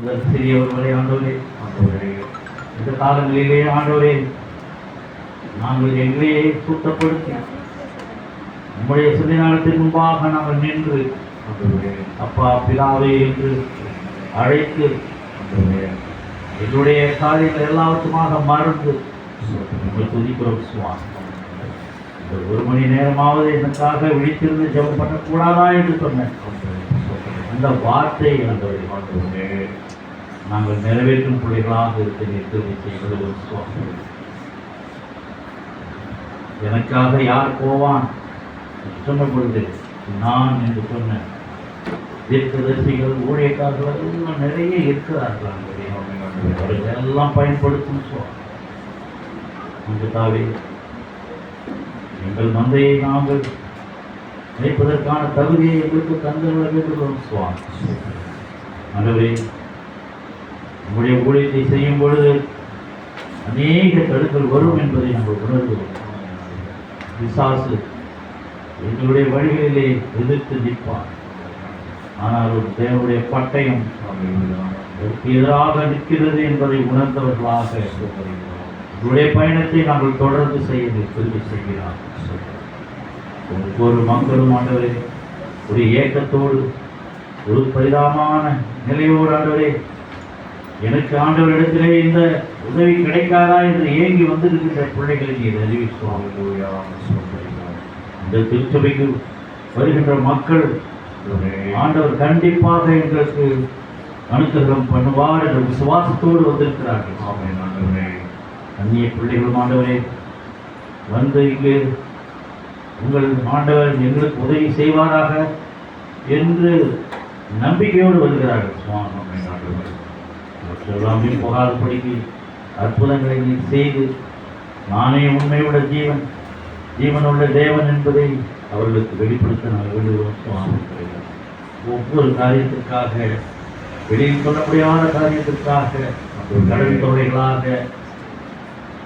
முதல் சிறியவர்களை ஆண்டவரே, இந்த காலங்களிலே ஆண்டவரே, நாங்கள் எங்களையே சுத்தப்படுத்தி நம்முடைய சிந்தையாளத்தின் முன்பாக நாங்கள் நின்று அப்பா பிதாவே என்று அழைத்து என்னுடைய காரியங்கள் எல்லாவற்றுமாக மறந்து உங்கள் துதிக்கிறோம் சுவாமி. ஒரு மணி நேரமாவது எனக்காக விழித்திருந்து ஜெபம் பண்ணக்கூடாதா என்று சொன்னேன். அந்த வார்த்தை நாங்கள் நிறைவேற்றும் பிள்ளைகளாக இருக்கிற சுவாமி. எனக்காக யார் போவான் சொன்ன பொழுது நான் என்று சொன்ன தீர்க்கதரிசிகள் ஊழியக்காரர்கள் எல்லாம் நிறைய இருக்கிறார்கள். எல்லாம் பயன்படுத்தும் சுவாமி. தாவே எங்கள் மந்தையை நாங்கள் நினைப்பதற்கான தகுதியை எங்களுக்கு தந்துள்ள வேண்டும் சுவாமி. ஆண்டவரே, நம்முடைய ஊழியத்தை செய்யும் பொழுது அநேக தடுக்கல் வரும் என்பதை நாங்கள் உணர்கிறோம். பிசாசு எங்களுடைய வழிகளிலே எதிர்த்து நிற்பார். ஆனால் ஒரு தேவனுடைய பட்டயம் எதிராக நிற்கிறது என்பதை உணர்ந்தவர்களாக உங்களுடைய பயணத்தை நாங்கள் தொடர்ந்து செய்ய திரும்பி செய்கிறார். ஒவ்வொரு மக்களும் ஆண்டவரே ஒரு ஏக்கத்தோடு ஒரு பரிதாபமான நிலையோடு ஆண்டவரே, எனக்கு ஆண்டவரிடத்திலே இந்த உதவி கிடைக்காதா என்று ஏங்கி வந்திருக்கின்ற பிள்ளைகளை நீர் அறிவிச்சுவாங்க. இந்த திருச்சபைக்கு வருகின்ற மக்கள் ஆண்டவர் கண்டிப்பாக எங்களுக்கு அனுக்கிரகம் பண்ணுவார் என்ற விசுவாசத்தோடு வந்திருக்கிறார்கள். அந்நிய பிள்ளைகளும் ஆண்டவரே வந்து இங்கு உங்கள் ஆண்டவர் எங்களுக்கு உதவி செய்வாராக என்று நம்பிக்கையோடு வருகிறார்கள். எல்லாமே போகாதபடிக்கு அற்புதங்களை நீ செய்து நானே உண்மையுள்ள ஜீவனுள்ள தேவன் என்பதை அவர்களுக்கு வெளிப்படுத்த நாங்கள் வேண்டுகிறோம். ஒவ்வொரு காரியத்திற்காக, வெளியில் சொல்ல முடியாத காரியத்திற்காக, கடல் தொகைகளாக,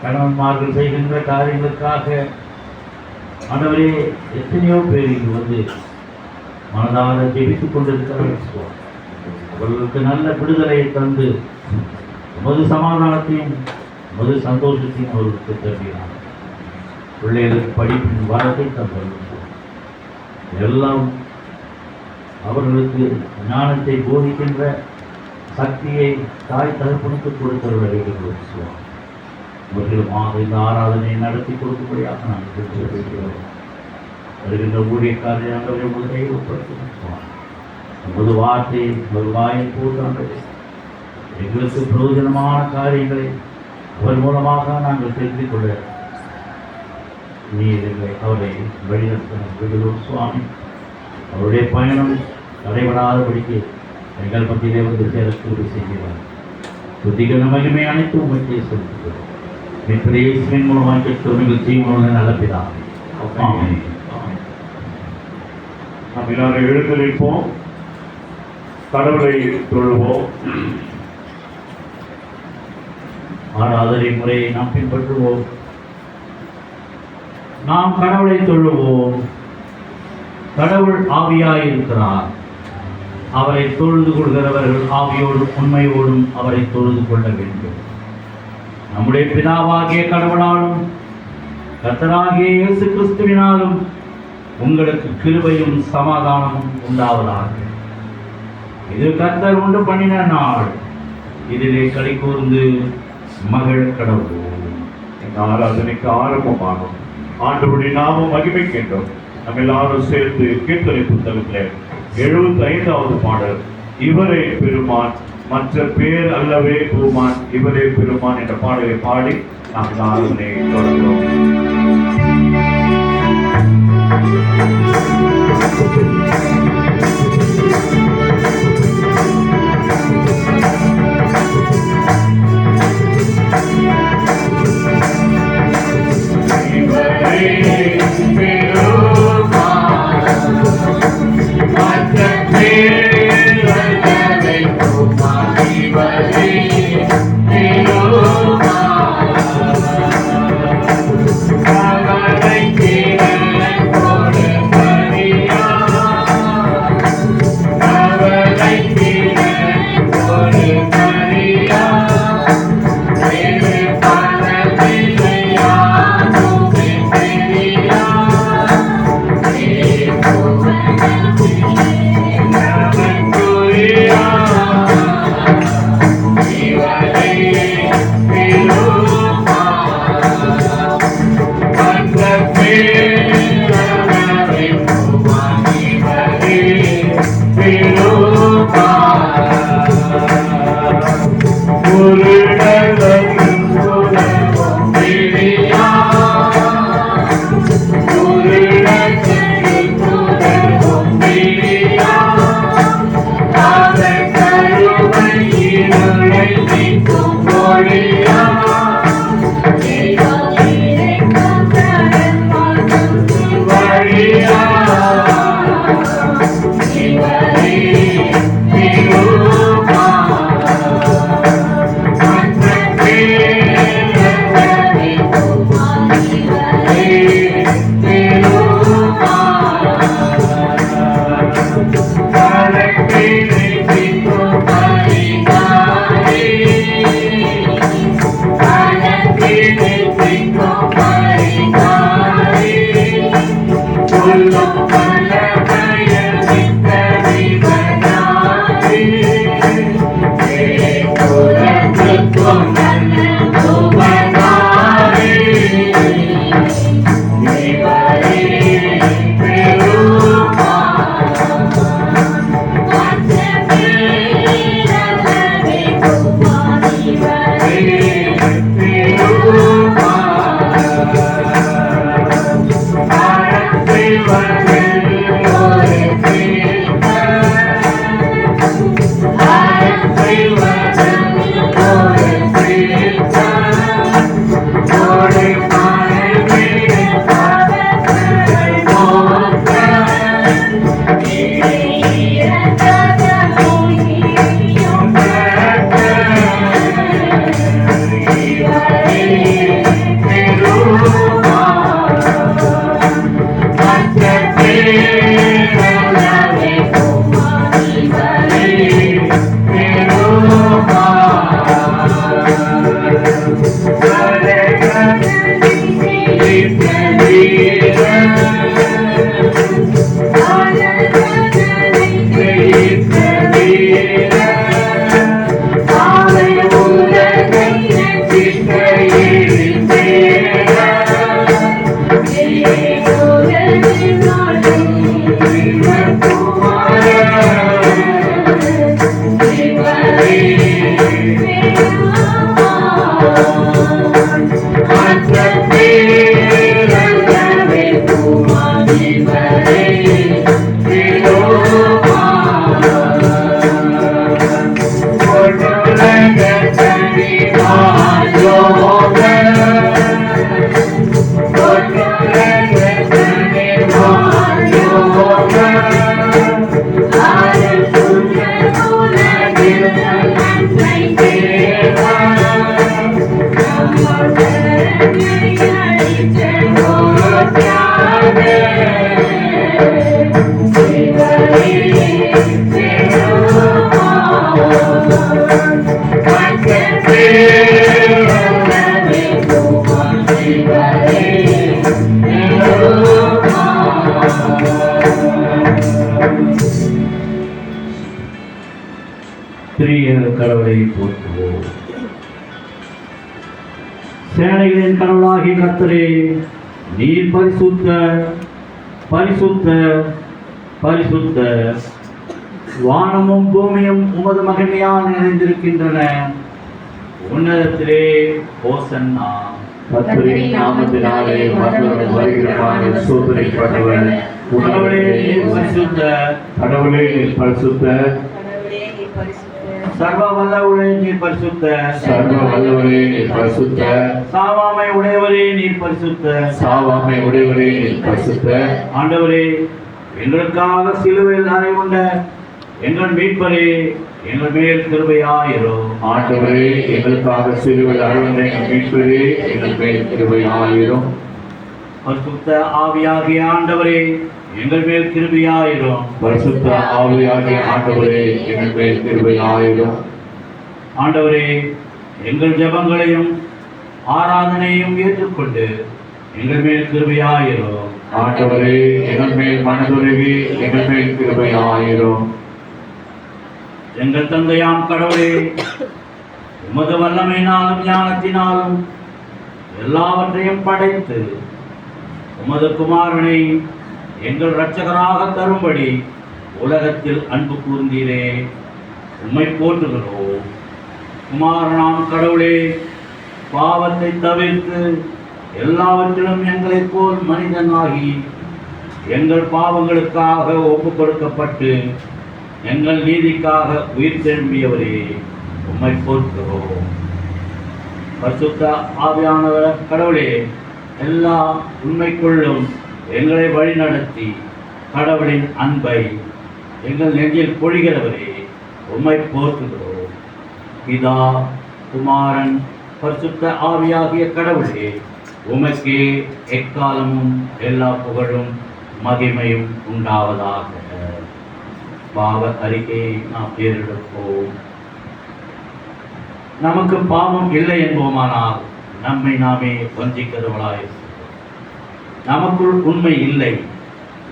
கணவன்மார்கள் செய்கின்ற காரியங்களுக்காக ஆண்டவரே எத்தனையோ பேர் இங்கு வந்து மனதார ஜெபித்துக் கொண்டிருக்கிறார்கள். அவர்களுக்கு நல்ல விடுதலையை தந்து மது சமாதானத்தையும் மது சந்தோஷத்தையும் அவர்களுக்கு தருகிறார். பிள்ளைகளுக்கு படிப்பின் வரத்தை தந்தவர்கள் எல்லாம் அவர்களுக்கு ஞானத்தை போதிக்கின்ற சக்தியை தாய் தகப்பனுக்கு கொடுத்தவர்கள் அவர்களுமாக இந்த ஆராதனையை நடத்தி கொடுக்கும்படியாக நாங்கள் பேசுகிறோம். வருகின்ற ஊழியக்காரர்கள் உங்கள் கையில் ஒப்படைத்திருக்கிறோம். உமது வார்த்தையை ஒரு வாயை போட்டு எங்களுக்கு பிரயோஜனமான காரியங்களை அவர் மூலமாக நாங்கள் தெரிந்து கொள்ள நீர் அவரை வழிநடத்த சுவாமி. அவருடைய பயணம் தடைபடாதபடிக்கு எங்கள் மத்தியிலே வந்து சேர உதவி செய்கிறார். துதிகள் மகிமை அனைத்து உண்மையை செலுத்துகிறோம். இயேசுவின் மூலமாக கேட்கிறோம் எங்கள் ஜீவனுள்ள நல்ல நாம் எல்லாரும் எழுந்திருப்போம், கடவுளை தொழுவோம். ஆராதனை முறையை நாம் பின்பற்றுவோம். நாம் கடவுளை தொழுவோம். கடவுள் ஆவியாயிருக்கிறார். அவரை தொழுது கொள்கிறவர்கள் ஆவியோடும் உண்மையோடும் அவரை தொழுது கொள்ள வேண்டும். நம்முடைய பிதாவாகிய கடவுளாலும் கர்த்தராகிய இயேசு கிறிஸ்துவினாலும் உங்களுக்கு கிருபையும் சமாதானமும் உண்டாவதாக. இது கர்த்தர் உண்டு பண்ணின நாள், இதிலே களி கூர்ந்து மகிழ கடவுள். இந்த ஆராதனைக்கு ஆரம்பமாகும். ஆண்டவருடைய நாமம் மகிமை கேட்டோம். நம்ம எல்லாரும் சேர்ந்து கீர்த்தனை புத்தகத்தில் 75வது பாடல், இவரே பெருமான் மற்ற பேர் அல்லவே பெருமான், இவரே பெருமான் என்ற பாடலை பாடி நாம் இந்த ஆராதனையை தொடர்கிறோம். கடவுளை போற்றுவோம். சேனைகளின் கடவுளாகிய கர்த்தரே, நீர் பரிசுத்த பரிசுத்த பரிசுத்த, வானமும் பூமியும் உமது மகிமையால் நிறைந்திருக்கின்றன. உன்னதத்திலே ஹோசன்னா. கர்த்தரின் நாமத்தினாலே வருகிறவன் சோதனைப்பட்டவன். கடவுளே நீர் பரிசுத்த, கடவுளே நீர் பரிசுத்த, சர்வ வல்லவரே நீர் பரிசுத்த, சர்வ வல்லவரே நீர் பரிசுத்த, சாவாமை உடையவரே நீர் பரிசுத்த, சாவாமை உடையவரே நீர் பரிசுத்த. ஆண்டவரே, எங்களுக்காக சிலுவையில் அறையுண்ட எங்கள் மீட்பரே, எங்கள் மேல் கிருபையாயிரும். ஆண்டவரே, எங்களுக்காக சிலுவையில் அறையுண்ட எங்கள் மீட்பரே, எங்கள் மேல் கிருபையாயிரும். பரிசுத்த ஆவியாகிய ஆண்டவரே, எங்கள் மேல் கிருபையாயிரும். பரிசுத்த ஆவியாகிய ஆண்டவரே, எங்கள் மேல் கிருபையாயிரும். ஆண்டவரே, எங்கள் ஜெபங்களையும் ஆராதனையும் ஏற்றுக்கொண்டு எங்கள் மேல் கிருபையாயிரும். ஆண்டவரே, எங்கள் மேல் மனதுருகி எங்கள் மேல் கிருபையாயிரும். எங்கள் தந்தையாம் கடவுளே, உமது வல்லமையினாலும் ஞானத்தினாலும் எல்லாவற்றையும் படைத்து உமது குமாரனை எங்கள் இரட்சகராக தரும்படி உலகத்தில் அன்பு கூர்ந்தீரே, உம்மை போற்றுகிறோம். குமாரனாம் கடவுளே, பாவத்தை தவிர்த்து எல்லாவற்றிலும் எங்களைப் போல் மனிதனாகி எங்கள் பாவங்களுக்காக ஒப்புக் கொடுக்கப்பட்டு எங்கள் நீதிக்காக உயிர் திரும்பியவரே, உம்மை போற்றுகிறோம். பரிசுத்த ஆவியானவர் கடவுளே, எல்லா உண்மைக்குள்ளும் எங்களை வழிநடத்தி கடவுளின் அன்பை எங்கள் நெஞ்சில் பொழிகிறவரே, உம்மை போற்றுகிறோம். பிதா, குமாரன், பரிசுத்த ஆவியாகிய கடவுளே, உமக்கே எக்காலமும் எல்லா புகழும் மகிமையும் உண்டாவதாக. பாவ அறிக்கையை நாம் ஏறெடுப்போம். நமக்கு பாவம் இல்லை என்போமானால் நம்மை நாமே வஞ்சிக்கிறவளாய், நமக்குள் உண்மை இல்லை.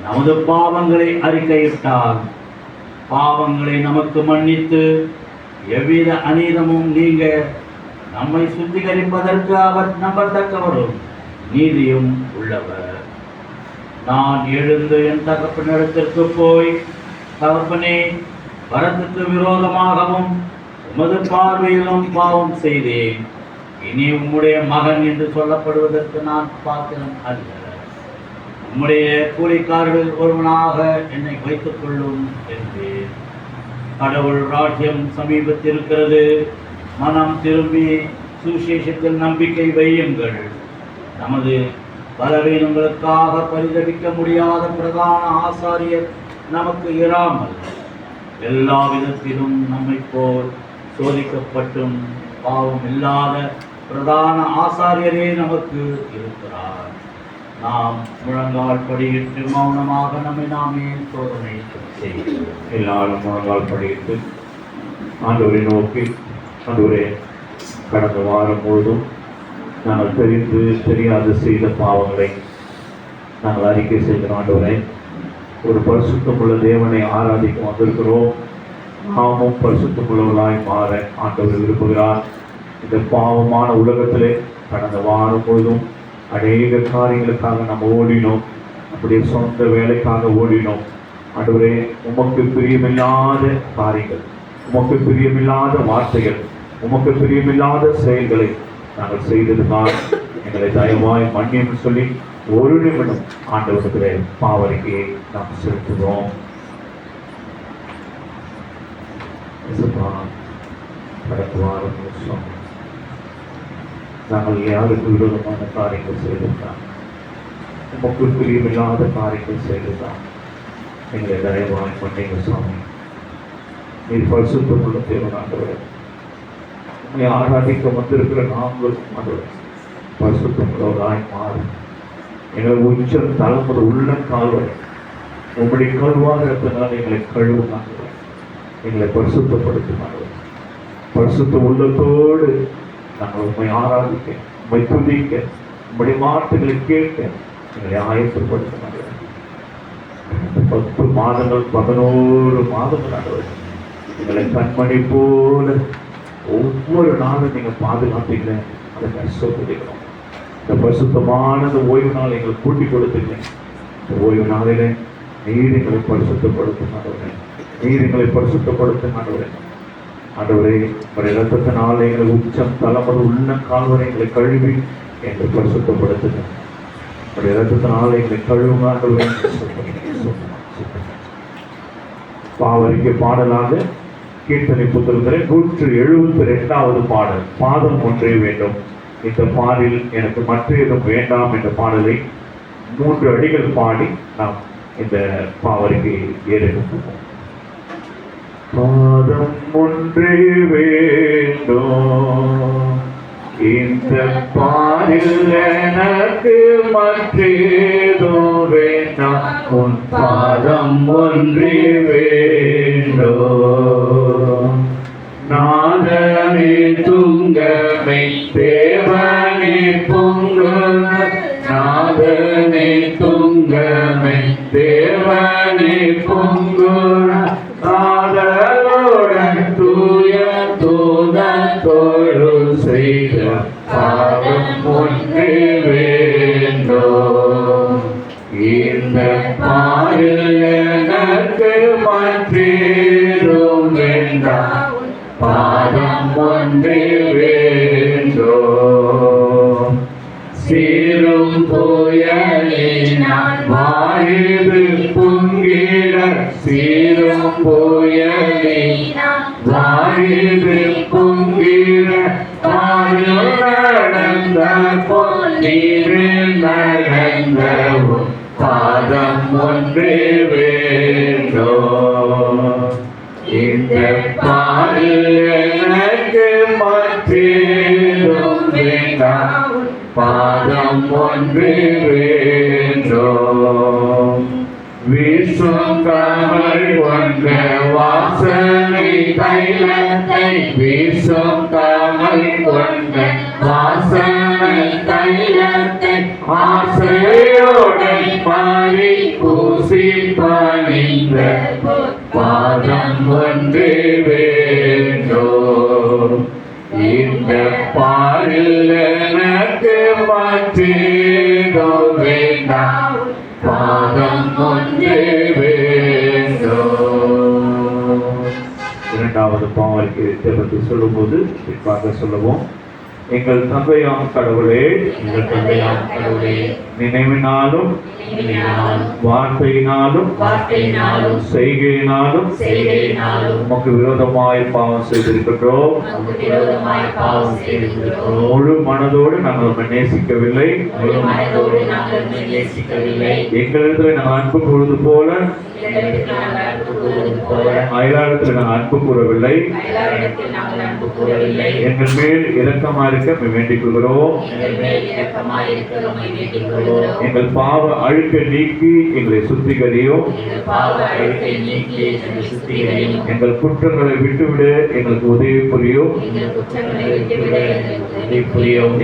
நமது பாவங்களை அறிக்கையிட்டால் பாவங்களை நமக்கு மன்னித்து எவ்வித அநீதமும் நீங்க நம்மை சுத்திகரிப்பதற்கு அவர் நம்பத்தக்கவரும் நீதியும் உள்ளவர். நான் எழுந்து என் தகப்பனிடத்திற்கு போய், தகப்பனே, வரத்துக்கு விரோதமாகவும் உமது பார்வையிலும் பாவம் செய்தேன். இனி உம்முடைய மகன் என்று சொல்லப்படுவதற்கு நான் பாத்திரம் அல்ல. உம்முடைய கூலிக்காரர்கள் ஒருவனாக என்னை வைத்துக் கொள்ளும் என்றேன். கடவுள் ராஜ்யம் சமீபத்திருக்கிறது. மனம் திரும்பி சுவிசேஷத்தில் நம்பிக்கை வையுங்கள். நமது பலவீனங்களுக்காக பரிதவிக்க முடியாத பிரதான ஆசாரியர் நமக்கு இராமல் எல்லா விதத்திலும் நம்மை போல் சோதிக்கப்பட்டும் பாவம் இல்லாத பிரதான ஆசாரியரே நமக்கு இருக்கிறார். நாம் முழங்கால் படியிட்டு மௌனமாக நம்மை நாமே சோதனை செய்கிறோம். எல்லாரும் முழங்கால் படியிட்டு ஆண்டவரை நோக்கி, ஆண்டவரே, கடந்த வாரம் முழுதும் நாங்கள் தெரிந்து தெரியாது செய்த பாவங்களை நாங்கள் அறிக்கை செய்கிறோம். ஆண்டவரை, ஒரு பரிசுத்தமுள்ள தேவனை ஆராதிக்க வந்திருக்கிறோம். நாமும் பரிசுத்தமுள்ளவர்களாய் மாற ஆண்டவர் விரும்புகிறார். இந்த பாவமான உலகத்திலே கடந்த வாரம் முழுதும் அநேக காரியங்களுக்காக நம்ம ஓடினோம். அப்படியே சொந்த வேலைக்காக ஓடினோம். ஆண்டவரே, உமக்கு பிரியமில்லாத காரியங்கள், உமக்கு பிரியமில்லாத வார்த்தைகள், உமக்கு பிரியமில்லாத செயல்களை நாங்கள் செய்ததுதான் எங்களை தயவாய் மன்னியும் சொல்லி ஒரு நிமிடம் ஆண்டவருக்கு பாவரிக்கையை நாம் செலுத்துகிறோம். கடந்த வாரம் நாங்கள் யாருக்கு விரோதமான காரியங்கள் செய்திருந்தான், உமக்கு பிரியமில்லாத காரியங்கள் செய்திருந்தான். எங்களை தயவாய் மன்னிங்க சுவாமி. நீர் பரிசுத்தமுள்ள தேவனாண்டவர், உண்மை ஆராதிக்க வந்திருக்கிற நாங்கள் ஆண்டவர் பரிசுத்தமுள்ளவராய் மாறி எங்களை உச்சம் தலைமுறை உள்ள கால்வரை உங்களுடைய கழுவாகிறதுனால எங்களை கழுவுனாங்க. எங்களை பரிசுத்தப்படுத்தினாங்க. பரிசுத்த உள்ளத்தோடு நாங்கள் உண்மை ஆராதிக்க, உண்மை துதிக்க, உங்களுடைய வார்த்தைகளை கேட்க எங்களை ஆயத்தப்படுத்தினாங்க. 10 மாதங்கள் 11 மாதங்கள் ஆண்டவர் எங்களை கண்மணி போல ஒவ்வொரு நாளும் நீங்கள் பாதுகாத்தீங்க. அதை கஷ்டப்படுத்திக்கிறோம். இந்த பரிசுத்தமான ஓய்வு நாள் எங்களுக்கு கூட்டி கொடுத்தீங்க. இந்த ஓய்வு நாளிலே நீர் எங்களை பரிசுத்தப்படுத்தும் ஆண்டவரே, நீர் எங்களை பரிசுத்தப்படுத்தும் ஆண்டவரே. ஆண்டவரே, ஒரு இரத்தத்தினால எங்களை உச்சம் தலைமுறை உள்ள கால்வரை எங்களை கழுவி எங்களை பரிசுத்தப்படுத்துங்க. ஒரு இரத்தத்தினால எங்களை கழுவுங்க ஆண்டவரே. பாவரிக்கை பாடலாக கீர்த்தனை புத்தகத்திலே 172வது பாடல், பாதம் ஒன்றே வேண்டும். இந்த பாடலில் எனக்கு மற்ற எதுவும் வேண்டாம் என்ற பாடலை 3 அடிகள் பாடி நாம் இந்த பாவரிக்கை ஏறெடுப்போம். பாதம் ஒன்றே வேண்டும், இந்த பாடலில் எனக்கு மற்றேதும் வேண்டாம், உன் பாதம் ஒன்றே வேண்டும். நாதனே துங்கமை தேவனே பொங்குன, நாதனே துங்கமை தேவனே பொங்குன, நாதலோடன் தூய தூதத்தோடு செய்த பாதம் ஒன்றே வேண்டும். இந்த பாடலில் எனக்கு மற்றேதும் வேண்டாம், பாதம் பாதம் ஒன்றே வேண்டும். சீரும் புயலினால் வாயுது பொங்கிட, சீரும் புயலினால் வாயுது பொங்கிட, பாரில் நடந்த போல் நீரில் நடந்தவும் பாதம் ஒன்றே வேண்டும். இந்த பாரில் எனக்கு மற்றேதும் வேண்டாம், பாதம் ஒன்றே வேண்டும். வீசும் கமல் கொண்ட வாசனை தைலத்தை, வீசும் கமல் கொண்ட வாசனை தைலத்தை ஆசையோடு பாரி பூசி பணிந்த பாதம் ஒன்றே வேண்டும். இந்த பாரில் எனக்கு மாற்றேதோ வேண்டாம், பாதம் ஒன்றே வேண்டும். இரண்டாவது பாவலுக்கு ஜெபத்தை சொல்லும்போது குறிப்பாக சொல்லுவோம். எங்கள் தந்தையாம் கடவுளே, எங்கள் தந்தையாம் கடவுளே, நினைவினாலும் வார்த்தையினாலும் செய்கையினாலும் உமக்கு விரோதமாய் பாவம் செய்திருக்கின்றோம். முழு மனதோடு நாங்கள் உம்மை நேசிக்கவில்லை. எங்களிடத்தில் நாங்கள் அன்பு கூறுவது போல அயலாளத்தில் நாங்கள் அன்பு கூறவில்லை. எங்கள் மேல் இரக்கமாக இருக்க வேண்டிக் கொள்கிறோம். எங்கள் பாவ அழுக்க நீக்கி எங்களை சுத்திகரியும். எங்கள் குற்றங்களை விட்டுவிட எங்களுக்கு உதவி புரியும்.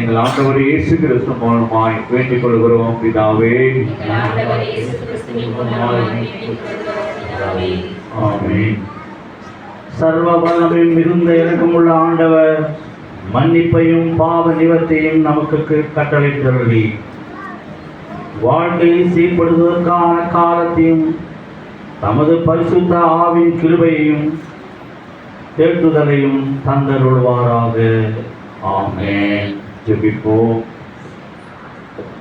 எங்கள் ஆண்டவர் இயேசு கிறிஸ்து மூலமாய் வேண்டிக் கொள்கிறோம் பிதாவே. ஆமென். சர்வ வல்லமையும் மிகுந்த இரக்கமுள்ள ஆண்டவர் மன்னிப்பையும் பாவ நிவர்த்தியையும் நமக்கு கட்டளையிட்டுள்ளி வாழ்க்கையை சீர்படுவதற்கான காலத்தையும் தமது பரிசுத்த ஆவின் கிருபையையும் தேற்றுதலையும் தந்தருள்வாராக. ஆமென். ஜெபிப்போம்.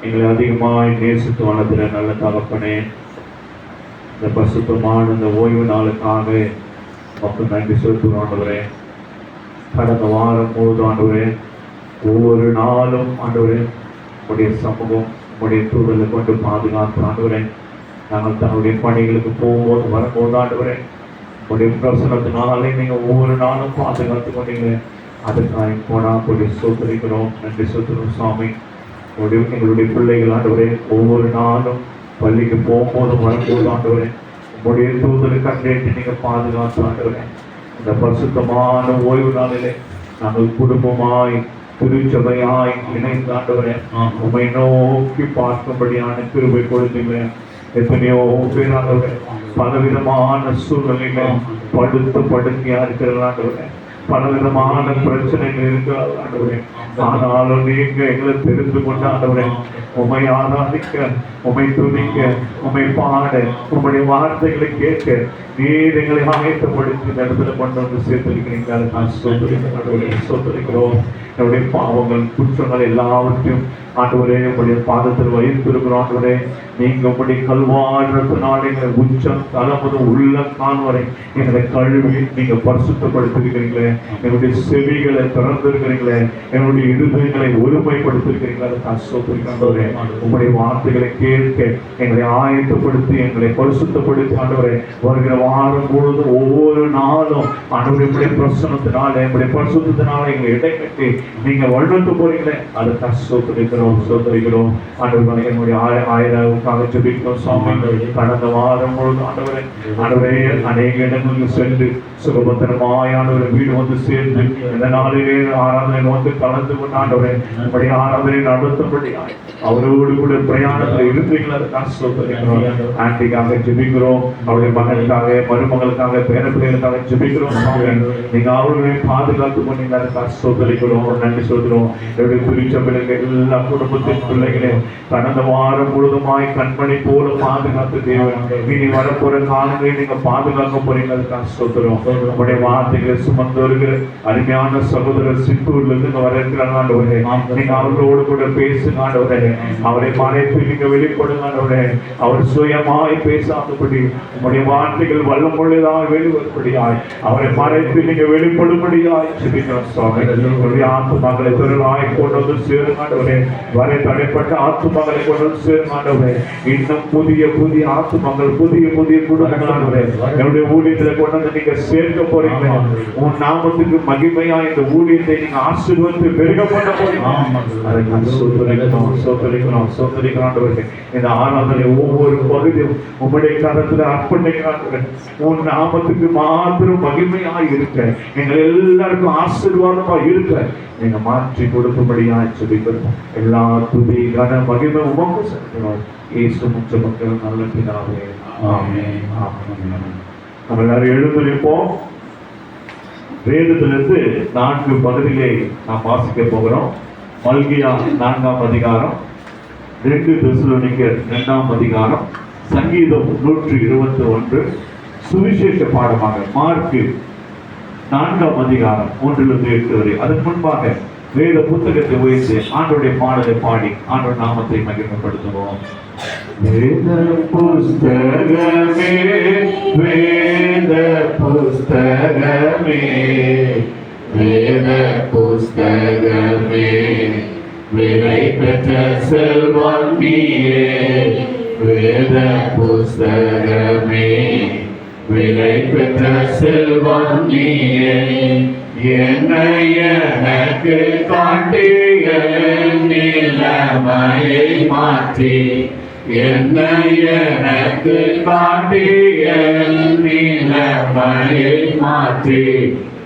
எங்களை அதிகமாய் நேசித்து வளர்க்கிற நல்ல தகப்பனே, இந்த பரிசுத்தமான இந்த ஓய்வு நாளுக்காக மக்கள் நன்றி செலுத்துகிறோம் ஆண்டவரே. கடந்த வாரம் போது ஆண்டவரே, ஒவ்வொரு நாளும் ஆண்டவரே உடைய சமூகம் உடைய தூதலை கொண்டு பாதுகாத்து ஆண்டவரே, நாங்கள் தன்னுடைய பணிகளுக்கு போகும்போது வரும்போது ஆண்டவரே உடைய பிரசனத்தினாலே நீங்கள் ஒவ்வொரு நாளும் பாதுகாத்து கொண்டீங்க. அதுக்காக போனால் உடைய சோதரிக்கிறோம். நன்றி செலுத்துகிறோம் சுவாமி. எங்களுடைய பிள்ளைகள் ஆண்டவரே ஒவ்வொரு நாளும் பள்ளிக்கு போகும்போது வரும்போது ஆண்டவரே உங்களுடைய தூதலை கண்டேட்டு நீங்கள் பாதுகாத்து ஆண்டவரே, இந்த பரிசுத்தமான ஓய்வு நாளிலே நாங்கள் குடும்பமாய் திருச்சபையாய் இணைந்து ஆண்டவரே உம்மை நோக்கி பார்க்கும்படியான கிருபை கொடுத்தீங்க. எத்தனையோ பேர் ஆண்டவரே பலவிதமான சூழ்நிலையில படுக்கையா இருக்கிற ஆண்டவரே, பலவிதமான பிரச்சனைகள் இருக்கிறார் ஆண்டவரே. ஆனாலும் நீங்க எங்களை தெரிந்து கொண்ட ஆண்டவரே, உம்மை ஆராதிக்க, உம்மை துதிக்க, உம்மை பாட, உம்முடைய வார்த்தைகளை கேட்க நீர் எங்களை ஆயத்தப்படுத்தி இந்த இடத்துல கொண்டு வந்து சேர்த்திருக்கிறீங்க. நான் சொத்திருக்கிறோம். என்னுடைய பாவங்கள் குற்றங்கள் எல்லாவற்றையும் ஆண்டவரே உங்களுடைய பாதத்தில் வைத்திருக்கிறோம். ஆண்டவரே நீங்க உங்களுடைய கல்வாழத்தினால் எங்களை உச்சம் தலைமுறை உள்ள கால் வரை எங்களை கழுவி நீங்க பரிசுத்தப்படுத்திருக்கிறீங்களே, என்னுடைய செவிகளை திறந்திருக்கிறீங்களே, என்னுடைய இருதயங்களை ஒருமைப்படுத்திருக்கிறீங்களே. நான் சொத்திருக்கிறேன். உங்களுடைய வார்த்தைகளை கேட்க எங்களை ஆயத்தப்படுத்தி எங்களை பரிசுத்தப்படுத்தி ஆண்டவரே வருகிற வாரம் பொழுது ஒவ்வொரு நாளும் ஆண்டவருடைய பிரசனத்தினால எங்களுடைய பரிசுத்தினால எங்களை இடைக்கட்டி நீங்க வழிநடத்த போறீங்களே, அதை சோதரிக்கிறோம் சோதரிக்கிறோம். ஆண்டவரை என்னுடைய ஆயிரவுக்காக ஜெபிக்கிறோம் சுவாமி. கடந்த வாரம் பொழுது ஆண்டவரே அநேக இடங்களுக்கு சென்று சுகபத்திரமாய் ஆண்டவரை வீடு வந்து சேர்ந்து இந்த நாளிலே ஆராதனை வந்து கலந்து கொண்டு ஆண்டவரை உங்களுடைய ஆராதனை நடத்தும்படியாய் அவரோடு கூட பிரயாணத்தில் இருந்தீங்களா, அதை சோதரிக்கிறோம். ஆண்டிக்காக ஜெபிக்கிறோம், அவருடைய மகனுக்காக மருமகளுக்காக பேர பிள்ளைகளுக்காக ஜெபிக்கிறோம். நீங்க அவர்களை பாதுகாத்து பண்ணீங்க, அதை சோதரிக்கிறோம். நன்றி சொல்கிறோம். என்னுடைய திருச்சபைகளுக்கு எல்லா குடும்பத்தின் பிள்ளைகளே கடந்த வாரம் முழுதுமாய் கண்மணி போல பாதுகாத்து தேவன் இனி வரப்போற காலங்களை நீங்க பாதுகாக்க போறீங்க, அதுக்காக சொல்கிறோம். உங்களுடைய வார்த்தைகளை சுமந்தோர் வருகிற அருமையான சகோதரர் சித்தூர்ல இருந்து வர இருக்கிறாங்க ஆண்டவரே. நீங்க அவர்களோடு கூட பேசுங்க ஆண்டவரே. அவரை மறைத்து நீங்க வெளிப்படுங்க ஆண்டவரே. அவர் சுயமாய் பேசாதபடி உங்களுடைய வார்த்தைகள் வல்லமுள்ளதாய் வெளிவரும்படியாய் அவரை மறைத்து நீங்க வெளிப்படும்படியாய் ஜெபிக்கிறோம் சுவாமி. உங்களுடைய ஆத்துமக்களை பெருளாய் கொண்டு வந்து சேருங்க ஆண்டவரே. வரை தடைப்பட்ட ஆத்துமக்களை கொண்டு வந்து சேருங்க ஆண்டவரே. இன்னும் புதிய புதிய ஆத்துமக்கள், புதிய புதிய குடும்பங்கள் ஆண்டவரே என்னுடைய ஊழியத்துல கொண்டு வந்து நீங்க சேர்க்க போறீங்க. உன் நாமத்துக்கு மகிமையா இந்த ஊழியத்தை நீங்க ஆசீர்வதித்து பெருக பண்ண போறீங்க. இந்த ஆராதனை ஒவ்வொரு பகுதியும் உங்களுடைய கரத்துல அர்ப்பணிக்கிறார்கள். உன் நாமத்துக்கு மாத்திரம் மகிமையா இருக்க, எங்கள் எல்லாருக்கும் ஆசீர்வாதமா இருக்க நீங்க மாற்றி கொடுக்கும்படியா சொல்லிக்கிறோம். எல்லா துதி கன மகிமை உமக்கு செலுத்துகிறோம். இயேசு முற்ற மக்கள் நல்ல பிதாவே, ஆமென். நம்ம எல்லாரும் எழுந்திருப்போம். வேதத்திலிருந்து 4 பகுதிகளை நாம் வாசிக்க போகிறோம். மல்கியா 4ஆம் அதிகாரம், 2 தெசலோனிக்கர் 2ஆம் அதிகாரம், சங்கீதம் 121, சுவிசேஷ பாடமாக மார்க்கு 4ஆம் அதிகாரம் 1-8 வரை. அதற்கு முன்பாக வேத புத்தகத்தை உயர்த்தி ஆண்டவருடைய பாடலை பாடி ஆண்டவர் நாமத்தை மகிமைப்படுத்துவோம். வேத புஸ்தகமே, வேத புஸ்தகமே, வேத புஸ்தகமே, விலை பெற்ற செல்வம் நீயே. வேத புஸ்தகமே, விலை பெற்ற செல்வம் நீயே. என்னை எனக்கு காட்டிய நிலைமையை மாற்றி, என்னை எனக்கு காட்டிய நிலைமையை மாற்றி,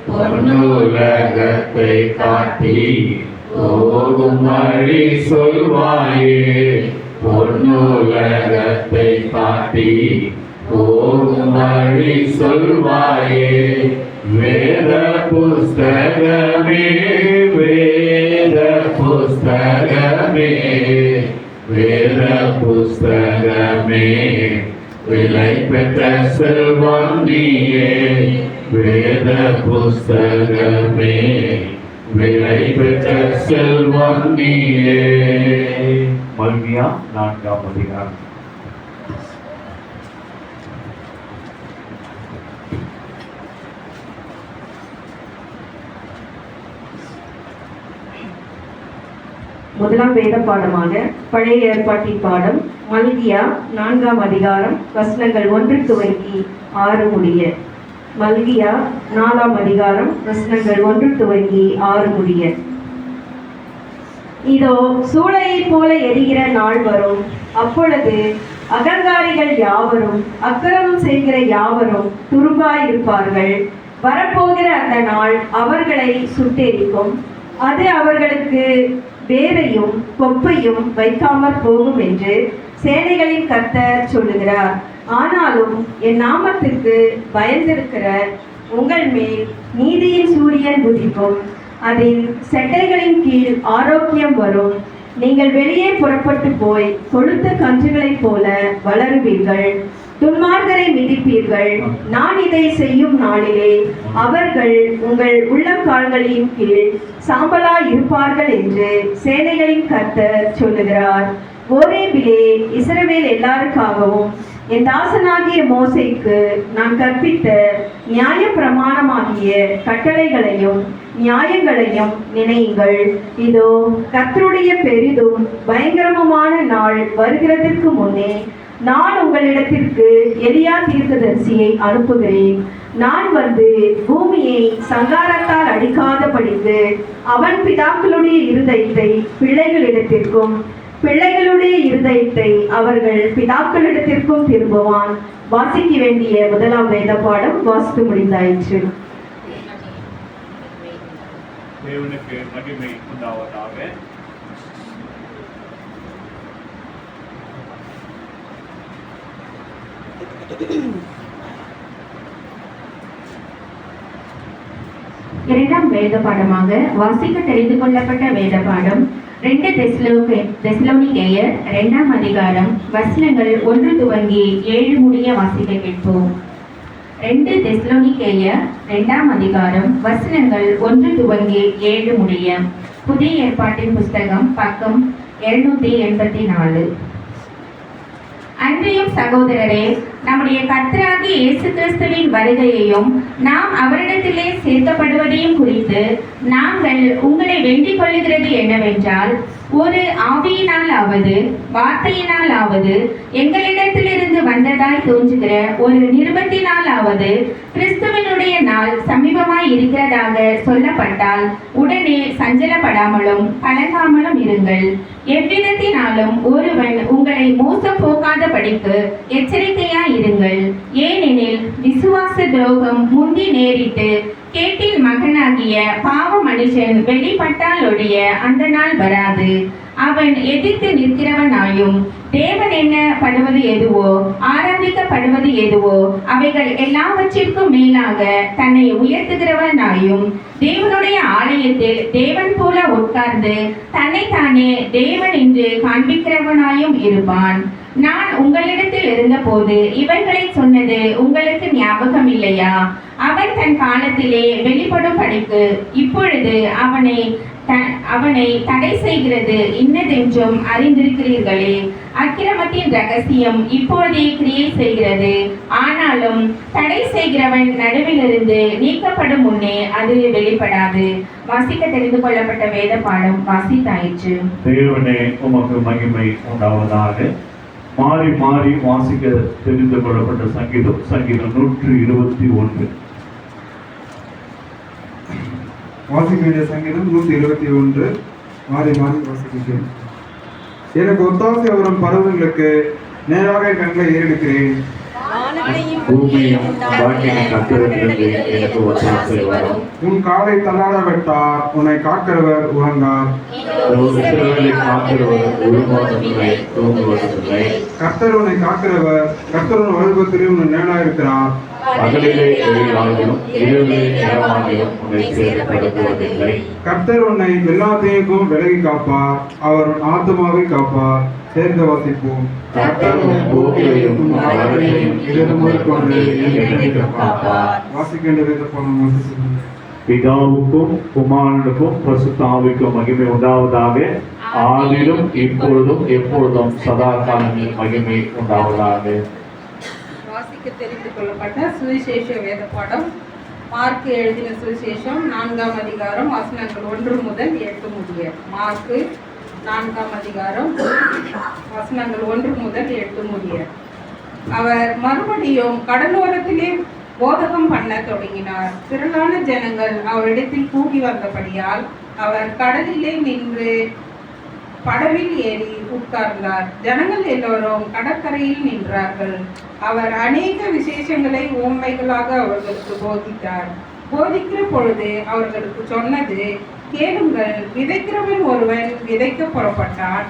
பொன்னுலகத்தை காட்டி போகும் வழி சொல்வாயே. பொன்னுலகத்தை காட்டி போகும் வழி சொல்வாயே. வேத புஸ்தகமே, வேத புஸ்தகமே, வேத புஸ்தகமே, விலை பெற்ற செல்வம் நீயே. வேத புஸ்தகமே, விலை பெற்ற செல்வம் நீயே. மல்கியா 4ஆம் அதிகாரம். முதலாம் வேத பாடமாக பழைய ஏற்பாட்டின் பாடம் மல்கியா 4ஆம் அதிகாரம் வசனங்கள் 1 துவங்கி 6 முடிய. மல்கியா 4ஆம் அதிகாரம் வசனங்கள் 1 துவங்கி 6 முடிய. இதோ சூளையைப் போல எரிகிற நாள் வரும். அப்பொழுது அகங்காரிகள் யாவரும், அக்கிரமம் செய்கிற யாவரும் துரும்பாயிருப்பார்கள். வரப்போகிற அந்த நாள் அவர்களை சுட்டெரிக்கும். அது அவர்களுக்கு வேரையும் கொப்பையும் வைக்காமற் போகும் என்று சேனைகளின் கர்த்தர் சொல்லுகிறார். ஆனாலும் என் நாமத்திற்கு பயந்திருக்கிற உங்கள் மேல் நீதியின் சூரியன் உதிக்கும். அதில் செட்டைகளின் கீழ் ஆரோக்கியம் வரும். நீங்கள் வெளியே புறப்பட்டு போய் கொழுத்த கன்றுகளைப் போல வளருவீர்கள். துன்மார்க்கரை மிதிப்பீர்கள். நான் இதை செய்யும் நாளிலே அவர்கள் உங்கள் உள்ளங்கால்களின் கீழ் சாம்பலாய் இருப்பார்கள் என்று சேனைகளின் கர்த்தர் சொல்லுகிறார். ஓரேபிலே இஸ்ரவேல் எல்லாருக்காகவும் என் தாசனாகிய மோசேக்கு நான் கற்பித்த நியாய பிரமாணமாகிய கட்டளைகளையும் நியாயங்களையும் நினையுங்கள். இதோ கர்த்தருடைய பெரிதும் பயங்கரமான நாள் வருகிறதற்கு முன்னே நான் உங்களிடத்திற்கு எலியா தீர்க்கதரிசியை அனுப்புகிறேன். நான் வந்து பூமியை சங்காரத்தால் அடிக்காதபடிக்கு அவன் பிதாக்களுடைய இருதயத்தை பிள்ளைகளிடத்திற்கும் பிள்ளைகளுடைய இருதயத்தை அவர்கள் பிதாக்களிடத்திற்கும் திரும்புவான். வாசிக்க வேண்டிய முதலாம் வேத பாடம் வாசித்து முடிந்தாயிற்று. தேவனுக்கு மகிமை உண்டாவதாக. இரண்டாம் வேத பாடமாக வாசிக்க தெரிந்து கொள்ளப்பட்ட வேத பாடம் 2 தெசலோனிக்கேயர் 2ஆம் அதிகாரம் வசனங்கள் 1 துவங்கி 7 முடிய வாசிக்க கேட்போம். 2 தெசலோனிக்கேயர் 2ஆம் அதிகாரம் வசனங்கள் 1 துவங்கி 7 முடிய. புதிய ஏற்பாட்டின் புஸ்தகம் பக்கம் 284. அன்றையும் சகோதரரே, நம்முடைய கர்த்தராகிய இயேசு கிறிஸ்துவின் வருகையையும் நாம் அவரிடத்திலே சேர்க்கப்படுவதையும் குறித்து நாங்கள் உங்களை வேண்டிக் கொள்ளுகிறது என்னவென்றால், ஒரு ஆவியினாலாவது வார்த்தையினாலாவது எங்களிடத்திலிருந்து வந்ததாய் தோன்றுகிற ஒரு நிருபத்தினாலாவது கிறிஸ்துவனுடைய நாள் சமீபமாய் இருக்கிறதாக சொல்லப்பட்டால் உடனே சஞ்சலப்படாமலும் கலங்காமலும் இருங்கள். எவ்விதத்தினாலும் ஒருவன் உங்களை மோசம் போகாதபடிக்கு எச்சரிக்கையாய் இருங்கள். ஏனெனில் விசுவாச துரோகம் முந்தி நேரிட்டு கேட்டின் மகனாகிய பாவ மனுஷன் வெளிப்பட்டால் ஒழிய அந்த நாள் வராது. அவன் எதிர்த்து நிற்கிறவனாயும் தேவன் எண்ணப்படுவது எதுவோ ஆராதிக்கப்படுவது எதுவோ அவைகள் எல்லாவற்றிற்கும் மேலாக தன்னை உயர்த்துகிறவனாயும் தேவனுடைய ஆலயத்தில் தேவன் போல உட்கார்ந்து தன்னைத்தானே தேவன் என்று காண்பிக்கிறவனாயும் இருப்பான். நான் உங்களிடத்தில் இருந்தபோது இவைகளை சொன்னது உங்களுக்கு ஞாபகம் இல்லையா? அவன் தன் காலத்திலே வெளிப்படும் படிக்கு இப்பொழுது அவனை தடை செய்கிறது இன்னதென்றும் அறிந்திருக்கிறீர்களே. அக்கிரமத்தின் ரகசியம் இப்பொழுதே கிரியை செய்கிறது. ஆனாலும் தடை செய்கிறவன் நடுவிலிருந்து நீக்கப்படும் முன்னே அது வெளிப்படாது. வாசிக்க தெரிந்து கொள்ளப்பட்ட வேத பாடம் வாசித்தாயிற்று. தேவனே உமக்கு மகிமை உண்டாவதாக. மாறி மாறி வாசிக்க தெரிந்து கொள்ளப்பட்ட சங்கீதம் 121. வாசிக்க வேண்டிய சங்கீதம் 121. மாறி மாறி வாசிக்கிறேன். எனக்கு ஒத்தாசை வரும் பருவங்களுக்கு நேராக கண்களை ஏறெடுக்கிறேன். பூமியும் வாக்கின கத்திரத்திலிருந்து எனக்கு ஒத்தாசை வரும். உன் காலை தள்ளாட விட்டார், உன்னை காக்கிறவர் உறங்கார். இஸ்ரவேலை காக்கிறவர் ஒருபோதுமில்லை, தூங்குவதுமில்லை. கர்த்தர் உன்னை காக்கிறவர், கர்த்தர் உன் வலுபத்திலே உன் நேராயிருக்கிறார். பகலிலே எதிராகிலும் இரவிலே நேரமாகிலும் உன்னை சேதப்படுத்துவதில்லை. கர்த்தர் உன்னை எல்லா தீங்குக்கும் விலகி காப்பார், அவர் உன் ஆத்துமாவை காப்பார். சேர்ந்து வாசிப்போம். கர்த்தர் உன் போக்கையும் வரத்தையும் இடது முதற்கொண்டு என்றென்றைக்கும் காப்பார். வாசிக்க வேண்டிய வேத பாடம் வாசிக்கிறேன். பிதாவுக்கும் குமாரனுக்கும் பரிசுத்த ஆவிக்கும் மகிமை உண்டாவதாக. ஆதியிலும் இப்பொழுதும் எப்பொழுதும் சதா காலங்களில் மகிமை உண்டாவதாக. வாசிக்க தெரிந்து கொள்ளப்பட்ட சுவிசேஷ வேத பாடம் மார்க் எழுதின சுவிசேஷம் 4ஆம் அதிகாரம் வசனங்கள் 1 முதல் 8 முடிய. மார்க் 4ஆம் அதிகாரம் வசனங்கள் 1 முதல் 8 முடிய. அவர் மறுபடியும் கடலோரத்திலே போதகம் பண்ண தொடங்கினார். திரளான ஜனங்கள் அவரிடத்தில் கூடி வந்தபடியால் அவர் கடலிலே நின்று படவில் ஏறி உட்கார்ந்தார். ஜனங்கள் எல்லோரும் கடற்கரையில் நின்றார்கள். அவர் அநேக விசேஷங்களை உண்மைகளாக அவர்களுக்கு போதித்தார். போதிக்கிற பொழுது அவர்களுக்கு சொன்னது, கேளுங்கள், விதைக்கிறவன் ஒருவன் விதைக்க புறப்பட்டான்.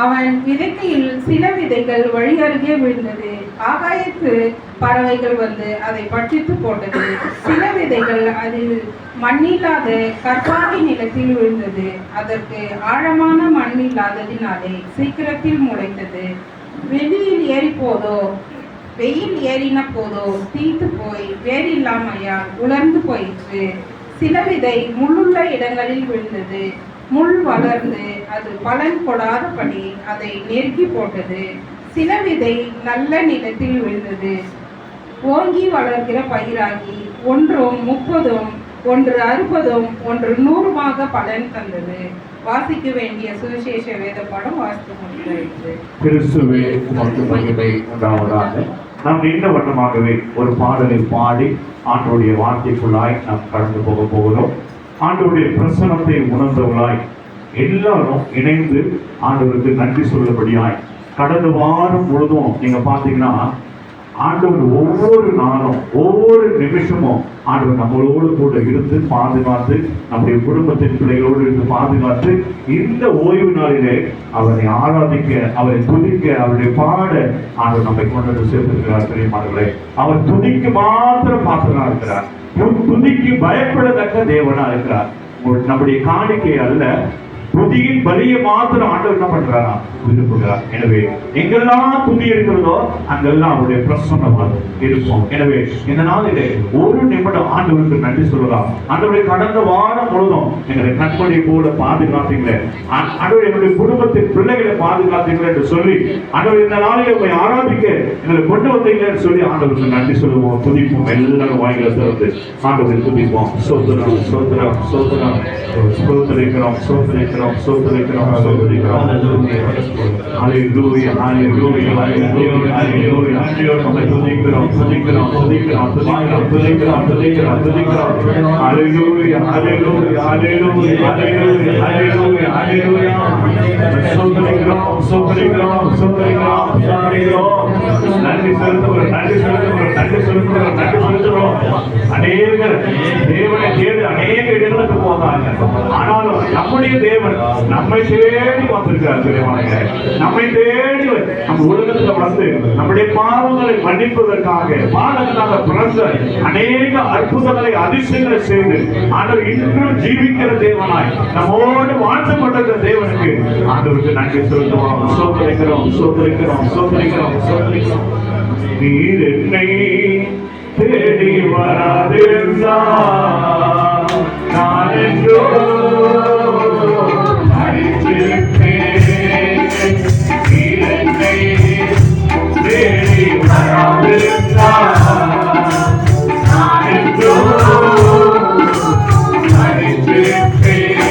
அவன் விதைக்கையில் சில விதைகள் வழி அருகே விழுந்தது. ஆகாயத்து பறவைகள் வந்து அதை பட்சித்து போட்டது. சில விதைகள் அதில் மண்ணில்லாத கற்பாறை நிலத்தில் விழுந்தது. அதற்கு ஆழமான மண் இல்லாததினாலே சீக்கிரத்தில் முளைத்தது. வெயில் ஏறின போதோ தீத்து போய் வேறில்லாமையால் உலர்ந்து போயிற்று. சில விதை முள்ளுள்ள இடங்களில் விழுந்தது. முள் வளர்ந்து அது பலன் கொடாதபடி அதை நெருக்கி போட்டது. சில விதை நல்ல நிலத்தில் விழுந்தது. ஓங்கி வளர்கிற பயிராகி ஒன்றும் 30, ஒன்று 60, ஒன்று 100 பலன் தந்தது. வாசிக்க வேண்டிய சுவிசேஷ வேத பாடம் வாசித்து முடிகிறது. கிறிஸ்துவே உமக்கு மகிமை உண்டாவதாக. நாம் நீண்ட வண்ணமாகவே ஒரு பாடலை பாடி ஆண்டவருடைய வார்த்தைக்குள்ளாய் நாம் கடந்து போக போகிறோம். ஆண்டவருடைய பிரசனத்தை உணர்ந்தவர்களாய் எல்லாரும் இணைந்து ஆண்டவருக்கு நன்றி சொல்லும்படியாய் கடந்த வாரம் முழுதும் நீங்க பார்த்தீங்கன்னா ஆண்டவர் ஒவ்வொரு நாளும் ஒவ்வொரு நிமிஷமும் ஆண்டவர் நம்மளோடு கூட இருந்து பாதுகாத்து நம்முடைய குடும்பத்தின் பிள்ளைகளோடு இருந்து பாதுகாத்து இந்த ஓய்வு நாளிலே அவரை ஆராதிக்க, அவரை துதிக்க, அவருடைய பாட ஆண்டவர் நம்மை கொண்டு சேர்த்திருக்கிறார். பெரியமானவர்களே, அவர் துதிக்கு மாத்திரம் பாத்திரனா இருக்கிறார். துதிக்கு பயப்படத்தக்க தேவனா இருக்கிறார். நம்முடைய காணிக்கை அல்ல, துதியின் பலியை மாத்திரம் ஆண்டவர் என்ன பண்றாரா விரும்புகிறார். எனவே எங்கெல்லாம் துதி இருக்கிறதோ அங்கெல்லாம் அவருடைய பிரசன்னமாக இருப்போம். எனவே இந்த நாளிலே ஒரு நிமிடம் ஆண்டவருக்கு நன்றி சொல்லலாம். ஆண்டவருடைய கடந்த வாரம் முழுதும் எங்களை கண்மணி போல பாதுகாத்தீங்களே, ஆண்டவர் என்னுடைய குடும்பத்தின் பிள்ளைகளை பாதுகாத்தீங்களே என்று சொல்லி ஆண்டவர் இந்த நாளிலே உங்களை ஆராதிக்க எங்களை கொண்டு வந்தீங்களே சொல்லி ஆண்டவருக்கு நன்றி சொல்லுவோம், துதிப்போம். எல்லாரும் வாயில திறந்து ஆண்டவரை துதிப்போம். சோதனம் சோதனம் சோதனம் சோதரிக்கிறோம் சோதரிக்கிறோம் சோதரிக்கிறோம் சோதரிக்கிறோம். Hallelujah, hallelujah, hallelujah, hallelujah. நம்ம துதிக்கிறோம் துதிக்கிறோம் துதிக்கிறோம் துதிக்கிறோம் துதிக்கிறோம் துதிக்கிறோம் துதிக்கிறோம். Hallelujah, hallelujah, hallelujah, hallelujah, hallelujah, hallelujah. சோதரிக்கிறோம் சோதரிக்கிறோம் சோதரிக்கிறோம் சோதரிக்கிறோம். நன்றி செலுத்துகிறோம் நன்றி செலுத்துகிறோம் நன்றி செலுத்துகிறோம் நன்றி செலுத்துகிறோம். அநேகர் தேவனை தேடி அநேக இடங்களுக்கு போகிறாங்க. ஆனாலும் நம்முடைய தேவன் நம்மை தேடி வந்திருக்கிறார். நம்மை தேடி நம்ம உலகத்துல வந்து நம்முடைய பாவங்களை மன்னிப்பதற்காக பாவங்களாக பிறந்த அநேக அற்புதங்களை அதிசயங்களை செய்து ஆண்டவர் இன்றும் ஜீவிக்கிற தேவனாய் நம்மோடு வாழ்ந்து கொண்டிருக்கிற தேவனுக்கு ஆண்டவருக்கு நன்றி செலுத்துவோம். சோதரிக்கிறோம் சோதரிக்கிறோம் சோதரிக்கிறோம் சோதரிக்கிறோம். நீர் என்னை தேடி வராதிருந்தா நான் என்றோ தேடி வராதிருந்தா நான் என்றோ தேவன்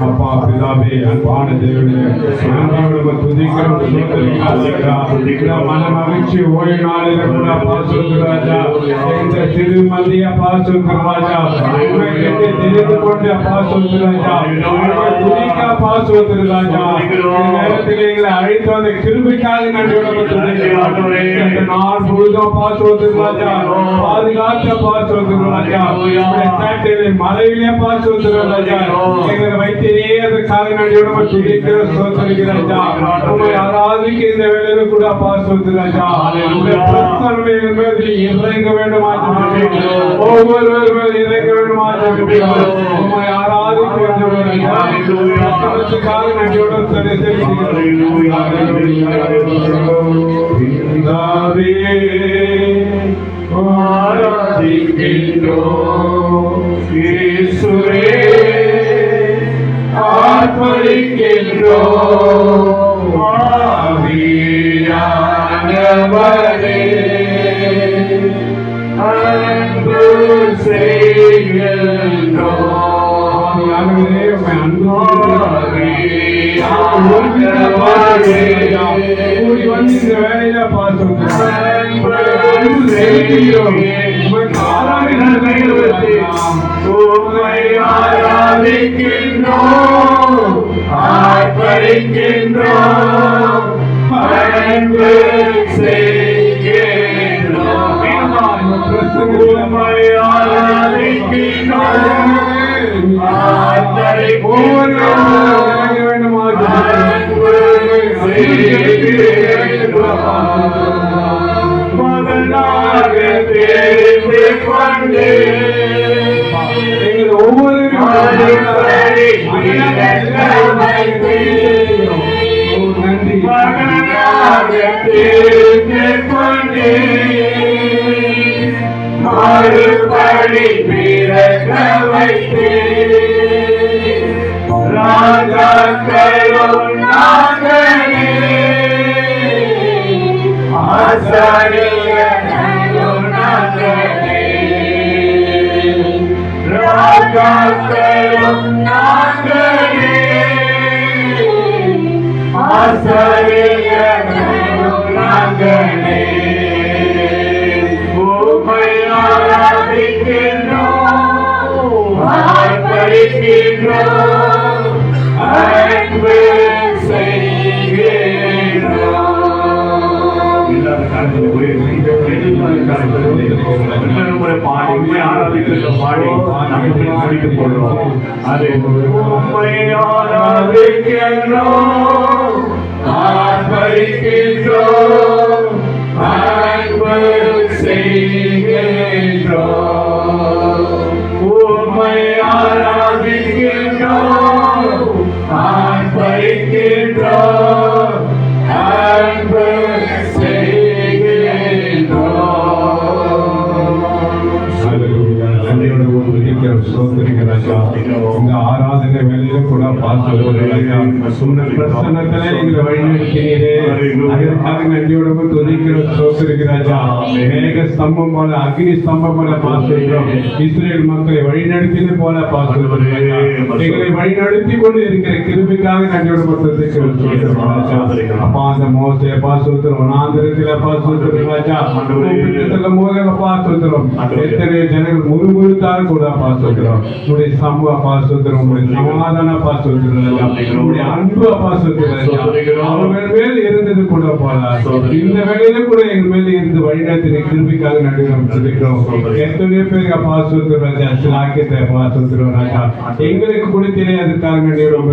அப்பா பிதாவே அன்பான தேவனே மன மகிழ்ச்சி ஓய்வு நாளில கூட அப்பா ராஜா இந்த திருமதி அப்பா ராஜா தெரிந்து கொண்டு அப்பா ராஜா துதிக்க அப்பா ராஜா நேரத்தில் எங்களை அழைத்து வந்த கிருபைக்காக நன்றியோட இந்த நாள் முழுதும் அப்பா ராஜா பாதுகாத்த அப்பா ராஜா மலையிலே பார்த்து ராஜா எங்களை வைத்தியே அதற்காக நன்றியோட துதிக்கிற சோதரிக்கிற ராஜா உங்களை ஆராதிக்க இந்த வேலையில கூட பார்த்து ராஜா இறங்க வேண்டும் ஒவ்வொருவர் மேல் இறங்க வேண்டும் உங்களை ஆராதிக்க நன்றியோட ஆராதிக்கின்றோம் இயேசுவே ஆர்ப்பரிக்கின்றோம் ஆவியானவரே அன்பு செய்கின்றோம் வேலையில பார்த்தோம் ஆராதிக்கின்றோம் ஆர்ப்பரிக்கின்றோம் அன்பு செய்கின்றோம் ஆராதிக்கின்றோம் மகனாக தெரிந்து கொண்டு ஒவ்வொரு மகனாக தெரிந்து கொண்டு மறுபடி பிறக்க வைத்து ராஜாக்களும் நாங்களே ஆசாரியர்களும் நாங்களே ராஜாக்களும் நாங்களே ஆசாரியர்களும் நாங்களே உம்மை ஆராதிக்கின்றோம் ஆர்ப்பரிக்கின்றோம் அன்பு செய்கின்றோம். இல்லாத காலத்தில் பாடி ஆராதிக்கின்றோம் பாடி நாங்கள் முடித்துக் கொள்வோம். அது உம்மை ஆராதிக்கின்றோம் ஆர்ப்பரிக்கின்றோம் அன்பு செய்கின்றோம். உம்மை ஆராதிக்கின்றோம் ஆர்ப்பரிக்கின்றோம் அன்பு இந்த ஆராதனை வேலையில கூட பிரசன்னத்திலே எங்களை வழிநடத்தினீரே அதற்காக நன்றியோட துதிக்கிற சோதரிக்கிறாஜா மேக ஸ்தம்பம் போல அக்னி ஸ்தம்பம் போல பாசுகிறோம். இஸ்ரேல் மக்களை வழிநடத்தினது போல பாசுகிறோம். எங்களை வழிநடத்தி கொண்டு இருக்கிற கிருபிக்காக நன்றியோட அப்பா அந்த மோசே பாசுகிறோம் வனாந்திரத்தில பாசுகிறோம் ராஜா சொல்லும் போது பாசுகிறோம். எத்தனை ஜனங்கள் முறுமுறுத்தாக கூட பாசுகிறோம். உங்களுடைய சமூக பாசுகிறோம் உங்களுடைய சமாதான பாசுகிறோம் உங்களுடைய அன்பு பாசுகிறோம் அவர்கள் மேல் இருந்தது கூட போல இந்த வேலையில கூட எங்கள் மேல இருந்து வழிநடத்தின கிருபிக்காக நடுகிறோம் சொல்லிக்கிறோம். எத்தனையோ பேருக்கு பாசுகிறோம் ராஜா சிலாக்கியத்தை பாசுகிறோம் ராஜா எங்களுக்கு கொடுத்தீரே அதுக்காக நடுகிறோம்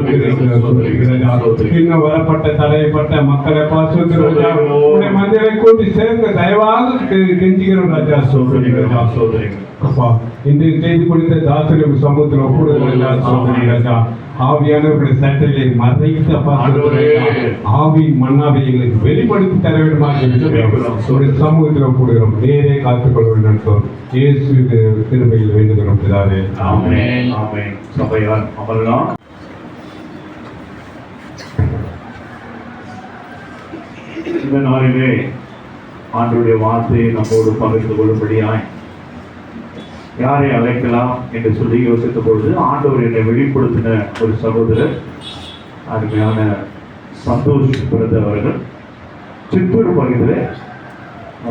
இன்னும் வரப்பட்ட தலையப்பட்ட மக்களை பாசுகிறோம் ராஜா உங்களுடைய மந்திரை கூட்டி சேர்ந்து தயவாக கெஞ்சுகிறோம் ராஜா சொல்றீங்க அப்பா இந்த செய்தி கொடுத்த தாசனுக்கு சமூகத்தில் ஒப்புடுங்கள் ராஜா ஆவியானவர்களுடைய சட்டையை மறைத்த ஆவி மன்னாவை எங்களுக்கு வெளிப்படுத்தி தர வேண்டுமாக ஒரு சமூகத்தில் ஒப்புடுகிறோம். நேரே காத்துக்கொள்ள வேண்டும் இயேசு திருமையில் வேண்டுகிறோம் பிதாவே. ஆமென் ஆமென். சபையார் அமரலாம். இந்த நாளிலே ஆண்டவருடைய வார்த்தையை நம்மோடு பகிர்ந்து கொள்ளும்படியாய் யாரை அழைக்கலாம் என்று சொல்லி யோசித்த பொழுது ஆண்டவர் என்னை வெளிப்படுத்தின ஒரு சகோதரர், அருமையான சந்தோஷ் பிரதர் அவர்கள், சித்தூர் பகுதியில்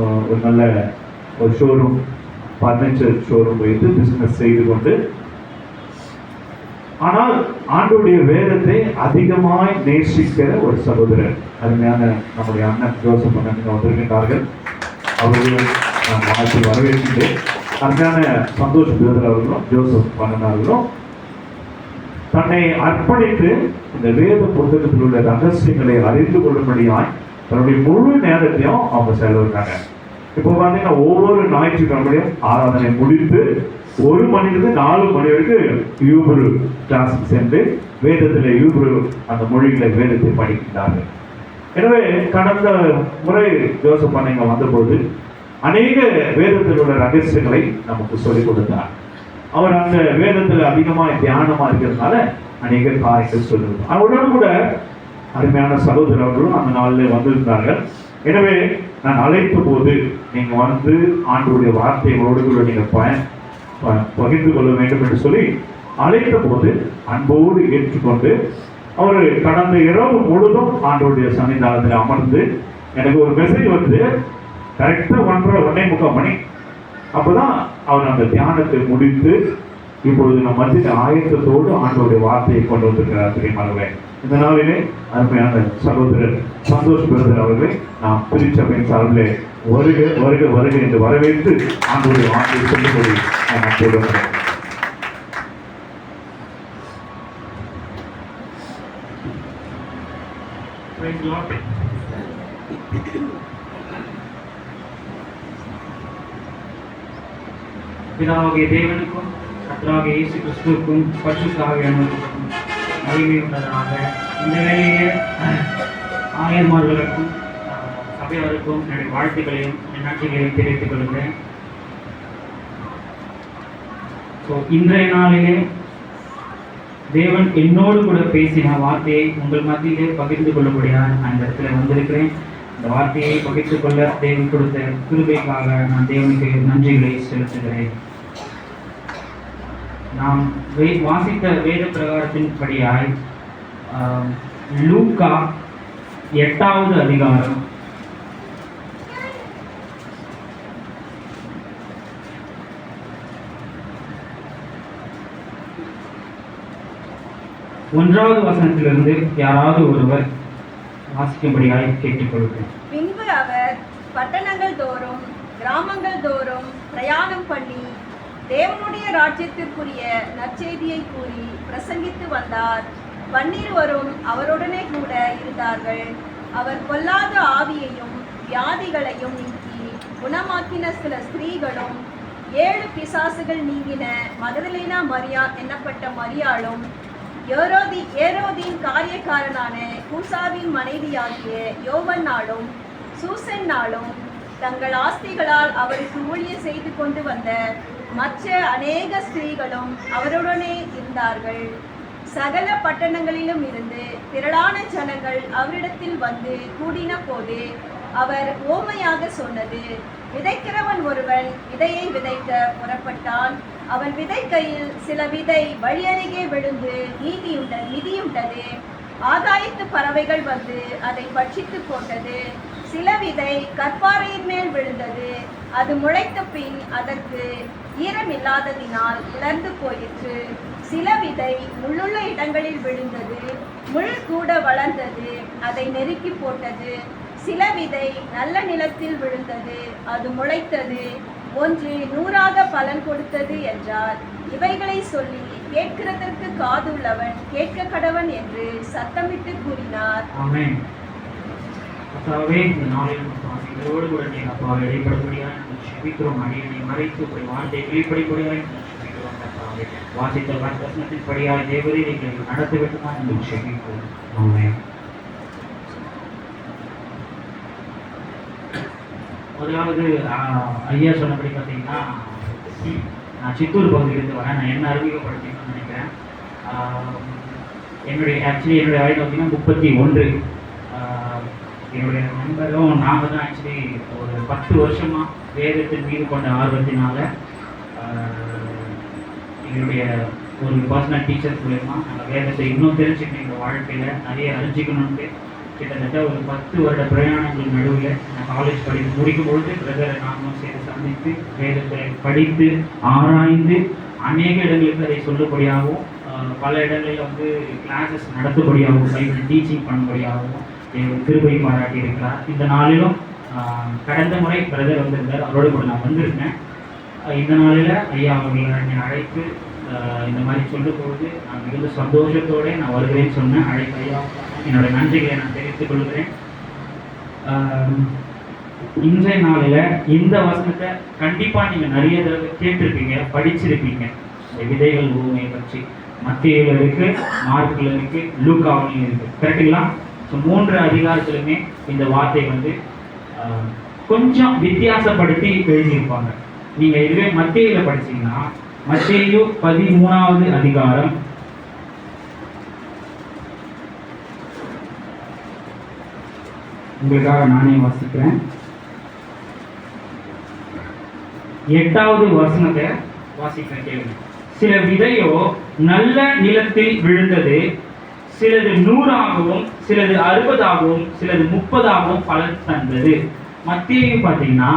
ஒரு நல்ல ஒரு ஷோரூம், பர்னிச்சர் ஷோரூம் வைத்து பிசினஸ் செய்து கொண்டு, ஆனால் ஆண்டவருடைய வேதத்தை அதிகமாய் நேசிக்கிற ஒரு சகோதரர், அருமையான நம்முடைய அண்ணன் ஜோசப் அண்ணன் வந்திருக்கின்றார்கள். அவர்கள் நான் வாழ்த்து வரவேற்கின்றேன். அருமையான சந்தோஷ் பிரதர் அவர்களும் ஜோசப் அண்ணன் அவர்களும் தன்னை அர்ப்பணித்து இந்த வேத புத்தகத்தில் உள்ள ரகசியங்களை அறிந்து கொள்ளும்படியாய் தன்னுடைய முழு நேரத்தையும் அவங்க செலவிட்டாங்க. இப்போ பார்த்தீங்கன்னா ஒவ்வொரு ஞாயிற்றுக்கிழமையும் ஆராதனை முடித்து 1 மணிலிருந்து 4 மணி வரைக்கும் யூப்ரு கிளாஸுக்கு சென்று வேதத்தில் யூப்ரு அந்த மொழிகளை வேதத்தை படிக்கின்றார்கள். எனவே கடந்த முறை ஜோசப் அண்ணங்க வந்தபோது அநேக வேதத்தில் உள்ள ரகசியங்களை நமக்கு சொல்லிக் கொடுத்தார். அவர் அந்த வேதத்தில் அதிகமாக தியானமாக இருக்கிறதுனால அநேக காரியங்கள் சொல்லுவார். அவரோடு கூட அருமையான சகோதரர்களும் அந்த நாளில் வந்திருந்தார்கள். எனவே நான் அழைத்த போது நீங்கள் வந்து ஆண்டவருடைய வார்த்தைகளோடு கூட நீங்கள் பகிர்ந்து கொள்ள வேண்டும் என்று சொல்லி அழைத்த போது அன்போடு ஏற்றுக்கொண்டு அவர் கடந்த இரவு முழுதும் ஆண்டவருடைய சன்னிதானத்தில் அமர்ந்து எனக்கு ஒரு மெசேஜ் வந்து கரெக்டாக 1:30 மணி அப்போதான் அவர் அந்த தியானத்தை முடித்து இப்பொழுது நம்ம மத்திய ஆயத்தத்தோடு ஆண்டவருடைய வார்த்தையை கொண்டு வந்திருக்கிறார். தெரியுமாங்களே, இந்த நாளிலே அருமையான சகோதரர் சந்தோஷ் பிரதர் அவர்களை நாம் திருச்சபையின் சார்பிலே வருக வருக வருக என்று வரவேற்று ஆண்டவருடைய வார்த்தையை சொல்லும்படி நான் போடுகிறேன். பிதாவாகிய தேவனுக்கும் கர்த்தராகிய இயேசு கிறிஸ்துவுக்கும் பரிசுத்த ஆவியானவருக்கும் மகிமை உண்டதாக. இந்த வேளையிலே ஆயர்மார்களுக்கும் சபையாருக்கும் என்னுடைய வாழ்த்துக்களையும் நன்றிகளையும் தெரிவித்துக் கொள்கிறேன். இன்றைய நாளிலே தேவன் என்னோடு கூட பேசின வார்த்தையை உங்கள் மத்தியிலே பகிர்ந்து கொள்ளும்படியாக நான் இந்த இடத்துல வந்திருக்கிறேன். இந்த வார்த்தையை பகிர்ந்து கொள்ள தேவன் கொடுத்த கிருபைக்காக நான் தேவனுக்கு நன்றிகளை செலுத்துகிறேன். நாம் வாசித்த வேத பிரகாரத்தின் படியாய் லூக்கா 8வது அதிகாரம் 1வது வசனத்திலிருந்து யாராவது ஒருவர் வாசிக்கும்படியாய் கேட்டுக்கொள்கிறேன். பின்பு அவர் பட்டணங்கள் தோறும் கிராமங்கள் தோறும் பிரயாணம் பண்ணி தேவனுடைய ராஜ்யத்திற்குரிய நற்செய்தியை கூறி பிரசங்கித்து வந்தார். 12 அவருடனே கூட இருந்தார்கள். அவர் பொல்லாத ஆவியையும் வியாதிகளையும் நீக்கி குணமாக்கின சில ஸ்திரீகளும் 7 பிசாசுகள் நீங்கின மகதலேனா மரியா என்னப்பட்ட மரியாளும் ஏரோதின் காரியக்காரனான கூசாவின் மனைவியாகிய யோவன்னாலும் சூசன்னாலும் தங்கள் ஆஸ்திகளால் அவருக்கு ஊழியம் செய்து கொண்டு வந்த மற்ற அநேக ஸ்திரீகளும் அவருடனே இருந்தார்கள். சகல பட்டணங்களிலும் இருந்து திரளான ஜனங்கள் அவரிடத்தில் வந்து கூடின போது அவர் ஓமையாக சொன்னது, விதைக்கிறவன் ஒருவன் விதையை விதைக்க புறப்பட்டான். அவன் விதைக்கையில் சில விதை வழியருகே விழுந்து மிதியுண்டது. ஆகாயத்து பறவைகள் வந்து அதை பட்சித்து போட்டது. சில விதை கற்பாறையின் மேல் விழுந்தது. அது முளைத்த பின் அதற்கு ஈரமில்லாததினால் உலர்ந்து போயிற்று. சில விதை முள்ளுள்ள இடங்களில் விழுந்தது. முள் கூட வளர்ந்தது, அதை நெருக்கி போட்டது. சில விதை நல்ல நிலத்தில் விழுந்தது, அது முளைத்தது, ஒன்று 100ஆக பலன் கொடுத்தது என்றார். இவைகளை சொல்லி கேட்கிறதற்கு காதுள்ளவன் கேட்க கடவன் என்று சத்தமிட்டு கூறினார். ஆமென். கர்த்தாவே, இந்த நாளில் எங்களோடு கூட நீங்க அப்பா இடைப்படும்படியாக செபிக்கிறோம். அடியனை மறைத்து உங்கள் வார்த்தை வெளிப்படைப்படியாக செபிக்கிறோம். கர்த்தாவே, வாசித்த வசனத்தின் படியாக தேவரே நீங்கள் நடத்த வேண்டுமா என்று செபிக்கிறோம். ஆமென். முதலாவது ஐயா சொன்னபடி பார்த்தீங்கன்னா, நான் சித்தூர் பகுதியிலிருந்து வரேன். நான் என்ன அறிமுகப்படுத்திக்கணும்னு நினைக்கிறேன். என்னுடைய வயது பார்த்தீங்கன்னா 31. என்னுடைய நண்பரும் நாங்கள் தான் ஆக்சுவலி ஒரு 10 வருஷமாக வேதத்தின் மீது கொண்ட ஆர்வத்தினால எங்களுடைய ஒரு பர்சனல் டீச்சர் மூலயமா நாங்கள் வேதத்தை இன்னும் தெரிஞ்சுக்கணும், எங்கள் வாழ்க்கையில் நிறைய அறிஞ்சிக்கணும்ட்டு கிட்டத்தட்ட ஒரு 10 வருட பிரயாணங்கள் நடுவில் நான் காலேஜ் படித்து முடிக்கும் பொழுது பிரதரை நாங்களும் சேர்ந்து சந்தித்து வேதத்தை படித்து ஆராய்ந்து அநேக இடங்களுக்கு அதை சொல்லும்படியாகவும் பல இடங்களில் வந்து கிளாஸஸ் நடத்தும்படியாகவும் பைபிள் டீச்சிங் பண்ணும்படியாகவும் கிருபை பாராட்டி இருக்கிறார். இந்த நாளிலும் கடந்த முறை பிரதர் வந்திருந்தார், அவரோடு கூட நான் வந்திருக்கேன். இந்த நாளில் ஐயா அவர்களை என்னை அழைத்து இந்த மாதிரி சொல்லும்போது நான் மிகுந்த சந்தோஷத்தோடு நான் வருகிறேன்னு சொன்னேன். அழைப்பு ஐயா என்னோட நன்றிகளை நான் தெரிவித்துக் கொள்கிறேன். இன்றைய நாளில் இந்த வசனத்தை கண்டிப்பாக நீங்கள் நிறைய தடவை கேட்டிருப்பீங்க, படிச்சிருப்பீங்க. இந்த விதைகள் உண்மையை பற்றி மத்தேயுல இருக்கு, மார்க்குல இருக்கு, லூக்காவிலையும் இருக்கு. கரெக்டுங்களா? ஸோ 3 அதிகாரத்திலுமே இந்த வார்த்தை வந்து கொஞ்சம் வித்தியாசப்படுத்தி எழுதியிருப்பாங்க. நீங்க இதுவே மத்தேயுல படிச்சீங்கன்னா மத்தேயு 13வது அதிகாரம் உங்களுக்காக நானே வாசிக்கிறேன். 8வது வசனத்தை வாசிக்கிறேன், கேளுங்க. சில விதையோ நல்ல நிலத்தில் விழுந்தது, சிலது 100ஆகவும் சிலது 60ஆகவும் சிலது 30ஆகவும் பலன் தந்தது. மத்தேயு பார்த்தீங்கன்னா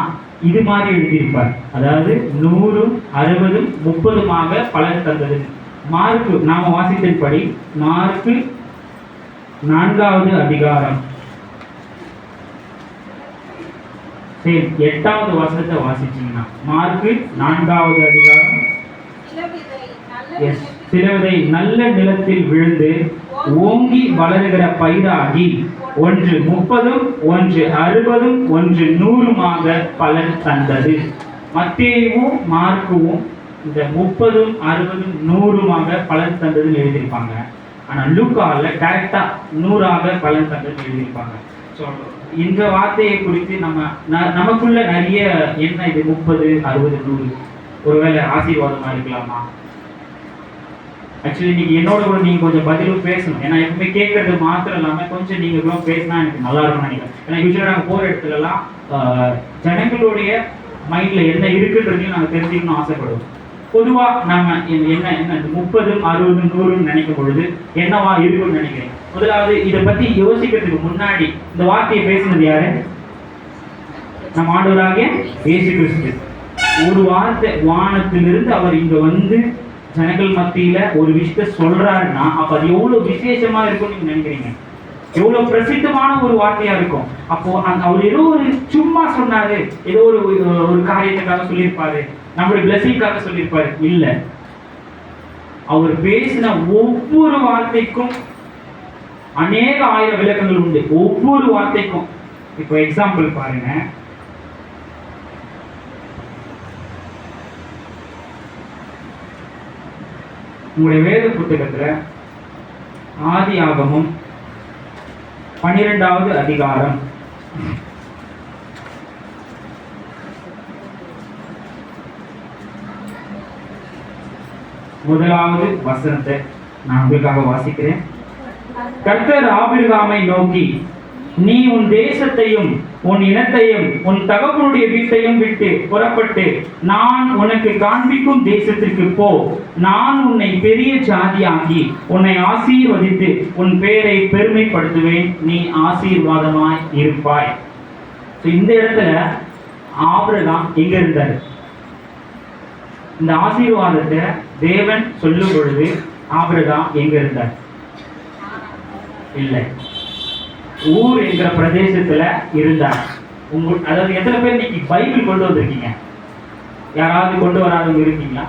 இது மாதிரி எழுதியிருப்பார், அதாவது 100, 60, 30மாக பலன் தந்தது. மார்க்கு நாம வாசித்தபடி மார்க்கு 4வது அதிகாரம் 8வது வசனத்தை வாசிச்சீங்கன்னா மார்க்கு 4வது அதிகாரம் சில விதை நல்ல நிலத்தில் விழுந்து ஓங்கி வளருகிற பயிராகி ஒன்று 30, ஒன்று 60, ஒன்று 100மாக பலன் தந்தது. மத்தேயுவும் மார்க்குவும் இந்த 30, 60, 100மாக பலன் தந்ததுன்னு எழுதியிருப்பாங்க. ஆனால் லூக்கால டைரக்டா 100ஆக பலன் தந்ததுன்னு எழுதியிருப்பாங்க. ஸோ இந்த வார்த்தையை குறித்து நமக்குள்ள நிறைய என்ன இது 30, 60, 100 ஒருவேளை ஆசீர்வாதமா இருக்கலாமா? ஆக்சுவலி இன்னைக்கு என்னோட கூட நீங்க கொஞ்சம் பதிலும் பேசணும். ஏன்னா எப்பவுமே கேட்கறது மாத்திரம் இல்லாம கொஞ்சம் நீங்க கூட பேசினா எனக்கு நல்லா இருக்கும்னு நினைக்கிறேன். ஏன்னா யூஸ்வலா நாங்கள் போற இடத்துலலாம் ஜனங்களுடைய மைண்ட்ல என்ன இருக்குன்றதையும் நாங்கள் தெரிஞ்சுக்கணும்னு ஆசைப்படுவோம். பொதுவா நம்ம என்ன 30, 60, 100 நினைக்கும் பொழுது என்னவா இருக்கும்னு நினைக்கிறேன். முதலாவது இதை பத்தி யோசிக்கிறதுக்கு முன்னாடி இந்த வார்த்தையை பேசினது யாரு? நம்ம ஆண்டவராகிய இயேசு கிறிஸ்து. ஒரு வார்த்தை வானத்திலிருந்து அவர் இங்க வந்து ஜனங்கள் மத்தியில ஒரு விஷயத்தை சொல்றாருன்னா அப்ப அது எவ்வளவு விசேஷமா இருக்கும்னு நீங்க நினைக்கிறீங்க? எவ்வளவு பிரசித்தமான ஒரு வார்த்தையா இருக்கும். அப்போ அவர் ஏதோ ஒரு சும்மா சொன்னாரு, ஏதோ ஒரு காரியத்துக்காக சொல்லியிருப்பாரு, நம்மளுடைய பிளஸிங்காக சொல்லியிருப்பாரு. இல்ல, அவர் பேசின ஒவ்வொரு வார்த்தைக்கும் அநேக ஆயிரம் விளக்கங்கள் உண்டு. ஒவ்வொரு வார்த்தைக்கும். இப்போ எக்ஸாம்பிள் பாருங்க, உங்களுடைய வேத புத்தகத்துல ஆதியாகமம் 12வது அதிகாரம் 1வது வசனத்தை நான் உங்களுக்காக வாசிக்கிறேன். கர்த்தர் ஆபிரகாமை நோக்கி, நீ உன் தேசத்தையும் உன் இனத்தையும் உன் தகப்பனுடைய வீட்டையும் விட்டு புறப்பட்டு நான் உனக்கு காண்பிக்கும் தேசத்திற்கு போ. நான் உன்னை பெரிய ஜாதியாக்கி உன்னை ஆசீர்வதித்து உன் பேரை பெருமைப்படுத்துவேன், நீ ஆசீர்வாதமாய் இருப்பாய். இந்த இடத்துல ஆபிரகாம் எங்க இருந்தார்? இந்த ஆசீர்வாதத்தை தேவன் சொல்லும் பொழுது ஆபிரகாம் எங்க இருந்தார்? இல்லை, ஊர் என்கிற பிரதேசத்துல இருந்தார். அதாவது எத்தனை பேர் இன்னைக்கு பைபிள் கொண்டு வந்திருக்கீங்க? யாராவது கொண்டு வராதவங்க இருக்கீங்களா?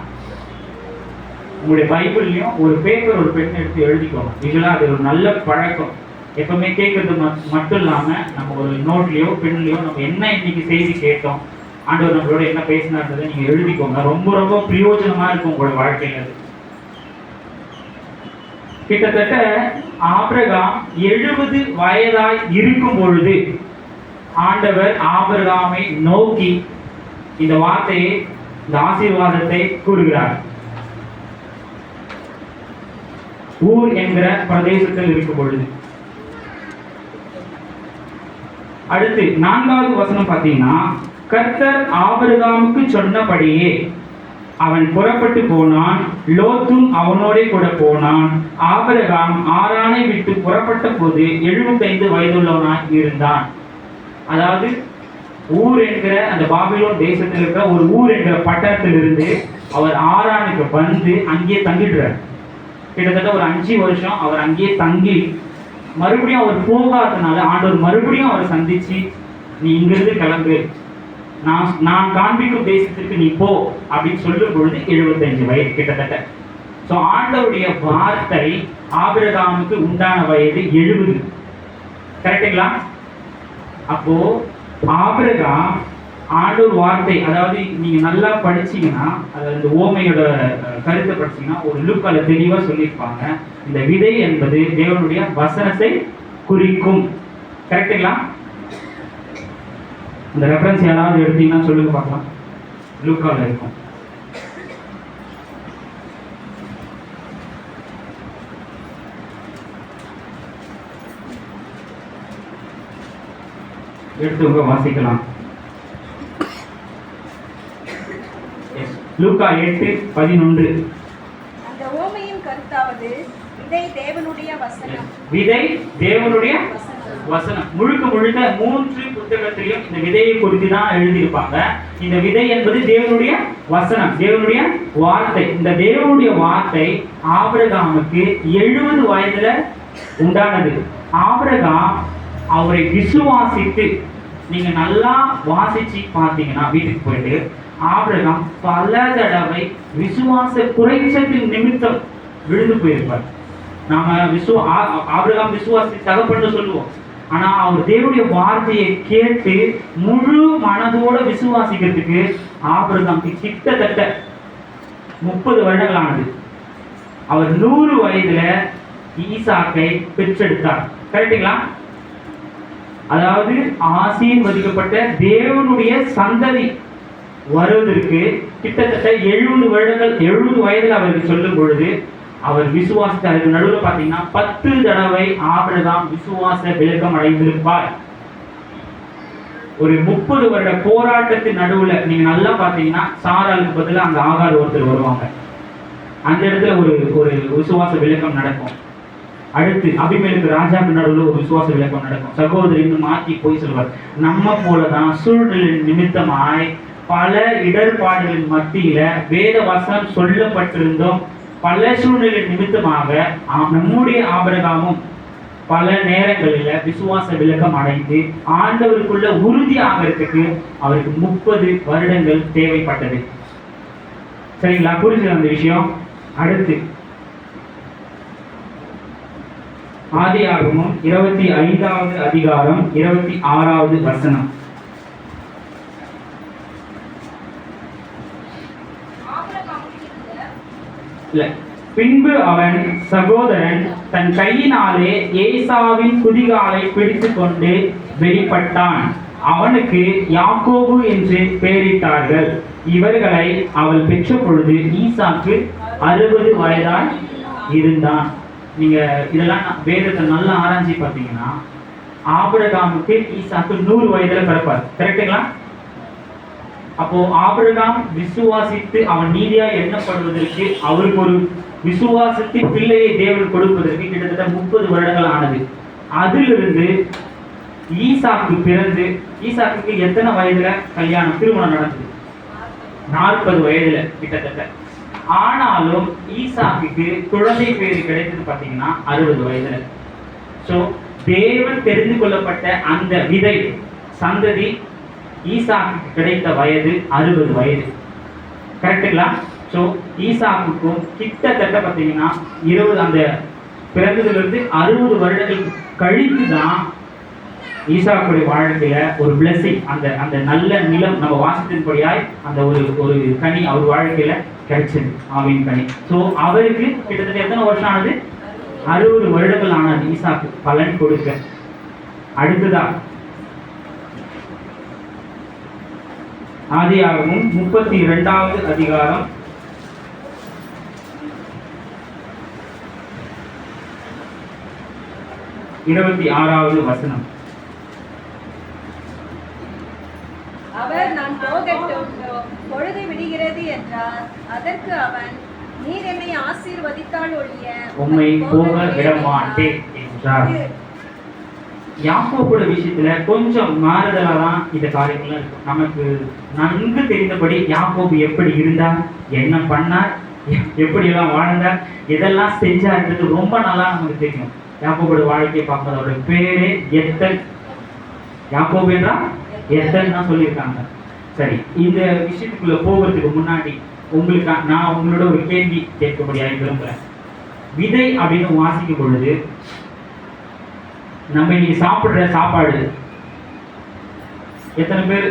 உங்களுடைய பைபிள்லயும் ஒரு பேப்பர் ஒரு பென் எடுத்து எழுதிக்கோங்க. யூஸ்வலா அது ஒரு நல்ல பழக்கம். எப்பவுமே கேட்கறது மட்டும் இல்லாம நம்ம ஒரு நோட்லயோ பென்லயோ நம்ம என்ன இன்னைக்கு செய்தி கேட்டோம், ஆண்டவர் நம்மளோட என்ன பேசினார்ன்றதை நீங்க எழுதிக்கோங்க. ரொம்ப ரொம்ப பிரயோஜனமா இருக்கும் உங்களோட வாழ்க்கையில. கிட்டத்தட்ட ஆபிரகாம் 70 வயதாய் இருக்கும் பொழுது ஆண்டவர் ஆபிரகாமை நோக்கி இந்த வார்த்தையை, இந்த ஆசீர்வாதத்தை கூறுகிறார். ஊர் என்கிற பிரதேசத்தில் இருக்கும் பொழுது. அடுத்து 4வது வசனம் பார்த்தீங்கன்னா, கர்த்தர் ஆபிரகாமுக்கு சொன்னபடியே அவன் புறப்பட்டு போனான், லோத்தும் அவனோடே கூட போனான். ஆபிரகாம் ஆரானை விட்டு புறப்பட்ட போது 75 வயதுள்ளவனாய் இருந்தான். அதாவது ஊர் என்கிற அந்த பாபிலோன் தேசத்தில் இருக்கிற ஒரு ஊர் என்கிற பட்டணத்திலிருந்து அவர் ஆரானுக்கு வந்து அங்கேயே தங்கிடுறார். கிட்டத்தட்ட ஒரு 5 வருஷம் அவர் அங்கேயே தங்கி மறுபடியும் அவர் போகாதனால ஆண்டவர் மறுபடியும் அவரை சந்திச்சு, நீ இங்கிருந்து கிளம்பு, நான் காண்பிக்கும் தேசத்திற்கு நீ போ அப்படின்னு சொல்லும் பொழுது 75 வயது கிட்டத்தட்ட. ஸோ ஆண்டவருடைய வார்த்தை ஆபிரகாமுக்கு உண்டான வயது 70. கரெக்டுங்களா? அப்போ ஆபிரகாம் ஆண்டவர் வார்த்தை, அதாவது நீங்க நல்லா படிச்சீங்கன்னா, அதாவது இந்த ஓமையோட கருத்தை படிச்சீங்கன்னா ஒரு லுக்கால தெளிவா சொல்லியிருப்பாங்க. இந்த விதை என்பது தேவனுடைய வசனத்தை குறிக்கும். கரெக்டுங்களா? இந்த ரெஃபரன்ஸ் யாராவது எடுத்தீங்கன்னா சொல்லுங்க பார்க்கலாம். லூக்கால இருக்கும். எடுத்துங்க வாசிக்கலாம். லூக்கா 8:11. அந்த ஓமையின் கருத்தாவது, விதை தேவனுடைய வசனம். விதை தேவனுடைய வசனம். முழுக்க 3 புத்தகத்திலையும் இந்த விதையை குறித்து தான் எழுதியிருப்பாங்க. இந்த விதை என்பது தேவனுடைய வசனம், தேவனுடைய வார்த்தை. இந்த தேவனுடைய வார்த்தை ஆபிரகாமுக்கு 70 வயதுல உண்டானது. ஆபிரகாம் அவரை விசுவாசித்து, நீங்க நல்லா வாசிச்சு பார்த்தீங்கன்னா வீட்டுக்கு போயிட்டு, ஆபிரகாம் பல தடவை விசுவாச குறைச்சத்தின் நிமித்தம் விழுந்து போயிருப்பார். நாம ஆபிரகாம் விசுவாசி தகப்பன்னு சொல்லுவோம். ஆனா அவர் தேவனுடைய வார்த்தையை கேட்டு முழு மனதோட விசுவாசிக்கிறதுக்கு ஆபிரகாமுக்கு கிட்டத்தட்ட 30 வருடங்கள் ஆனது. அவர் 100 வயதுல ஈசாக்கை பெற்றெடுத்தார். கரெக்டுங்களா? அதாவது ஆசீர்வதிக்கப்பட்ட தேவனுடைய சந்ததி வருவதற்கு கிட்டத்தட்ட 70 வருடங்கள், 70 வயதில் அவருக்கு சொல்லும் பொழுது அவர் விசுவாசத்தை, அதுக்கு நடுவில் பார்த்தீங்கன்னா 10 தடவை ஆபிரகாம் விசுவாச விளக்கம் அடைந்திருப்பார். ஒரு 30 வருட போராட்டத்தின் நடுவில் நீங்க நல்லா பார்த்தீங்கன்னா சாராளுக்கு பதிலாக அங்க ஆகார் ஒருத்தர் வருவாங்க. அந்த இடத்துல ஒரு விசுவாச விளக்கம் நடக்கும். அடுத்து அபிமெலேக்கு ராஜாக்கு நடுவில் ஒரு விசுவாச விளக்கம் நடக்கும். சகோதரின்னு மாற்றி போய் சொல்வார். நம்ம போலதான் சூழ்நிலை நிமித்தமாய் பல இடர்பாடுகளின் மத்தியில வேத வசனம் சொல்லப்பட்டிருந்தோம். பல சூழ்நிலை நிமித்தமாக நம்முடைய ஆபிரகாமும் பல நேரங்களில் விசுவாச விளக்கம் அடைந்து ஆண்டவருக்குள்ள உறுதி ஆகிறதுக்கு அவருக்கு 30 வருடங்கள் தேவைப்பட்டது. சரிங்களா? புரிஞ்சு அந்த விஷயம். அடுத்து ஆதியாகமம் 25வது அதிகாரம் 26வது வசனம். பின்பு அவன் சகோதரன் தன் கையினாலே ஏசாவின் குதிகாலை பிடித்துக் கொண்டு வெளிப்பட்டான். அவனுக்கு யாக்கோபு என்று பெயரிட்டார்கள். இவர்களை அவள் பெற்ற பொழுது ஈசாக்கு 60 வயதாய் இருந்தான். நீங்க இதெல்லாம் வேதத்தை நல்லா ஆராய்ச்சி பார்த்தீங்கன்னா ஆபிரகாமுக்கு ஈசாக்கு 100 வயதுல பிறப்பார். கரெக்டுங்களா? அப்போ ஆபிரகாம் விசுவாசித்து அவன் நீதியா எண்ணப்படுவதற்கு, அவருக்கு ஒரு விசுவாசத்தின் பிள்ளையை தேவன் கொடுப்பதற்கு கிட்டத்தட்ட 30 வருடங்கள் ஆனது. அதிலிருந்து ஈசாக்கு பிறந்து, ஈசாக்கு எத்தனை வயதுல கல்யாணம் திருமணம் நடந்தது? 40 வயதுல கிட்டத்தட்ட. ஆனாலும் ஈசாக்கு குழந்தை பேரு கிடைத்தது பார்த்தீங்கன்னா 60 வயதுல. ஸோ தேவன் தெரிந்து கொள்ளப்பட்ட அந்த விதை சந்ததி ஈசாக்கு கிடைத்த வயது 60 வயது. கரெக்டுங்களா? ஸோ ஈசாக்குக்கும் கிட்டத்தட்ட பார்த்தீங்கன்னா 20, அந்த பிறந்ததுலேருந்து 60 வருடங்கள் கழித்து தான் ஈசாக்குடைய வாழ்க்கையில ஒரு பிளஸிங், அந்த நல்ல நிலம் நம்ம வாசித்தின்படியாய் அந்த ஒரு கனி அவர் வாழ்க்கையில கிடைச்சது, ஆவின் கனி. ஸோ அவருக்கு கிட்டத்தட்ட எத்தனை வருஷம் ஆனது? 60 வருடங்கள் ஆனது ஈசாக்கு பலன் கொடுக்க. அடுத்ததா ஆதியாகமம் 32வது அதிகாரம் 26வது வசனம். அவர் நான் போகட்டும், பொழுது விடுகிறது என்றார். அதற்கு அவன், நீர் என்னை ஆசீர்வதித்தால் ஒழிய உம்மை போக விட மாட்டேன் என்றார். யாக்கோபோட விஷயத்துல கொஞ்சம் மாறுதலா தான் இந்த காரியங்கள்லாம் இருக்கும். நமக்கு நன்கு தெரிந்தபடி யாக்கோபு எப்படி இருந்தார், என்ன பண்ணார், எப்படி எல்லாம் வாழ்ந்தார், எதெல்லாம் செஞ்சார்ன்றது ரொம்ப நல்லா நமக்கு தெரியும். யாக்கோபோட வாழ்க்கையை பார்க்கும்போது அவருடைய பேரே எத்தன். யாக்கோபு என்றால் எத்தன் தான் சொல்லியிருக்காங்க. சரி, இந்த விஷயத்துக்குள்ள போகிறதுக்கு முன்னாடி உங்களுக்கு நான் உங்களோட ஒரு கேள்வி கேட்கப்படியாக விரும்புகிறேன். விதை அப்படின்னு வாசிக்கும் பொழுது நம்ம இன்னைக்கு சாப்பிட்ற சாப்பாடு எத்தனை பேர்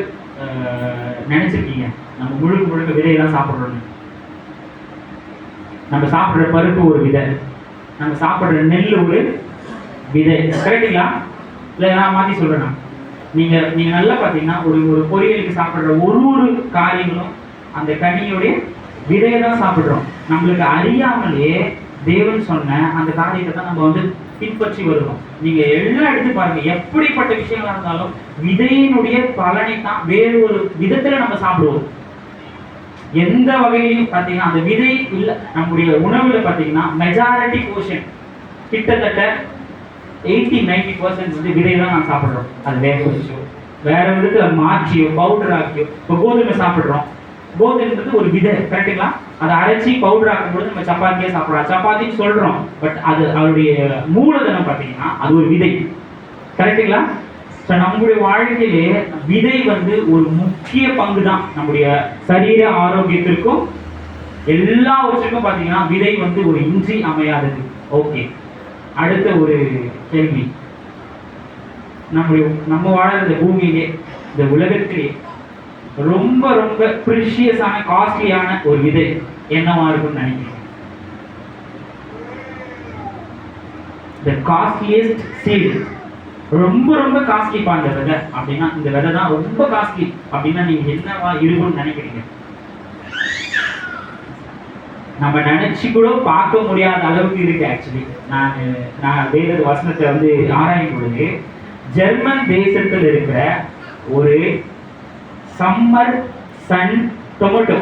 நினைச்சிருக்கீங்க நம்ம முழுக்க முழுக்க விதையை தான் சாப்பிட்றோன்னு? நம்ம சாப்பிட்ற பருப்பு ஒரு விதை, நம்ம சாப்பிட்ற நெல் ஒரு விதை, கரெக்டுங்களா? இல்லை நான் மாற்றி சொல்கிறேன்னா, நீங்கள் நல்லா பார்த்தீங்கன்னா ஒரு பொரியலுக்கு சாப்பிட்ற ஒரு காரியங்களும் அந்த கனியோடைய விதையை தான் சாப்பிட்றோம். நம்மளுக்கு அறியாமலே தேவன் சொன்ன அந்த காரியத்தை தான் நம்ம வந்து பின்பற்றி வருவோம். நீங்க எல்லாம் எடுத்து பாருங்க, எப்படிப்பட்ட விஷயங்களா இருந்தாலும் விதையினுடைய பலனை தான் வேறு ஒரு விதத்துல நம்ம சாப்பிடுவோம். எந்த வகையிலையும் பார்த்தீங்கன்னா அந்த விதை இல்லை. நம்முடைய உணவுல பார்த்தீங்கன்னா மெஜாரிட்டி போர்ஷன் கிட்டத்தட்ட 80-90% வந்து விதை தான் நான் சாப்பிட்றோம். அது வேக வச்சோ வேற விதத்துல மாற்றியோ பவுடர் ஆக்கியோ. இப்போ கோதுமை சாப்பிட்றோம், கோதுமைன்றது ஒரு விதை, கரெக்டுங்களா? அதை அரைச்சி பவுடர் ஆக்கும்போது நம்ம சப்பாத்தியே சாப்பிட்றோம், சப்பாத்தின்னு சொல்றோம். பட் அது அதனுடைய மூலதனம் பார்த்தீங்கன்னா அது ஒரு விதை, கரெக்டுங்களா? ஸோ நம்முடைய வாழ்க்கையிலே விதை வந்து ஒரு முக்கிய பங்கு தான் நம்முடைய சரீர ஆரோக்கியத்திற்கும் எல்லாவற்றுக்கும். பார்த்தீங்கன்னா விதை வந்து ஒரு இன்றி அமையாதது. ஓகே, அடுத்த ஒரு கேள்வி. நம்ம வாழற இந்த பூமியிலே, இந்த உலகத்திலே ரொம்ப ரொம்ப ப்ரிஷியஸான காஸ்ட்லியான ஒரு விதை என்னவா இருக்கும்னு நினைக்கிறேன்? The costliest seed, ரொம்ப ரொம்ப காஸ்ட்லி பாந்த விதை அப்படின்னா இந்த விதை தான் ரொம்ப காஸ்ட்லி அப்படின்னா நீங்க என்னவா இருக்கும்னு நினைக்கிறீங்க? நம்ம நினைச்சு கூட பார்க்க முடியாத அளவுக்கு இருக்கு. ஆக்சுவலி நான் வேத வசனத்தை வந்து ஆராயும் பொழுது ஜெர்மன் தேசத்தில் இருக்கிற ஒரு சம்மர் சன் டொமேட்டோ,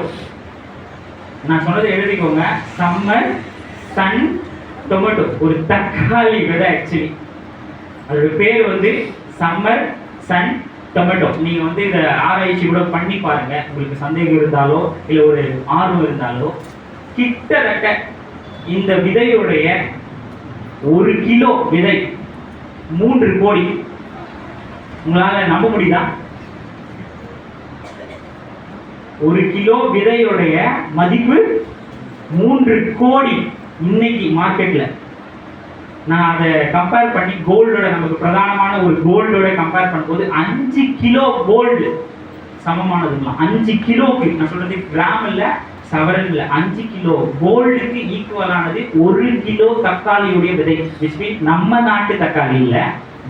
நான் சொன்னதை எழுதிக்கோங்க, சம்மர் சன் டொமேட்டோ, ஒரு தக்காளி விதை. ஆக்சுவலி அதோட பேர் வந்து சம்மர் சன் டொமேட்டோ. நீங்க வந்து இதை ஆராய்ச்சி கூட பண்ணி பாருங்க, உங்களுக்கு சந்தேகம் இருந்தாலோ இல்லை ஒரு ஆர்வம் இருந்தாலோ. கிட்டத்தட்ட இந்த விதையுடைய 1 கிலோ விதை 3 கோடி. உங்களால நம்ப முடியுதா? 1 கிலோ விதையுடைய மதிப்பு 3 கோடி இன்னைக்கு மார்க்கெட்ல. நான் அதை கம்பேர் பண்ணி கோல்டோட, நமக்கு பிரதானமான ஒரு கோல்டோட கம்பேர் பண்ணும்போது 5 கிலோ கோல்டு சமமானதுங்களா? 5 கிலோக்கு, நான் சொல்றது கிராம் இல்ல, சவரன் இல்ல, 5 கிலோ கோல்டுக்கு ஈக்குவலானது 1 கிலோ தக்காளியுடைய விதை. which means நம்ம நாட்டு தக்காளி இல்ல,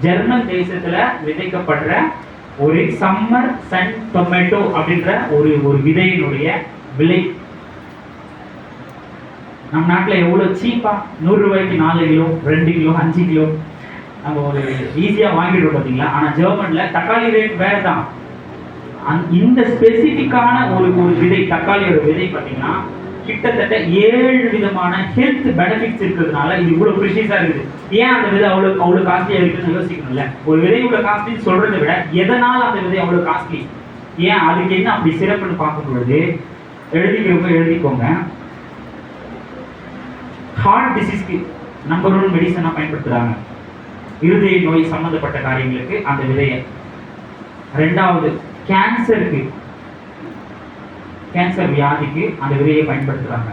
ஜெர்மன் தேசத்துல விதைக்கப்படுற ஒரு சம்மர் சன் டொமேட்டோ அப்படின்ற ஒரு விதையினுடைய விலை நம்ம நாட்டில் எவ்வளோ சீப்பா 100 ரூபாய்க்கு 4 கிலோ 2 கிலோ 5 கிலோ நம்ம ஒரு ஈஸியாக வாங்கிடுறோம் பார்த்தீங்களா? ஆனால் ஜெர்மனில் தக்காளி ரேட் வேறு தான். இந்த ஸ்பெசிஃபிக்கான ஒரு விதை, தக்காளியோட விதை பார்த்தீங்கன்னா கிட்டத்தட்ட 7 விதமான ஹெல்த் பெனிஃபிட்ஸ் இருக்கிறதுனால இது இவ்வளோ ப்ரிஷியஸாக இருக்குது. ஏன் அந்த விதை அவ்வளோ காஸ்ட்லியாக இருக்குன்னு யோசிக்கணும்ல. ஒரு விதை இவ்வளோ காஸ்ட்லின்னு சொல்கிறத விட எதனால் அந்த விதை அவ்வளோ காஸ்ட்லி, ஏன் அதுக்கு என்ன அப்படி சிறப்புன்னு பார்க்கும் பொழுது எழுதிக்கோங்க. ஹார்ட் டிசீஸ்க்கு நம்பர் 1 மெடிசனாக பயன்படுத்துகிறாங்க. இருதய நோய் சம்மந்தப்பட்ட காரியங்களுக்கு அந்த விதையை. 2வது கேன்சருக்கு, கேன்சர் வியாதிக்கு அந்த விதையை பயன்படுத்துகிறாங்க.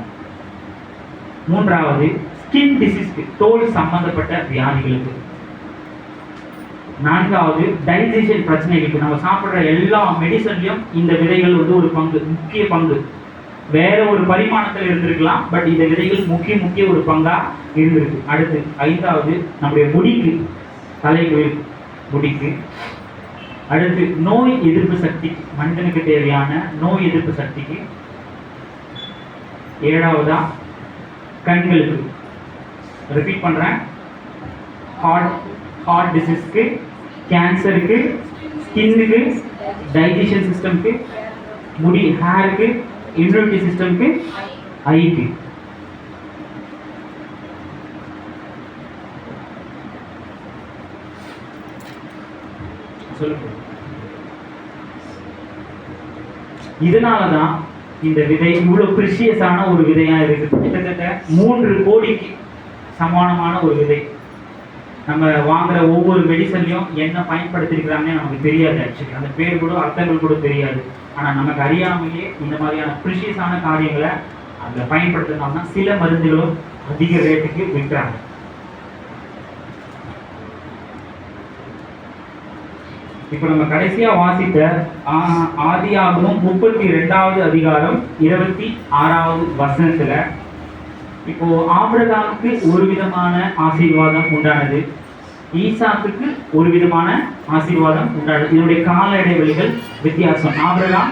3வது ஸ்கின் டிசீஸ்க்கு, தோல் சம்பந்தப்பட்ட வியாதிகளுக்கு. 4வது டைஜஷன் பிரச்சனைகளுக்கு. நம்ம சாப்பிட்ற எல்லா மெடிசன்லையும் இந்த விதைகள் வந்து ஒரு பங்கு, முக்கிய பங்கு. வேற ஒரு பரிமாணத்தில் இருந்திருக்கலாம், பட் இந்த விதைகள் முக்கிய ஒரு பங்கா இருந்திருக்கு. அடுத்து 5வது நம்முடைய முடிக்கு, தலைமுறை முடிக்கு. அடுத்து நோய் எதிர்ப்பு சக்தி, மனிதனுக்கு தேவையான நோய் எதிர்ப்பு சக்திக்கு. 7வதா கண்களுக்கு. ரிப்பீட் பண்றேன், ஹார்ட் டிசீஸ்க்கு, கேன்சருக்கு, ஸ்கின்னுக்கு, டைஜஷன் சிஸ்டம்க்கு, முடி ஹேருக்கு, இம்யூனிட்டி சிஸ்டம்க்கு ஐக்கு. இதனாலதான் இந்த விதை இவ்வளவு பிரிஷியஸான ஒரு விதையா இருக்கு. கிட்டத்தட்ட 3 கோடிக்கு சமானமான ஒரு விதை. நம்ம வாங்குற ஒவ்வொரு மெடிசன்லையும் என்ன பயன்படுத்திருக்கிறாங்கன்னு நமக்கு தெரியாது. ஆக்சுவலி அந்த பேர் கூட அர்த்தங்கள் கூட தெரியாது. ஆனா நமக்கு அறியாமலேயே இந்த மாதிரியான பிரிஷியஸான காரியங்களை அதுல பயன்படுத்தினோம்னா சில மருந்துகளும் அதிக ரேட்டுக்கு விற்கிறாங்க. இப்ப நம்ம கடைசியா வாசித்த ஆதியாகமம் 32வது அதிகாரம் 26வது வசனத்துல இப்போ ஆபிரகாமுக்கு ஒரு விதமான ஆசீர்வாதம் உண்டானது, ஈசாக்குக்கு ஒரு விதமான ஆசீர்வாதம் உண்டானது. இதனுடைய கால இடைவெளிகள் வித்தியாசம். ஆபிரகாம்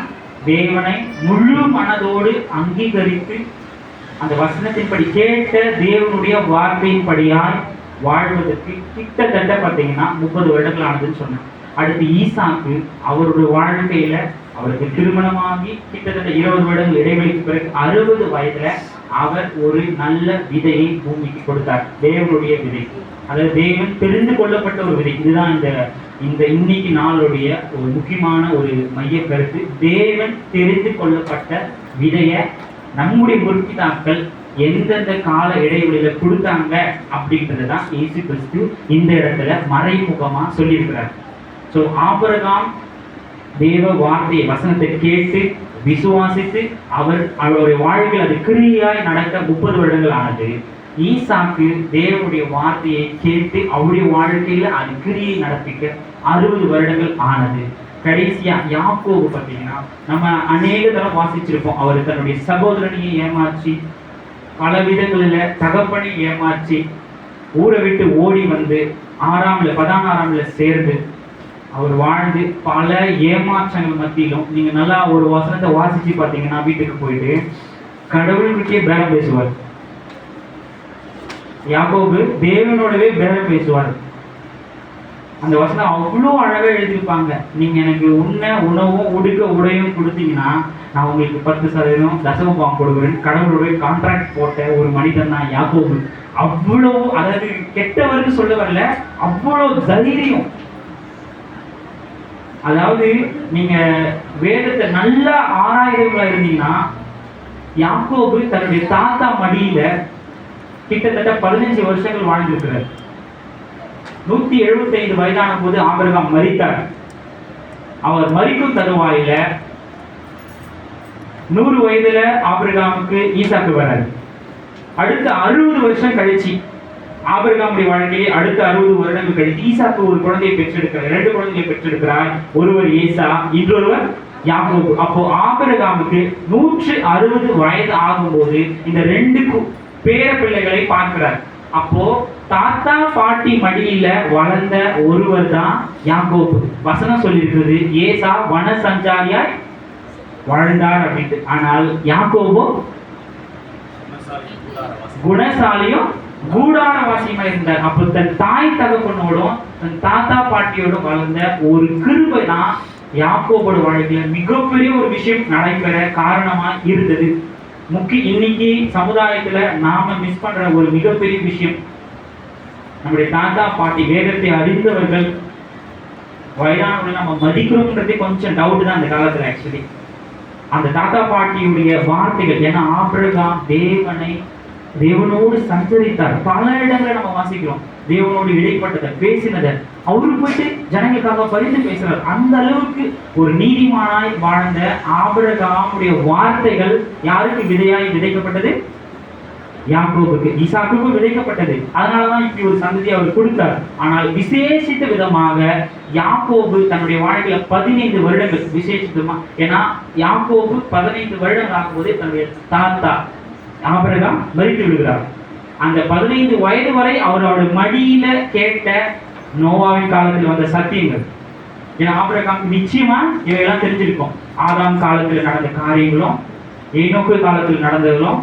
தேவனை முழு மனதோடு அங்கீகரித்து அந்த வசனத்தின்படி கேட்ட தேவனுடைய வார்த்தையின்படியாய் வாழ்வதற்கு கிட்டத்தட்ட பார்த்தீங்கன்னா 30 வருடங்கள் ஆனதுன்னு சொன்னேன். அடுத்து ஈசாக்கு அவருடைய வாழ்க்கையில அவருக்கு திருமணமாகி கிட்டத்தட்ட 20 வருடங்கள் இடைவெளிக்கு பிறகு 60 வயதுல அவர் ஒரு நல்ல விதையை பூமிக்கு கொடுத்தார். தேவனுடைய விதை, அதாவது தேவன் தெரிந்து கொள்ளப்பட்ட ஒரு விதை. இதுதான் இந்த இன்னைக்கு நாளுடைய ஒரு முக்கியமான ஒரு மைய கருத்து. தேவன் தெரிந்து கொள்ளப்பட்ட விதைய நம்முடைய முற்பிதாக்கள் எந்தெந்த கால இடைவெளியில கொடுத்தாங்க அப்படின்றதுதான் இயேசு கிறிஸ்து இந்த இடத்துல மறைமுகமா சொல்லியிருக்கிறார். ஸோ ஆபிரகாம் தேவ வார்த்தையை வசனத்தை கேட்டு விசுவாசித்து அவருடைய வாழ்க்கையில் அது கிரியாய் நடக்க 30 வருடங்கள் ஆனது. ஈசாக்கு தேவனுடைய வார்த்தையை கேட்டு அவருடைய வாழ்க்கையில அது கிரியை நடப்பிக்க 60 வருடங்கள் ஆனது. கடைசியா யாக்கோபு பார்த்தீங்கன்னா நம்ம அநேக தரம் வாசிச்சிருப்போம். அவர் தன்னுடைய சகோதரனையை ஏமாற்றி பல விதங்களில தகப்பனை ஏமாற்றி ஊரை விட்டு ஓடி வந்து 16ஆம்ல சேர்ந்து அவர் வாழ்ந்து பல ஏமாற்றங்கள் மத்தியிலும் நீங்க நல்லா ஒரு வசனத்தை வாசிச்சு பார்த்தீங்கன்னா வீட்டுக்கு போயிட்டு கடவுள்கிட்டயே பேரம் பேசுவார். யாக்கோபு தேவனோடவே பேரம் பேசுவார். அந்த வசனம் அவ்வளோ அழகா எழுதியிருப்பாங்க. நீங்க எனக்கு உணவும் உடுக்க உடையும் கொடுத்தீங்கன்னா நான் உங்களுக்கு 10% தசமபாகம் கொடுக்குறேன். கடவுளுடைய கான்ட்ராக்ட் போட்ட ஒரு மனிதன் தான் யாக்கோபு. அவ்வளவு, அதாவது கெட்டவருக்கு சொல்ல வரல, அவ்வளவு தைரியம். அதாவது நீங்க வேதத்தை நல்லா ஆராய்றவங்களா இருந்தீங்கன்னா யாக்கோபு தன்னுடைய தாத்தா மடியில கிட்டத்தட்ட 15 வருஷங்கள் வாழ்ந்திருக்கிறார். 175 வயதான போது ஆபிரகாம் மரித்தார். அவர் மரிக்கும் தருவாயில 100 வயதுல ஆபிரகாமுக்கு ஈசாக்கு வராரு. அடுத்த 60 வருஷம் கழிச்சு ஆபிரகாமுடைய வாழ்க்கையை அடுத்த 60 வருடங்கள் கழித்து ஈசாக்கு ஒரு குழந்தையை பெற்றெடுக்கிறார். 2 குழந்தைகளை பெற்றெடுக்கிறார். ஒருவர் ஏசா, இன்னொருவர் யாக்கோபு. அப்போ ஆபிரகாமுக்கு 160 வயது ஆகும்போது இந்த 2 பேர பிள்ளைகளை பார்க்கிறார். அப்போ தாத்தா பாட்டி மடியில வளர்ந்த ஒருவர் தான் யாக்கோபு. வசனம் சொல்லியிருக்கிறது ஏசா வன சஞ்சாரியாய் வாழ்ந்தார் அப்படின்ட்டு. ஆனால் யாக்கோபு குணசாலியும் கூடாரவாசியமா இருந்தார். அப்போ தன் தாய் தகப்பனோடும் தன் தாத்தா பாட்டியோடும் வளர்ந்த ஒரு கிருபை தான் யாக்கோபோட வாழ்க்கையில மிகப்பெரிய ஒரு விஷயம் நடைபெற காரணமா இருந்தது. இன்னைக்கு சமுதாயத்துல நாம மிஸ் பண்ற ஒரு மிகப்பெரிய விஷயம், நம்முடைய தாத்தா பாட்டி வேதத்தை அறிந்தவர்கள் வயதானவர்கள் நம்ம மதிக்கிறோம்ன்றதே கொஞ்சம் டவுட் தான் அந்த காலத்துல. ஆக்சுவலி அந்த தாத்தா பாட்டியுடைய வார்த்தைகள், ஏன்னா ஆபிரகாம் தேவனோடு சஞ்சரித்தார். பல இடங்களை நம்ம வாசிக்கிறோம். தேவனோடு இடைப்பட்டதை பேசினதை அவரு போயிட்டு ஜனங்களுக்காக பரிந்து பேசுறார். அந்த அளவுக்கு ஒரு நீதிமானாய் வாழ்ந்த ஆபிரகாமுடைய வார்த்தைகள் யாருக்கு விதையாய் விதைக்கப்பட்டது? யாக்கோபுக்கு, ஈசாக்குக்கு விதைக்கப்பட்டது. அதனாலதான் இப்படி ஒரு சந்ததி அவர் கொடுத்தார். ஆனால் விசேஷித்த விதமாக யாக்கோபு தன்னுடைய வாழ்க்கையில 15 வருடங்கள் விசேஷித்தமா, ஏன்னா யாக்கோபு 15 வருடங்கள் ஆகும்போதே தன்னுடைய தாத்தா ஆபிரகாம் மரித்து விடுகிறார். அந்த 15 வயது வரை அவரோட மடியில கேட்ட நோவாவின் காலத்தில் வந்த சத்தியங்கள், ஏன்னா ஆபிரகாம் நிச்சயமா இவையெல்லாம் தெரிஞ்சிருக்கும். ஆதாம் காலத்தில் நடந்த காரியங்களும், ஏனோக்கு காலத்தில் நடந்ததும்,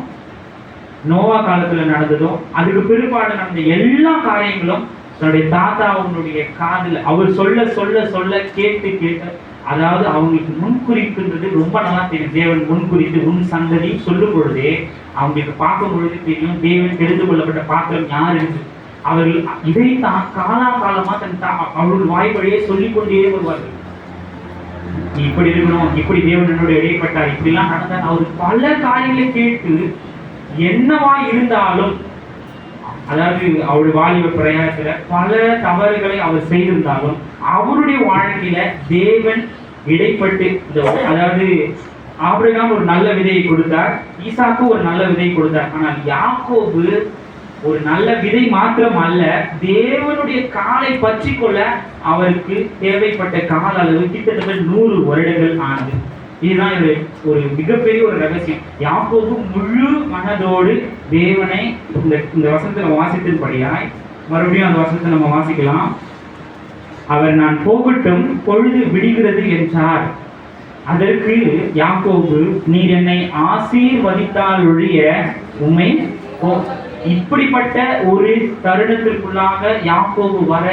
நோவா காலத்துல நடந்ததும், அதுக்கு பிற்பாடு நடந்த எல்லா காரியங்களும் தன்னுடைய தாத்தாவுடைய காதுல அவர் சொல்ல சொல்ல சொல்ல கேட்டு கேட்டு அதாவது அவங்களுக்கு முன்குறிப்புன்றது ரொம்ப நல்லா தெரியும். தேவன் முன்குறித்து உன் சந்ததி சொல்லும் பொழுதே அவங்களுக்கு பார்க்கும் பொழுது தெரியும் தேவன் தெரிந்து கொள்ளப்பட்ட பாத்திரம் யார் என்று. அவர்கள் இதை தான் காலாகாலமா அவர்கள் வாய் வழியே சொல்லிக் கொண்டே வருவார்கள். நீ இப்படி இருக்கணும், இப்படி தேவன் என்னோட இடைப்பட்டார், இப்படிலாம் நடந்தார். அவர் பல காரியங்களை கேட்டு என்னவா இருந்தாலும், அதாவது அவருடைய வாலிப பிரயாணத்துல பல தவறுகளை அவர் செய்திருந்தாலும் அவருடைய வாழ்க்கையில தேவன் இடைப்பட்டு, அதாவது ஆபிரகாம் ஒரு நல்ல விதையை கொடுத்தார், ஈசாக்கு ஒரு நல்ல விதையை கொடுத்தார். ஆனால் யாக்கோபு ஒரு நல்ல விதை மாத்திரம் அல்ல, தேவனுடைய காலை பற்றி கொள்ள அவருக்கு தேவைப்பட்ட கால அளவு கிட்டத்தட்ட 100 வருடங்கள் ஆனது. இதுதான் ஒரு மிகப்பெரிய ஒரு ரகசியம். யாக்கோபு முழு மனதோடு தேவனை இந்த வசனத்தை வாசித்தபடியாய் மறுபடியும் அந்த வசனத்தை நம்ம வாசிக்கலாம். அவர் நான் போகட்டும் பொழுது விடுகிறது என்றார். அதற்கு யாக்கோபு நீர் என்னை ஆசீர்வதித்தால் ஒழிய உம்மை இப்படிப்பட்ட ஒரு தருணத்திற்குள்ளாக யாக்கோபு வர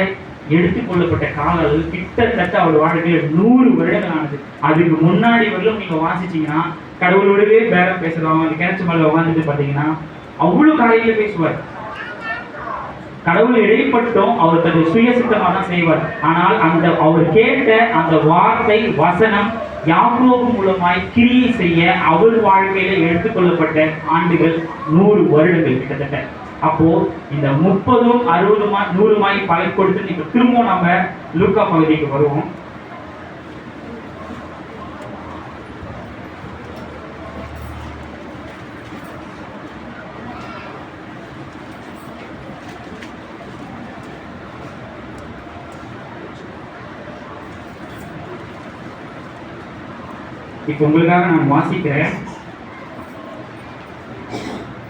எடுத்துக்கொள்ளப்பட்ட கால அளவு கிட்டத்தட்ட அவர் வாழ்க்கையில் 100 வருடங்கள் ஆனது. அதுக்கு முன்னாடி வரலும் நீங்க வாசிச்சீங்கன்னா கடவுளோடவே பேரம் பேசலாம். அந்த கிணற்று மேல உட்காந்துட்டு பாத்தீங்கன்னா அவ்வளவு காலையில பேசுவார். கடவுள் இடைப்பட்டும் அவர் தன்னுடைய சுயசித்தமாக தான் செய்வார். ஆனால் அந்த அவர் கேட்ட அந்த வார்த்தை வசனம் யாக்கோபு மூலமாய் கிரியை செய்ய அவர் வாழ்க்கையில எடுத்துக்கொள்ளப்பட்ட ஆண்டுகள் 100 வருடங்கள் கிட்டத்தட்ட. அப்போ இந்த 30, 60, 100 பலன் கொடுத்து நீங்க திரும்ப நம்ம லூக்கா பகுதிக்கு வருவோம். இப்ப உங்களுக்காக நான் வாசிக்கிறேன்.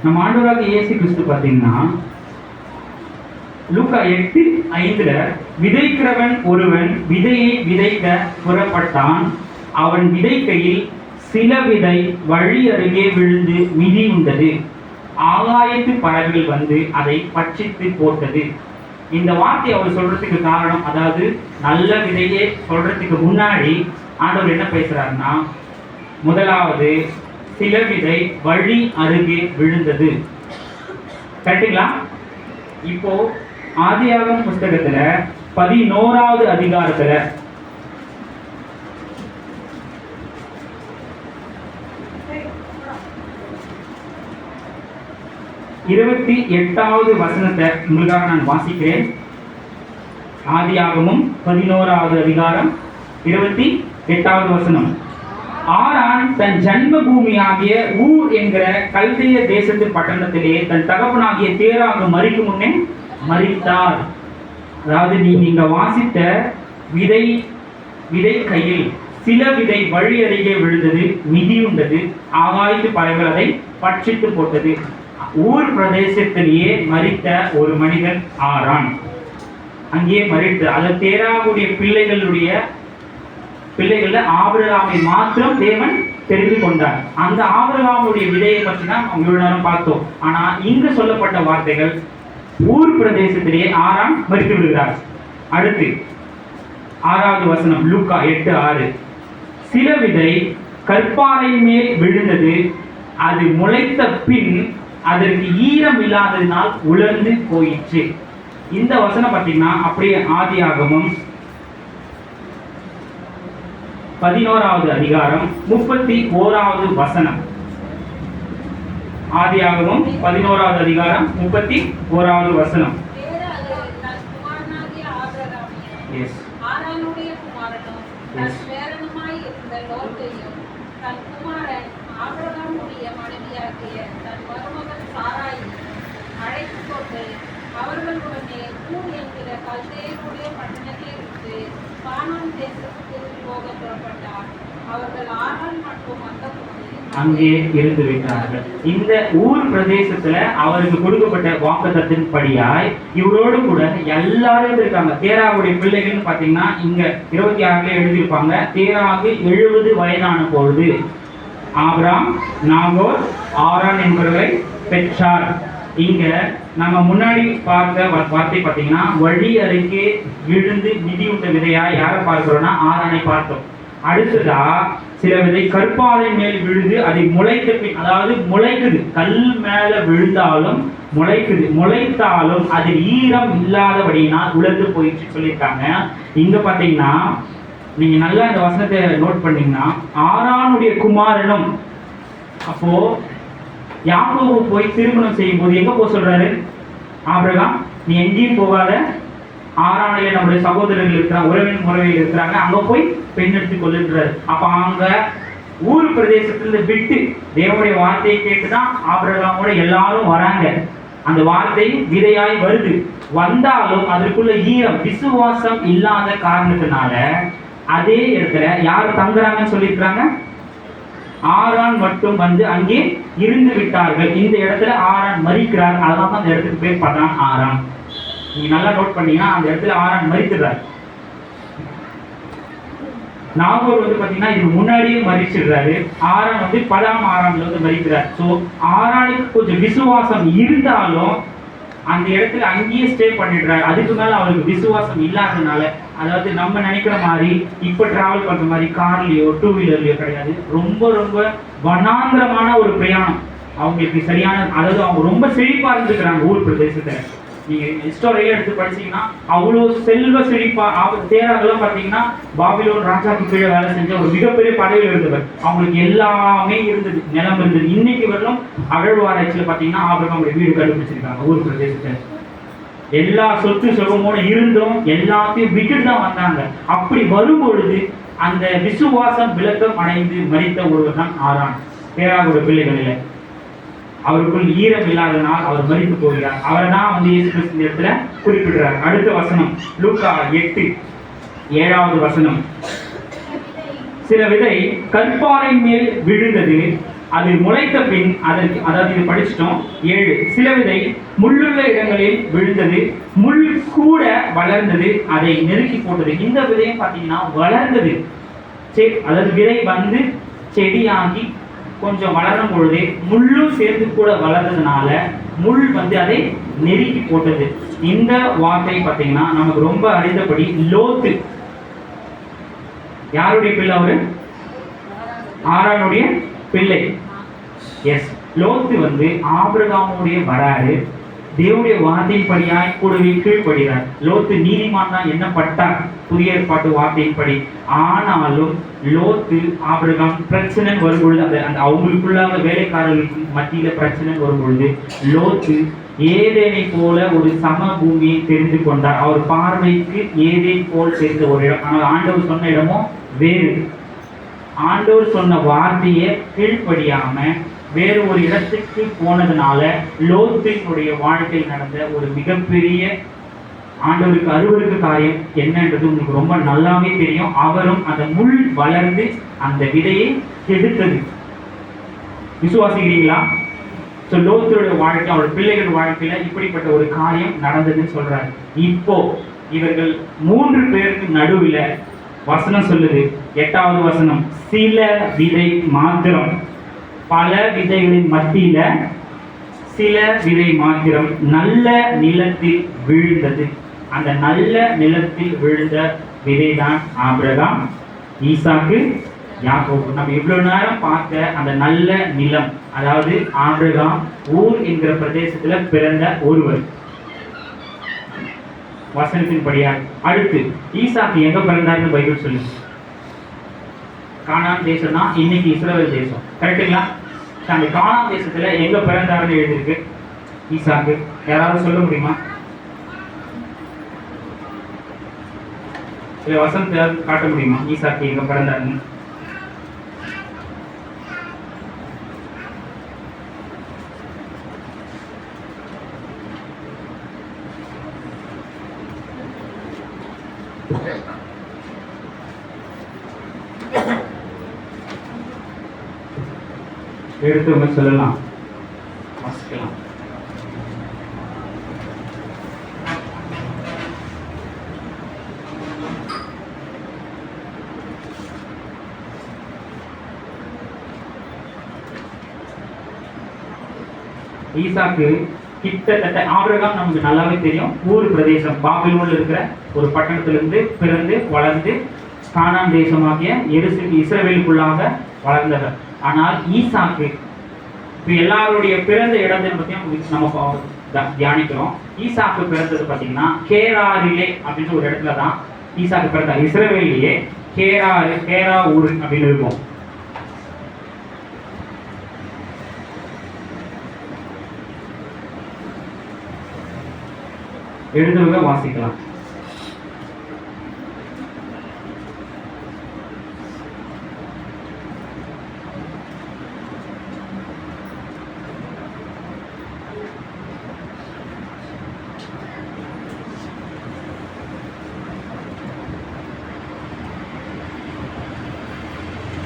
நம்ம ஆண்டவராக இயேசு கிறிஸ்து பார்த்தீங்கன்னா லூக்கா 8:5 விதைக்கிறவன் ஒருவன் விதையை விதைக்க புறப்பட்டான். அவன் விதைக்கையில் சில விதை வழி அருகே விழுந்து மிதி உண்டது. ஆகாயத்து பறவைகள் வந்து அதை பட்சித்து போட்டது. இந்த வார்த்தை அவர் சொல்றதுக்கு காரணம், அதாவது நல்ல விதையை சொல்றதுக்கு முன்னாடி ஆண்டவர் என்ன பேசுறாருன்னா, முதலாவது சில விதை வழி அருகே விழுந்தது. கரெக்டுங்களா? இப்போ ஆதியாகமம் புஸ்தகத்துல 11வது அதிகாரத்துல 28வது வசனத்தை உங்களுக்காக நான் வாசிக்கிறேன். ஆதியாகமம் 11வது அதிகாரம் 28வது வசனம். ஆரான் தன் ஜன்ம பூமியாகிய ஊர் என்கிற கல்தேய தேசத்து பட்டணத்திலே தன் தகப்பனாகிய தேராக மரிக்கும் முன்னே மரித்தார். அதாவது நீங்க வாசித்த விதை கையில் சில விதை வழி அருகே விழுந்தது, மிதியுண்டது, ஆகாயத்து பறவைகள் அதை பட்சித்து போட்டது. ஊர் பிரதேசத்திலேயே மரித்த ஒரு மனிதன் ஆரான். அங்கேயே மரித்து, அது தேராவுடைய பிள்ளைகள்ல ஆபிரகாமை மாத்திரம் தேவன் தெரிந்து கொண்டார். அந்த ஆபிரகாமுடைய விதையை பற்றி தான் இவ்வளவு நேரம் பார்த்தோம். ஆனா இங்கு சொல்லப்பட்ட வார்த்தைகள் ஊர் பிரதேசத்திலேயே ஆரான் மரித்து விடுகிறார். அடுத்து 6வது வசனம் லூக்கா 8:6. சில விதை கற்பாறை மேல் விழுந்தது, அது முளைத்த பின் அதற்கு ஈரம் இல்லாததினால் உலர்ந்து போயிற்று. இந்த வசனம் பார்த்தீங்கன்னா அப்படியே ஆதியாகமம் 11வது அதிகாரம் 31வது வசனம். ஆதியாகமம் 11வது அதிகாரம் 31வது வசனம். எஸ். ஆரானுடைய குமாரனும் தன் பேரனுமாய் இருந்த லோத்தையும் தன் குமாரன் ஆபிரகாமுடைய மனைவியாகிய தன் மருமகன் சாராயையும் அழைத்துக் கொண்டு அவர்களுடனே ஊர் என்கிற கல்தேயருடைய பட்டணத்தை விட்டு கானான் தேசத்துக்கு போக புறப்பட்டார். அவர்கள் ஆரான் மற்றும் அந்த அங்கே இருந்து விட்டார்கள். இந்த ஊர் பிரதேசத்துல அவருக்கு கொடுக்கப்பட்ட வாக்குத்தத்தின் படியாய் இவரோடு கூட எல்லாரும் இருக்காங்க. தேராவுடைய பிள்ளைகள்னு பாத்தீங்கன்னா இங்க 26 எழுதியிருப்பாங்க. தேராவுக்கு 70 வயதான பொழுது ஆபிராம், நாகோர், ஆரான் என்பவர்களை பெற்றார். இங்க நம்ம முன்னாடி பார்த்த வார்த்தை பார்த்தீங்கன்னா வழி அருகே விழுந்து மிதியுண்ட விதையா யாரை பார்க்கிறோம்னா ஆரானை பார்த்தோம். அடுத்ததா சில விதை கற்பாறை மேல் விழுது அதை முளைத்த பின், அதாவது முளைக்குது, கல் மேல விழுந்தாலும் முளைக்குது, முளைத்தாலும் அது ஈரம் இல்லாதபடியினால் உலர்ந்து போயிடுச்சு சொல்லியிருக்காங்க. இங்க பாத்தீங்கன்னா நீங்க நல்லா இந்த வசனத்தை நோட் பண்ணீங்கன்னா, ஆரானுடைய குமாரனும், அப்போ யாக்கோபு போய் திருமணம் செய்யும் போது எங்க போக சொல்றாரு? ஆபிரகாம் நீ எங்கேயும் போகாத, ஆரானிலே நம்முடைய சகோதரர்கள் இருக்கிறாங்க, உறவின் முறையில் இருக்கிறாங்க, அங்க போய் பெண் எடுத்து கொள்ளுன்றாரு. அப்ப அங்க ஊர் பிரதேசத்துல விட்டு தேவனுடைய வார்த்தையை கேட்டுதான் ஆபிரகாமோட எல்லாரும் வராங்க. அந்த வார்த்தை விதையாய் வருது, வந்தாலும் அதற்குள்ள ஈரம் விசுவாசம் இல்லாத காரணத்தினால அதே இடத்துல யார் தங்குறாங்கன்னு சொல்லியிருக்கிறாங்க? ஆரான் மட்டும் வந்து அங்கே இருந்து விட்டார்கள். இந்த இடத்துல ஆரான் மரிக்கிறார், அதான் அந்த இடத்துக்கு பேர் பதான் ஆரான். நீங்க நல்லா நோட் பண்ணீங்கன்னா அந்த இடத்துல ஆரான் மரிக்கிறார். நாகூர் வந்து பாத்தீங்கன்னா இது முன்னாடியே மரிச்சிடுறாரு, ஆரான் வந்து பதாம் ஆரான்ல வந்து மரிக்கிறார். ஸோ ஆரானுக்கு கொஞ்சம் விசுவாசம் இருந்தாலும் அந்த இடத்துல அங்கேயே ஸ்டே பண்ணிடுறாரு. அதுக்கு மேல அவருக்கு விசுவாசம் இல்லாததுனால, அதாவது நம்ம நினைக்கிற மாதிரி இப்ப டிராவல் பண்ற மாதிரி கார்லயோ டூ வீலர்லயோ கிடையாது. ரொம்ப ரொம்ப வனாந்திரமான ஒரு பிரயாணம் அவங்களுக்கு சரியான, அதாவது அவங்க ரொம்ப செழிப்பா இருந்துக்கிறாங்க ஊர் பிரதேசத்துல. நீங்க ஹிஸ்டோரியில எடுத்து படிச்சீங்கன்னா அவ்வளோ செல்வ செழிப்பா, தேராகலாம் பார்த்தீங்கன்னா பாபிலோன் ராஜாக்கு கீழே வேலை செஞ்ச ஒரு மிகப்பெரிய பதவியில் இருந்தவர். அவங்களுக்கு எல்லாமே இருந்தது, நிலம் இருந்தது. இன்னைக்கு வரலும் அகழ்வாராய்ச்சியில் பார்த்தீங்கன்னா ஆபிரகாமுடைய வீடு கண்டுபிடிச்சிருக்காங்க ஊர் பிரதேசத்தை. எல்லா சொத்து சுகமோடு இருந்தும் எல்லாத்தையும் விட்டுட்டு தான் வந்தாங்க. அப்படி வரும்பொழுது அந்த விசுவாசம் விளக்கம் அடைந்து மரித்த ஒருவர் தான் ஆரான், தேராகுடைய பிள்ளைகளில். அவருக்குள் ஈரம் இல்லாதனால் அவர் மரித்து போகிறார். அவரை தான் வந்து இயேசு கிறிஸ்து இந்த இடத்துல குறிப்பிடுறார். அடுத்த வசனம் லூக்கா 8:7 வசனம். சில விதை கற்பாறை மேல் விழுந்தது, அது முளைத்த பின் அதற்கு, அதாவது இது படிச்சிட்டோம் 7. சில விதை முள்ளுள்ள இடங்களில் விழுந்தது, முள் கூட வளர்ந்தது, அதை நெருக்கி போட்டது. இந்த விதையும் பார்த்தீங்கன்னா வளர்ந்தது, அதாவது விதை வந்து செடியாகி கொஞ்சம் வளரும் பொழுதே முள்ளும் சேர்ந்து கூட வளர்ந்ததுனால முள் வந்து அதை நெருக்கி போட்டது. இந்த வார்த்தை பார்த்தீங்கன்னா நமக்கு ரொம்ப அறிந்தபடி லோத்து யாருடைய பிள்ளை? அவரு ஆரானுடைய பிள்ளை. எஸ், லோத்து வந்து ஆபிரகாமுடைய வராரு, தேவனுடைய வார்த்தையின்படியாய் கூடவே கீழ்ப்படுகிறார். லோத்து நீதிமான் தான் எண்ணப்பட்டார் புதிய ஏற்பாட்டு வார்த்தையின்படி. ஆனாலும் லோத்து ஆபிரகாம் பிரச்சனை வரும்பொழுது, அந்த அவங்களுக்குள்ளாக வேலைக்காரர்களுக்கு மத்தியில பிரச்சனை வரும்பொழுது லோத்து ஏதேனை போல ஒரு சம பூமியை தெரிந்து கொண்டார். அவர் பார்வைக்கு ஏதேன் போல் தெரிந்த ஒரு இடம். ஆனால் ஆண்டவர் சொன்ன இடமும் வேறு. ஆண்டவர் சொன்ன வார்த்தையை கீழ்ப்படியாம வேறு ஒரு இடத்துக்கு போனதுனால லோத்தினுடைய வாழ்க்கையில் நடந்த ஒரு மிகப்பெரிய ஆண்டவருக்கு அருவருக்கு காரியம் என்னன்றது உங்களுக்கு ரொம்ப நல்லாவே தெரியும். அவரும் அந்த முள் வளர்ந்து அந்த விதையை கெடுத்தது. விசுவாசிக்கிறீங்களா? ஸோ லோத்தருடைய வாழ்க்கை, அவருடைய பிள்ளைகள் வாழ்க்கையில இப்படிப்பட்ட ஒரு காரியம் நடந்ததுன்னு சொல்றாரு. இப்போ இவர்கள் 3 பேருக்கு நடுவில் வசனம் சொல்லுது, 8வது வசனம், சில விதை மாத்திரம், பல விதைகளின் மத்தியில சில விதை மாத்திரம் நல்ல நிலத்தில் விழுந்தது. அந்த நல்ல நிலத்தில் விழுந்த விதைதான் ஆபிரகாம், ஈசாக்கு, யாக்கோபு. நம்ம இவ்வளவு நேரம் பார்த்த அந்த நல்ல நிலம், அதாவது ஆபிரகாம் ஊர் என்கிற பிரதேசத்துல பிறந்த ஒருவர் வசனத்தின்படியாக. அடுத்து ஈசாக்கு எங்க பிறந்தாருன்னு பைபிள் சொல்லு. கானான் தேசம் தான் இன்னைக்கு இஸ்ரவேல் தேசம், கரெக்டுங்களா? அந்த கானான் தேசத்துல எங்க பிறந்தாருன்னு எழுதியிருக்கு ஈசாக்கு. யாராவது சொல்ல முடியுமா? சில வசனத்தை காட்ட முடியுமா ஈசாக்கு எங்க பிறந்தாருன்னு? எடுத்து சொல்லலாம், வாசிக்கலாம். ஈசாக்கு கிட்டத்தட்ட ஆபிரகாம் நமக்கு நல்லாவே தெரியும், ஊர் பிரதேசம் பாபிலோன்ல இருக்கிற ஒரு பட்டணத்திலிருந்து பிறந்து வளர்ந்து கானான் தேசமாகிய இஸ்ரவேலுக்குள்ளாக வளர்ந்தவர். ஆனால் ஈசாக்கு இப்போ எல்லாருடைய பிறந்த இடத்தை பற்றியும் நம்ம தியானிக்கிறோம். ஈசாக்கு பிறந்தது பார்த்தீங்கன்னா கேராரிலே அப்படின்னு ஒரு இடத்துல தான் ஈசாக்கு பிறந்தார். இஸ்ரவேலிலே கேரா ஊர் அப்படின்னு இருக்கும். எழுதுவதை வாசிக்கலாம்.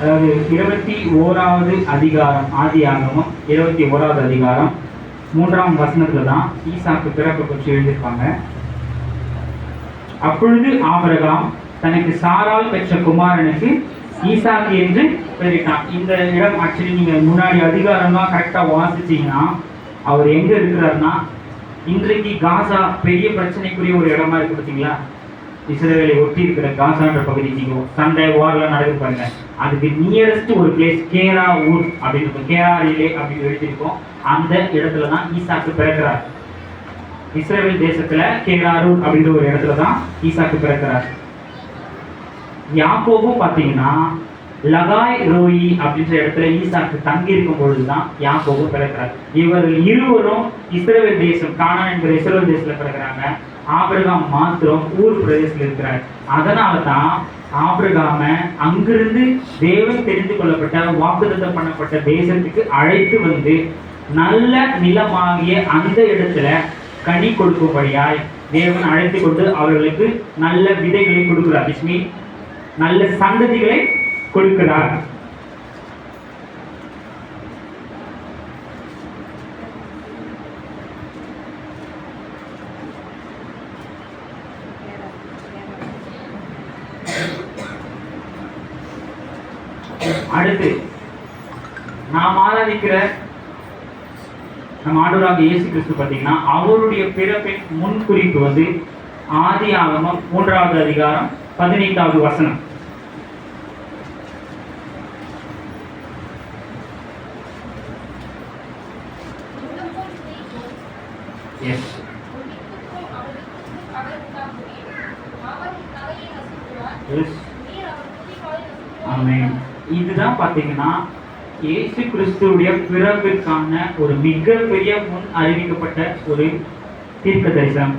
அதாவது 21வது அதிகாரம், ஆதியாகமம் 21வது அதிகாரம் 3ஆம் வசனத்துல தான் ஈசாக்கு பிறப்பை பற்றி எழுதியிருப்பாங்க. அப்பொழுது ஆபிரகாம் தனக்கு சாரால் பெற்ற குமாரனுக்கு ஈசாக்கு என்று பெயரிட்டான். இந்த இடம் ஆக்சுவலி நீங்க முன்னாடி அதிகாரம்லாம் கரெக்டா வாசிச்சீங்கன்னா அவர் எங்க இருக்கிறாருன்னா, இன்றைக்கு காசா பெரிய பிரச்சனைக்குரிய ஒரு இடமா இருக்கு பார்த்தீங்களா, இஸ்ரேலை ஒட்டி இருக்கிற காசான்ற பகுதி. நீங்க சண்டை வார்லாம் நடக்குது பாருங்க, அதுக்கு நியரஸ்ட் ஒரு பிளேஸ் கேரா ஊர் அப்படின்னு கேராரிலே அப்படின்னு எழுதியிருக்கோம். அந்த இடத்துல தான் ஈசாக்கு பிறக்கிறார். இஸ்ரேல் தேசத்துல கேராரூர் அப்படின்ற ஒரு இடத்துல தான் ஈசாக்கு பிறக்கிறார். யாக்கோபும் பார்த்தீங்கன்னா லகாய் ரோயி அப்படின்ற இடத்துல ஈசாக்கு தங்கி இருக்கும் பொழுதுதான் யாக்கோபு பிறக்கிறார். இவர்கள் இருவரும் இஸ்ரேல் தேசம் கானான் என்கிற இஸ்ரேல் தேசத்துல பிறக்கிறாங்க. ஆபிரகாம் மாத்திரம் ஊர் பிரதேசத்தில் இருக்கிறார். அதனால தான் ஆபிரகாம அங்கிருந்து தேவன் தெரிந்து கொள்ளப்பட்ட வாக்குத்தத்தம் பண்ணப்பட்ட தேசத்துக்கு அழைத்து வந்து நல்ல நிலமாகிய அந்த இடத்துல கனி கொடுக்கும்படியாய் தேவன் அழைத்து கொண்டு அவர்களுக்கு நல்ல விதைகளை கொடுக்கிறார். விஸ்மி நல்ல சந்ததிகளை கொடுக்கிறார். அடுத்து நாம் ஆராதிக்கிற நம்ம ஆண்டவராக இயேசு கிறிஸ்து பார்த்தீங்கன்னா அவருடைய பிறப்பின் முன்குறிப்பு வந்து ஆதியாகமம் 3வது அதிகாரம் 18வது வசனம். இதுதான் பாத்தீங்கன்னா இயேசு கிறிஸ்துவுடைய பிறப்பிற்கான ஒரு மிகப்பெரிய முன் அறிவிக்கப்பட்ட ஒரு தீர்க்க தரிசனம்.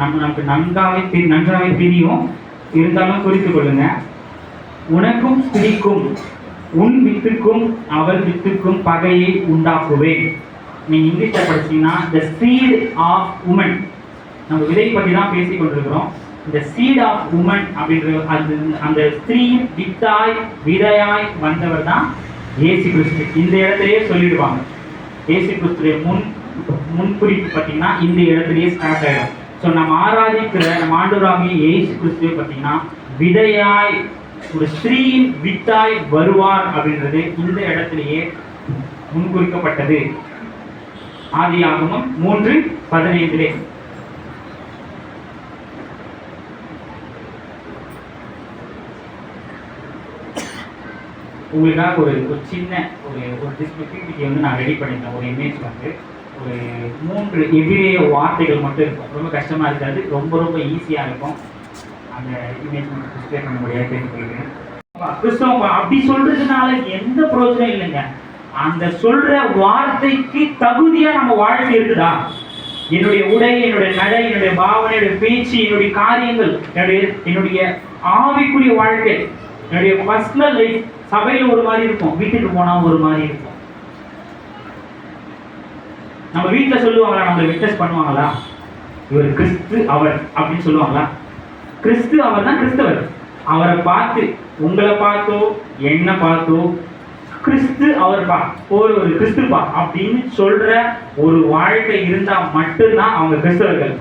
நமக்கு நன்றாவே தெரியும், இருந்தாலும் குறித்து கொள்ளுங்க. உனக்கும் ஸ்திரீக்கும் உன் வித்துக்கும் அவள் வித்துக்கும் பகையை உண்டாக்குவேன். நீங்க இங்கிலீஷ்ல படிச்சீங்கன்னா the seed of woman, நம்ம விதை பற்றி தான் பேசிக் கொண்டிருக்கிறோம். இந்த சீட் ஆஃப் உமன் அப்படின்ற அந்த ஸ்திரீயின் விதையாய் வந்தவர் தான் இயேசு கிறிஸ்து. இந்த இடத்துலயே சொல்லிடுவாங்க. இயேசு கிறிஸ்துடைய முன்குறிப்பு பார்த்தீங்கன்னா இந்த இடத்துலயே ஸ்டார்ட் ஆயிடும். ஸோ நம்ம ஆராதிக்கிற நம்ம ஆண்டவராகிய இயேசு கிறிஸ்துவை பார்த்தீங்கன்னா விதையாய் ஒரு ஸ்திரீயின் வித்தாய் வருவார் அப்படின்றது இந்த இடத்திலேயே முன்குறிக்கப்பட்டது. ஆதியாகமம் 3:15. உங்களுக்காக ஒரு சின்ன ஒரு டிஸ்பிபிலிட்டி வந்து நான் ரெடி பண்ணிட்டேன். ஒரு இமேஜ் வந்து ஒரு 3 எபிரேய வார்த்தைகள் மட்டும் இருக்கும். ரொம்ப கஷ்டமாக இருக்காது, ரொம்ப ஈஸியாக இருக்கும். அந்த இமேஜ் மட்டும் டிஸ்பிளே பண்ண முடியாது கேட்டுக்கிறேன். கிறிஸ்தவம் அப்படி சொல்றதுனால எந்த பிரயோஜனம் இல்லைங்க. அந்த சொல்ற வார்த்தைக்கு தகுதியா நம்ம வாழ்க்கை இருக்குதா? என்னுடைய உடை, என்னுடைய நடை, என்னுடைய பாவனை, என்னுடைய பேச்சு, என்னுடைய காரியங்கள், என்னுடைய ஆவிக்குரிய வாழ்க்கை, என்னுடைய பர்சனல் லைஃப் சபையில் ஒரு மாதிரி இருக்கும், வீட்டுக்கு போனா ஒரு மாதிரி இருக்கும். நம்ம வீட்டில் சொல்லுவாங்களா, நம்மளை விட்னஸ் பண்ணுவாங்களா, இவர் கிறிஸ்து அவர் அப்படின்னு சொல்லுவாங்களா? கிறிஸ்து அவர் தான் கிறிஸ்தவர். அவரை பார்த்து, உங்களை பார்த்தோ என்ன பார்த்தோ கிறிஸ்து அவர்பா, ஒரு கிறிஸ்துப்பா அப்படின்னு சொல்ற ஒரு வாழ்க்கை இருந்தா மட்டும்தான் அவங்க கிறிஸ்தவர்கள்.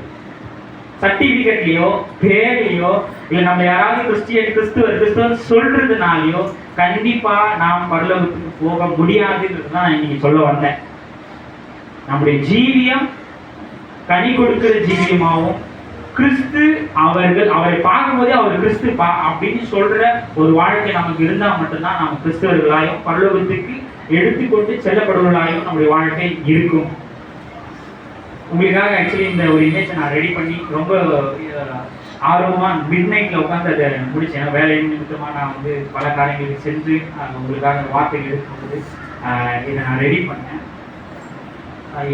சர்டிபிகேட்லயோ பேர்லயோ இல்ல நம்ம யாராவது கிறிஸ்துவர் சொல்றதுனாலயோ கண்டிப்பா நாம் பரலோகத்துக்கு போக முடியாதுன்றது தான் இன்னைக்கு சொல்ல வந்தேன். நம்முடைய ஜீவியம் கனி கொடுக்கிற ஜீவியமாகவும் கிறிஸ்து அவரை பார்க்கும்போதே அவர் கிறிஸ்து அப்படின்னு சொல்ற ஒரு வாழ்க்கை நமக்கு இருந்தா மட்டும்தான் நம்ம கிறிஸ்தவர்களாயும் பரலோகத்துக்கு எடுத்துக்கொண்டு செல்லப்படுவர்களாயும் நம்முடைய வாழ்க்கை இருக்கும். உங்களுக்காக ஆக்சுவலி இந்த ஒரு இமேஜை நான் ரெடி பண்ணி ரொம்ப ஆர்வமா மிட் நைட்ல உட்காந்து அதை முடிச்சேன். வேலை நிமித்தமா நான் வந்து பல காரியங்களுக்கு சென்று உங்களுக்காக வார்த்தைகள் எடுக்கும்போது இதை நான் ரெடி பண்ணேன்.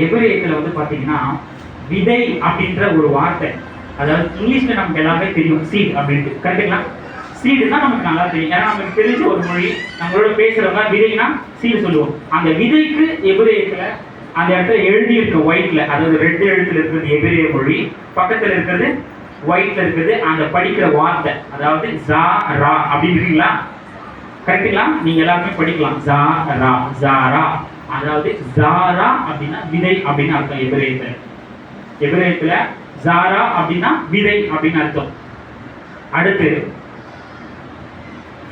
எபிரேயத்துல வந்து பாத்தீங்கன்னா விதை அப்படின்ற ஒரு வார்த்தை, அதாவது இங்கிலீஷ்ல நமக்கு எல்லாமே தெரியும் சீட் அப்படின்ட்டு, கரெக்டுங்களா? சீடுனா நமக்கு நல்லா தெரியும், ஏன்னா நமக்கு தெரிஞ்ச ஒரு மொழி, நம்மளோட பேசுறவங்க விதைனா சீடு சொல்லுவோம். அந்த விதைக்கு எபிரேயத்துல அந்த இடத்துல எழுதி இருக்க ஒயிட்ல, அதாவது ரெட் எழுத்துல இருக்கிறது எபிரேய மொழி, பக்கத்துல இருக்கிறது ஒயிட்ல இருக்கிறது அந்த படிக்கிற வார்த்தை, அதாவது ஜா ரா அப்படின்னு இருக்கீங்களா? கரெக்டுங்களா? நீங்க எல்லாருமே படிக்கலாம் ஜா ரா ஜாரா, அதாவது ஜாரா அப்படின்னா விதை அப்படின்னு அர்த்தம். எபிரேயத்துல ஜாரா அப்படின்னா விதை அப்படின்னு அர்த்தம். அடுத்து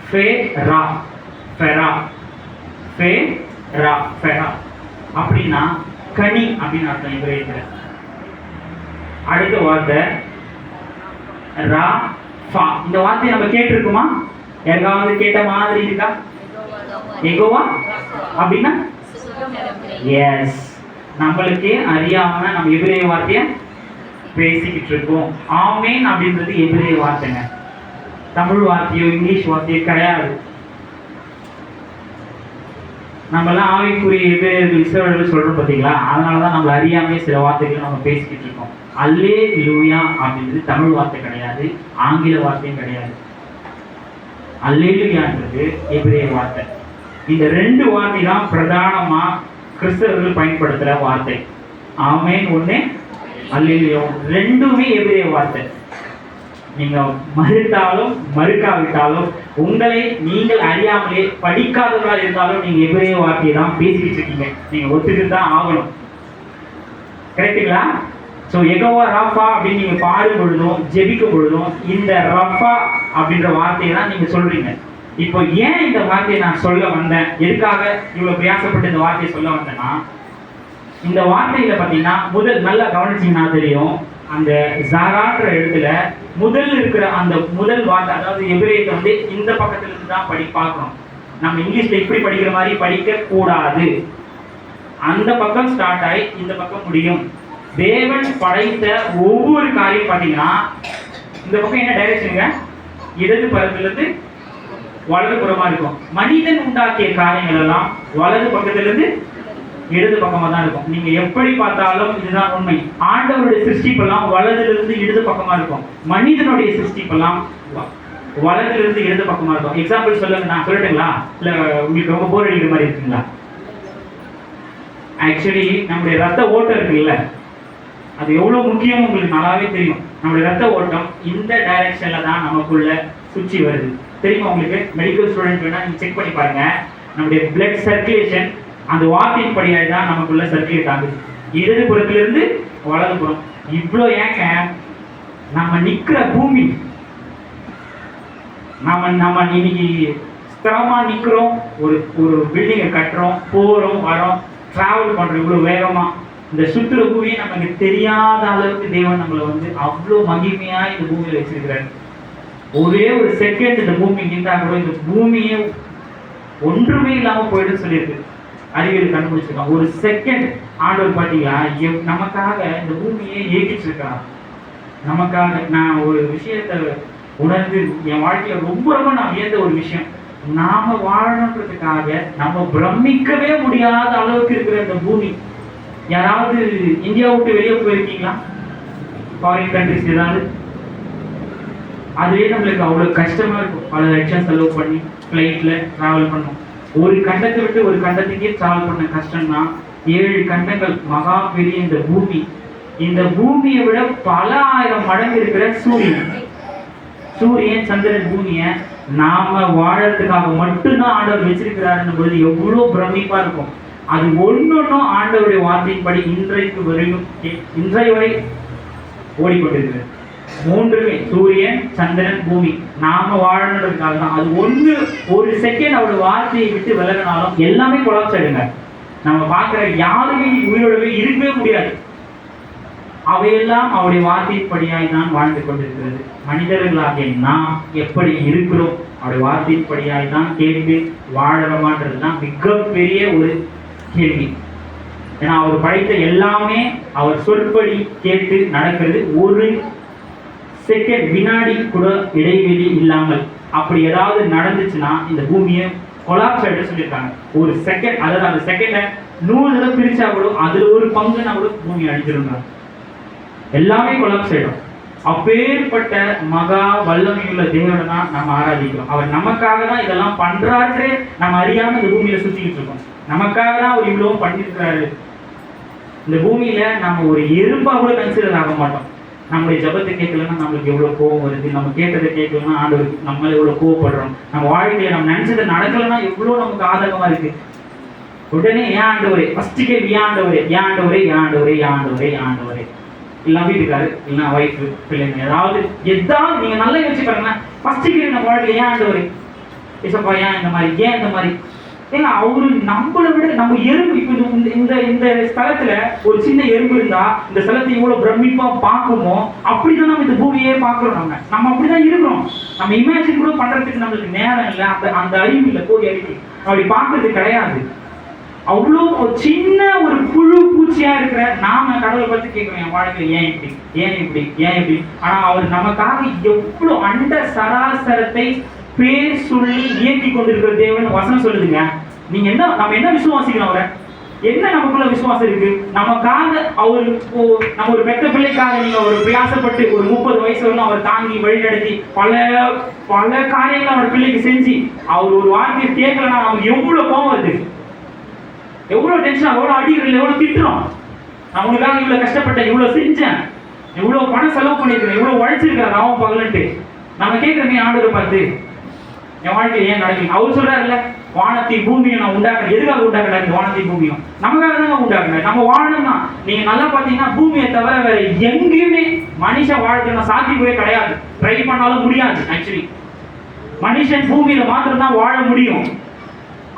ஃபெரா ஃபெரா ஃபெரா ஃபெரா அப்படின்னா கனி அப்படின்னு அர்த்தம் எபிரேயத்துல. அடுத்த வார்த்தை ரா ஃபா. இந்த வார்த்தையை நம்ம கேட்டிருக்குமா? யாருக்காவது கேட்ட மாதிரி இருக்கா? எகோவா அப்படின்னா எஸ், நம்மளுக்கே அறியாம நம்ம எபிரேய வார்த்தைய பேசிக்கிட்டு இருக்கோம். ஆமேன் அப்படின்றது எபிரேய வார்த்தைங்க, தமிழ் வார்த்தையோ இங்கிலீஷ் வார்த்தையோ கிடையாது. நம்மளாம் ஆவிக்குரிய எபிரேயர்கள் இஸ்ரவேலர்கள் சொல்றோம் பார்த்தீங்களா? அதனாலதான் நம்மள அறியாமே சில வார்த்தைகளை நம்ம பேசிக்கிட்டு இருக்கோம். அல்லேலூயா அப்படின்றது தமிழ் வார்த்தை கிடையாது, ஆங்கில வார்த்தையும் கிடையாது. அல்லேலூயான்றது எபிரேய வார்த்தை. இந்த ரெண்டு வார்த்தை தான் பிரதானமா கிறிஸ்தவர்கள் பயன்படுத்துற வார்த்தை. ஆமேன் ஒண்ணு, அல்லேலூயா ரெண்டுமே எபிரேய வார்த்தை. நீங்க மறுத்தாலும் மறுக்காவிட்டாலும், உங்களை நீங்கள் அறியாமலே படிக்காதவர்களா இருந்தாலும் நீங்க எபிரேய வார்த்தையை தான் பேசிக்கிட்டு இருக்கீங்க, நீங்க ஒத்துக்கிட்டு தான் ஆகணும். கரெக்டுங்களா? ஸோ எகோவா ராஃபா அப்படின்னு நீங்க பாடும் பொழுதும் ஜெபிக்கும் பொழுதும் இந்த ரஃபா அப்படின்ற வார்த்தையை தான் நீங்க சொல்றீங்க. இப்போ ஏன் இந்த வார்த்தையை நான் சொல்ல வந்தேன், எதுக்காக இவ்வளவு பிரயாசப்பட்டு இந்த வார்த்தையை சொல்ல வந்தேன்னா, இந்த வார்த்தையில பாத்தீங்கன்னா முதல் நல்லா கவனிச்சீங்கன்னா தெரியும், அந்த ஜாரான்ற இடத்துல முதல் இருக்கிற அந்த முதல் வார்த்தை, அதாவது எபிரேயத்தை வந்து இந்த பக்கத்துல இருந்து தான் பார்க்கணும். நம்ம இங்கிலீஷ்ல இப்படி படிக்கிற மாதிரி படிக்க கூடாது. அந்த பக்கம் ஸ்டார்ட் ஆகி இந்த பக்கம் முடியும். தேவன் படைத்த ஒவ்வொரு காரியம் பாத்தீங்கன்னா இந்த பக்கம் என்ன டைரக்ஷனுங்க? இடது பக்கத்திலிருந்து வலது புறமா இருக்கும். மனிதன் உண்டாக்கிய காரியங்கள் எல்லாம் வலது பக்கத்திலிருந்து இடது பக்கமா தான் இருக்கும். நீங்க எப்படி பார்த்தாலும் இதுதான் உண்மை. ஆண்டவருடைய சிருஷ்டிப்பெல்லாம் வலதிலிருந்து இடது பக்கமா இருக்கும், மனிதனுடைய சிருஷ்டிப்பெல்லாம் வலதிலிருந்து இடது பக்கமா இருக்கும். எக்ஸாம்பிள் சொல்லுங்க, நான் சொல்லட்டுங்களா? இல்ல உங்களுக்கு ரொம்ப போர் அடிக்கிற மாதிரி இருக்குங்களா? ஆக்சுவலி நம்முடைய ரத்த ஓட்டம் இருக்குல்ல, அது எவ்வளவு முக்கியம் உங்களுக்கு நல்லாவே தெரியும். நம்முடைய ரத்த ஓட்டம் இந்த டைரக்ஷன்ல தான் நமக்குள்ள சுற்றி வருது. தெரியுமா உங்களுக்கு? மெடிக்கல் ஸ்டூடெண்ட் வேணா நீங்க செக் பண்ணி பாருங்க. நம்முடைய பிளட் சர்க்குலேஷன் அந்த வாக்கின் படியாக தான் நமக்குள்ள சர்க்குலேட் ஆகுது, இடது புறத்திலிருந்து வலது புறம். இவ்வளோ ஏங்க நம்ம நிக்கிற பூமி, நம்ம இன்னைக்கு ஸ்திரமா நிக்கிறோம், ஒரு பில்டிங்கை கட்டுறோம், போறோம் வரோம், டிராவல் பண்றோம் இவ்வளவு வேகமா. இந்த சுற்றுற பூமியை நமக்கு தெரியாத அளவுக்கு தேவன் நம்மளை வந்து அவ்வளோ மகிமையா இந்த பூமியில வச்சிருக்கிறாரு. ஒரே ஒரு செகண்ட் இந்த பூமி நின்றா கூட இந்த பூமியே ஒன்றுமே இல்லாம போயிடுன்னு சொல்லியிருக்கு, அறிவியல் கண்டுபிடிச்சிருக்கான். ஒரு செகண்ட் ஆண்டவர் பாத்தீங்களா நமக்காக இந்த பூமியை இயக்கிட்டு இருக்கான். நமக்காக நான் ஒரு விஷயத்தை உணர்ந்து என் வாழ்க்கையில ரொம்ப ரொம்ப நான் வியந்த ஒரு விஷயம், நாம வாழணுன்றதுக்காக நம்ம பிரமிக்கவே முடியாத அளவுக்கு இருக்கிற இந்த பூமி. யாராவது இந்தியா விட்டு வெளியே போயிருக்கீங்களா? ஃபாரின் கண்ட்ரிஸ் ஏதாவது? அதுவே நம்மளுக்கு அவ்வளவு கஷ்டமா இருக்கும். பல லட்சம் செலவு பண்ணி ஃப்ளைட்ல டிராவல் பண்ணணும். ஒரு கண்டத்தை விட்டு ஒரு கண்டத்துக்கே டிராவல் பண்ண கஷ்டம்னா 7 கண்டங்கள் மகா பெரிய இந்த பூமி. இந்த பூமியை விட பல ஆயிரம் மடங்கு இருக்கிற சூரியன் சந்திரன் பூமியை நாம வாழறதுக்காக மட்டும்தான் ஆண்டவர் வச்சிருக்கிறாருன்னு பொழுது எவ்வளவு பிரமிப்பா இருக்கும். அது ஒன்னொன்னும் ஆண்டவருடைய வார்த்தையின்படி இன்றைய வரை ஓடிக்கொண்டிருக்கிறது. மூன்றுமே சூரியன் சந்திரன் பூமி நாம வாழணுன்றதுக்காக தான். அது ஒரு செகண்ட் அவருடைய வார்த்தையை விட்டு விலகினாலும் எல்லாமே கொலாப்ஸ் ஆயிடுங்க. நம்ம பார்க்குற யாருமே உயிரோடவே இருக்கவே முடியாது. அவையெல்லாம் அவருடைய வார்த்தைப்படியாய் தான் வாழ்ந்து கொண்டிருக்கிறது. மனிதர்களாகிய நாம் எப்படி இருக்கிறோம்? அவருடைய வார்த்தைப்படியாய் தான் கேட்டு வாழறோமான்றது தான் மிகப்பெரிய ஒரு கேள்வி. ஏன்னா அவர் படைத்த எல்லாமே அவர் சொற்படி கேட்டு நடக்கிறது. ஒரு செகண்ட் வினாடி கூட இடைவெளி இல்லாமல். அப்படி ஏதாவது நடந்துச்சுன்னா இந்த பூமியை கொலாப்ஸ் ஆகிட்டு சொல்லியிருக்காங்க. ஒரு செகண்ட், அதாவது அந்த செகண்டை 100 தடவை பிரிச்சா கூட அதுல ஒரு பங்குனா கூட பூமி அழிஞ்சிருந்தாங்க. எல்லாமே கொலாப்ஸ் ஆயிடும். அப்பேற்பட்ட மகா வல்லமையுள்ள தேவனை தான் நம்ம ஆராதிக்கிறோம். அவர் நமக்காக தான் இதெல்லாம் பண்றாரு. நம்ம அறியாம இந்த பூமியில சுத்திக்கிட்டு இருக்கோம். நமக்காக தான் அவர் இவ்வளவு பண்ணிருக்கிறாரு. இந்த பூமியில நம்ம ஒரு எறும்பா கூட கன்சிடர் ஆக மாட்டோம். நம்மளுடைய ஜபத்தை கேட்கலன்னா நம்மளுக்கு எவ்வளவு கோவம் வருது. நம்ம கேட்டதை கேட்கலன்னா ஆண்டவருக்கு நம்ம எவ்வளவு கோவப்படுறோம். நம்ம வாழ்க்கையில நம்ம நினைச்சதை நடக்கலன்னா எவ்வளவு நமக்கு ஆதகமா இருக்கு. உடனே ஏன் ஆண்டவரே, ஃபர்ஸ்ட் கேள்வி ஏன் ஆண்டவரே, ஏன் ஆண்டவரே, ஏன் ஆண்டவரே, ஏன் ஆண்டவரே, ஏன் ஆண்டவரே. இல்லைன்னா வீட்டுக்காரு, இல்லைன்னா ஒய்ஃபு, பிள்ளைங்க, எதாவது நீங்க நல்லா யோசிச்சு பாருங்கன்னா ஃபர்ஸ்ட் கேள்வி நம்ம வாழ்க்கையில ஏன் ஆண்டவரே, ஏசப்பா ஏன் இந்த மாதிரி, ஏன் இந்த மாதிரி. ஏன்னா அவரு நம்மளை விட நம்ம எறும்பு இப்போ இந்த இந்த ஸ்தலத்துல ஒரு சின்ன எறும்பு இருந்தா இந்த ஸ்தலத்தை இவ்வளவு பிரமிப்பா பார்க்குமோ அப்படிதான் நம்ம இந்த பூமியே பார்க்கிறோம். நம்ம அப்படிதான் இருக்கிறோம். நம்ம இமேஜின் கூட பண்றதுக்கு நம்மளுக்கு நேரம் இல்லை, அந்த அறிவு இல்லை. போய் அறிவு அப்படி பார்க்கறது கிடையாது. அவ்வளோ ஒரு சின்ன ஒரு புழு பூச்சியா இருக்கிற நாம கடவுளை பத்தி கேட்கிறோம், என் வாழ்க்கை ஏன் இப்படி, ஏன் இப்படி, ஏன் இப்படி. ஆனா அவர் நமக்காக எவ்வளவு அண்ட சராசரத்தை பேர் சொல்லி இயக்கி கொண்டிருக்கிற தேவன் வசனம் சொல்லுதுங்க. நீங்க என்ன, நம்ம என்ன விசுவாசிக்கிறோம்? அவரை என்ன நமக்குள்ள விசுவாசம் இருக்கு? நமக்காக அவர், நம்ம ஒரு பெத்த பிள்ளைக்காக நீங்க ஒரு பிரயாசப்பட்டு ஒரு 30 வயசு வரணும் அவர் தாங்கி வழிநடத்தி பல பல காரியங்களை அவர் பிள்ளைக்கு செஞ்சு அவர் ஒரு வார்த்தையை கேட்கலன்னா நமக்கு எவ்வளவு கோவம் வருது, எவ்வளவு டென்ஷன், எவ்வளவு அடிகள், எவ்வளவு திட்டுறோம். நான் உனக்காக இவ்வளவு கஷ்டப்பட்டேன், இவ்வளவு செஞ்சேன், இவ்வளவு பணம் செலவு பண்ணிருக்கேன், இவ்வளவு உழைச்சிருக்காரு ராவம் பகலன்ட்டு. நம்ம கேட்கிறோமே ஆண்டவரை பார்த்து என் வாழ்க்கையில் ஏன் நடக்கல. அவர் சொல்றாருல்ல, வானத்தையும் பூமியும் நான் உண்டாக்குறேன். எதுக்காக உண்டாக்குறாரு? இந்த வானத்தையும் பூமியும் நமக்காக தான் உண்டாக்குறேன். நம்ம வாழணும்னா நீங்க நல்லா பார்த்தீங்கன்னா பூமியை தவிர வேற எங்கேயுமே மனுஷன் வாழ்க்கை சாத்தியவே கிடையாது. ட்ரை பண்ணாலும் முடியாது. ஆக்சுவலி மனுஷன் பூமியில மாத்திரம் தான் வாழ முடியும்.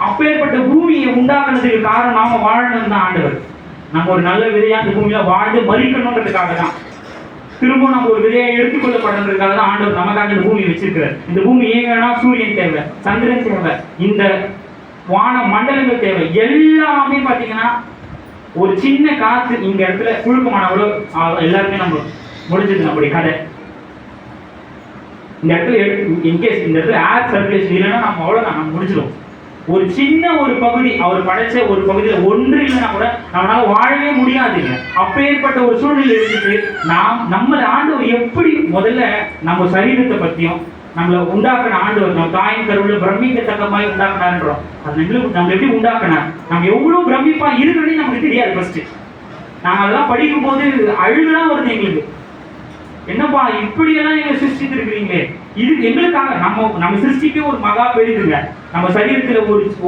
அப்பேற்பட்ட பூமியை உண்டாக்குறதுக்கு காரணம் நாம வாழணும் தான் ஆண்டவர். நம்ம ஒரு நல்ல விதையா இந்த பூமியில வாழ்ந்து மறிக்கணுன்றதுக்காக தான், திரும்ப நம்ம ஒரு விதையை எடுத்துக்கொள்ளப்படுறதுக்காக தான் ஆண்டவர் நமக்காக இந்த பூமி வச்சிருக்கிறார். இந்த பூமி ஏன் வேணா சூரியன் தேவை, சந்திரன் தேவை, இந்த வான மண்டலங்கள் தேவை. எல்லாமே பாத்தீங்கன்னா ஒரு சின்ன காத்து இந்த இடத்துல புழுக்கமானவளோ எல்லாருமே நம்ம முடிஞ்சது நம்முடைய கதை. இந்த இடத்துல இன்கேஸ் இந்த இடத்துல ஏர் சர்க்குலேஷன் இல்லைன்னா நம்ம அவ்வளோதான், நம்ம முடிச்சிடும். ஒரு சின்ன ஒரு பகுதி அவர் படைச்ச ஒரு பகுதியில் ஒன்று இல்லைன்னா கூட நம்மளால வாழவே முடியாதுங்க. அப்பேற்பட்ட ஒரு சூழ்நிலை இருந்துட்டு நம்மளை ஆண்டவர் எப்படி முதல்ல நம்ம சரீரத்தை பற்றியும் நம்மளை உண்டாக்குன ஆண்டவர் நம்ம தாயின் கருவில் பிரமிக்கத்தக்க மாதிரி உண்டாக்குனாருன்றோம். அது நம்ம எப்படி உண்டாக்குனார், நம்ம எவ்வளவு பிரமிப்பா இருக்குன்னு நமக்கு தெரியாது. ஃபர்ஸ்ட் நாங்கள் அதெல்லாம் படிக்கும் போது அழுதுதான் வருது எங்களுக்கு. என்னப்பா இப்படியெல்லாம் நீங்க சிருஷ்டித்து இருக்கிறீங்களே, இது எங்களுக்காக. நம்ம சிருஷ்டிக்கே ஒரு மகா பெரிதுங்க. நம்ம சரீரத்துல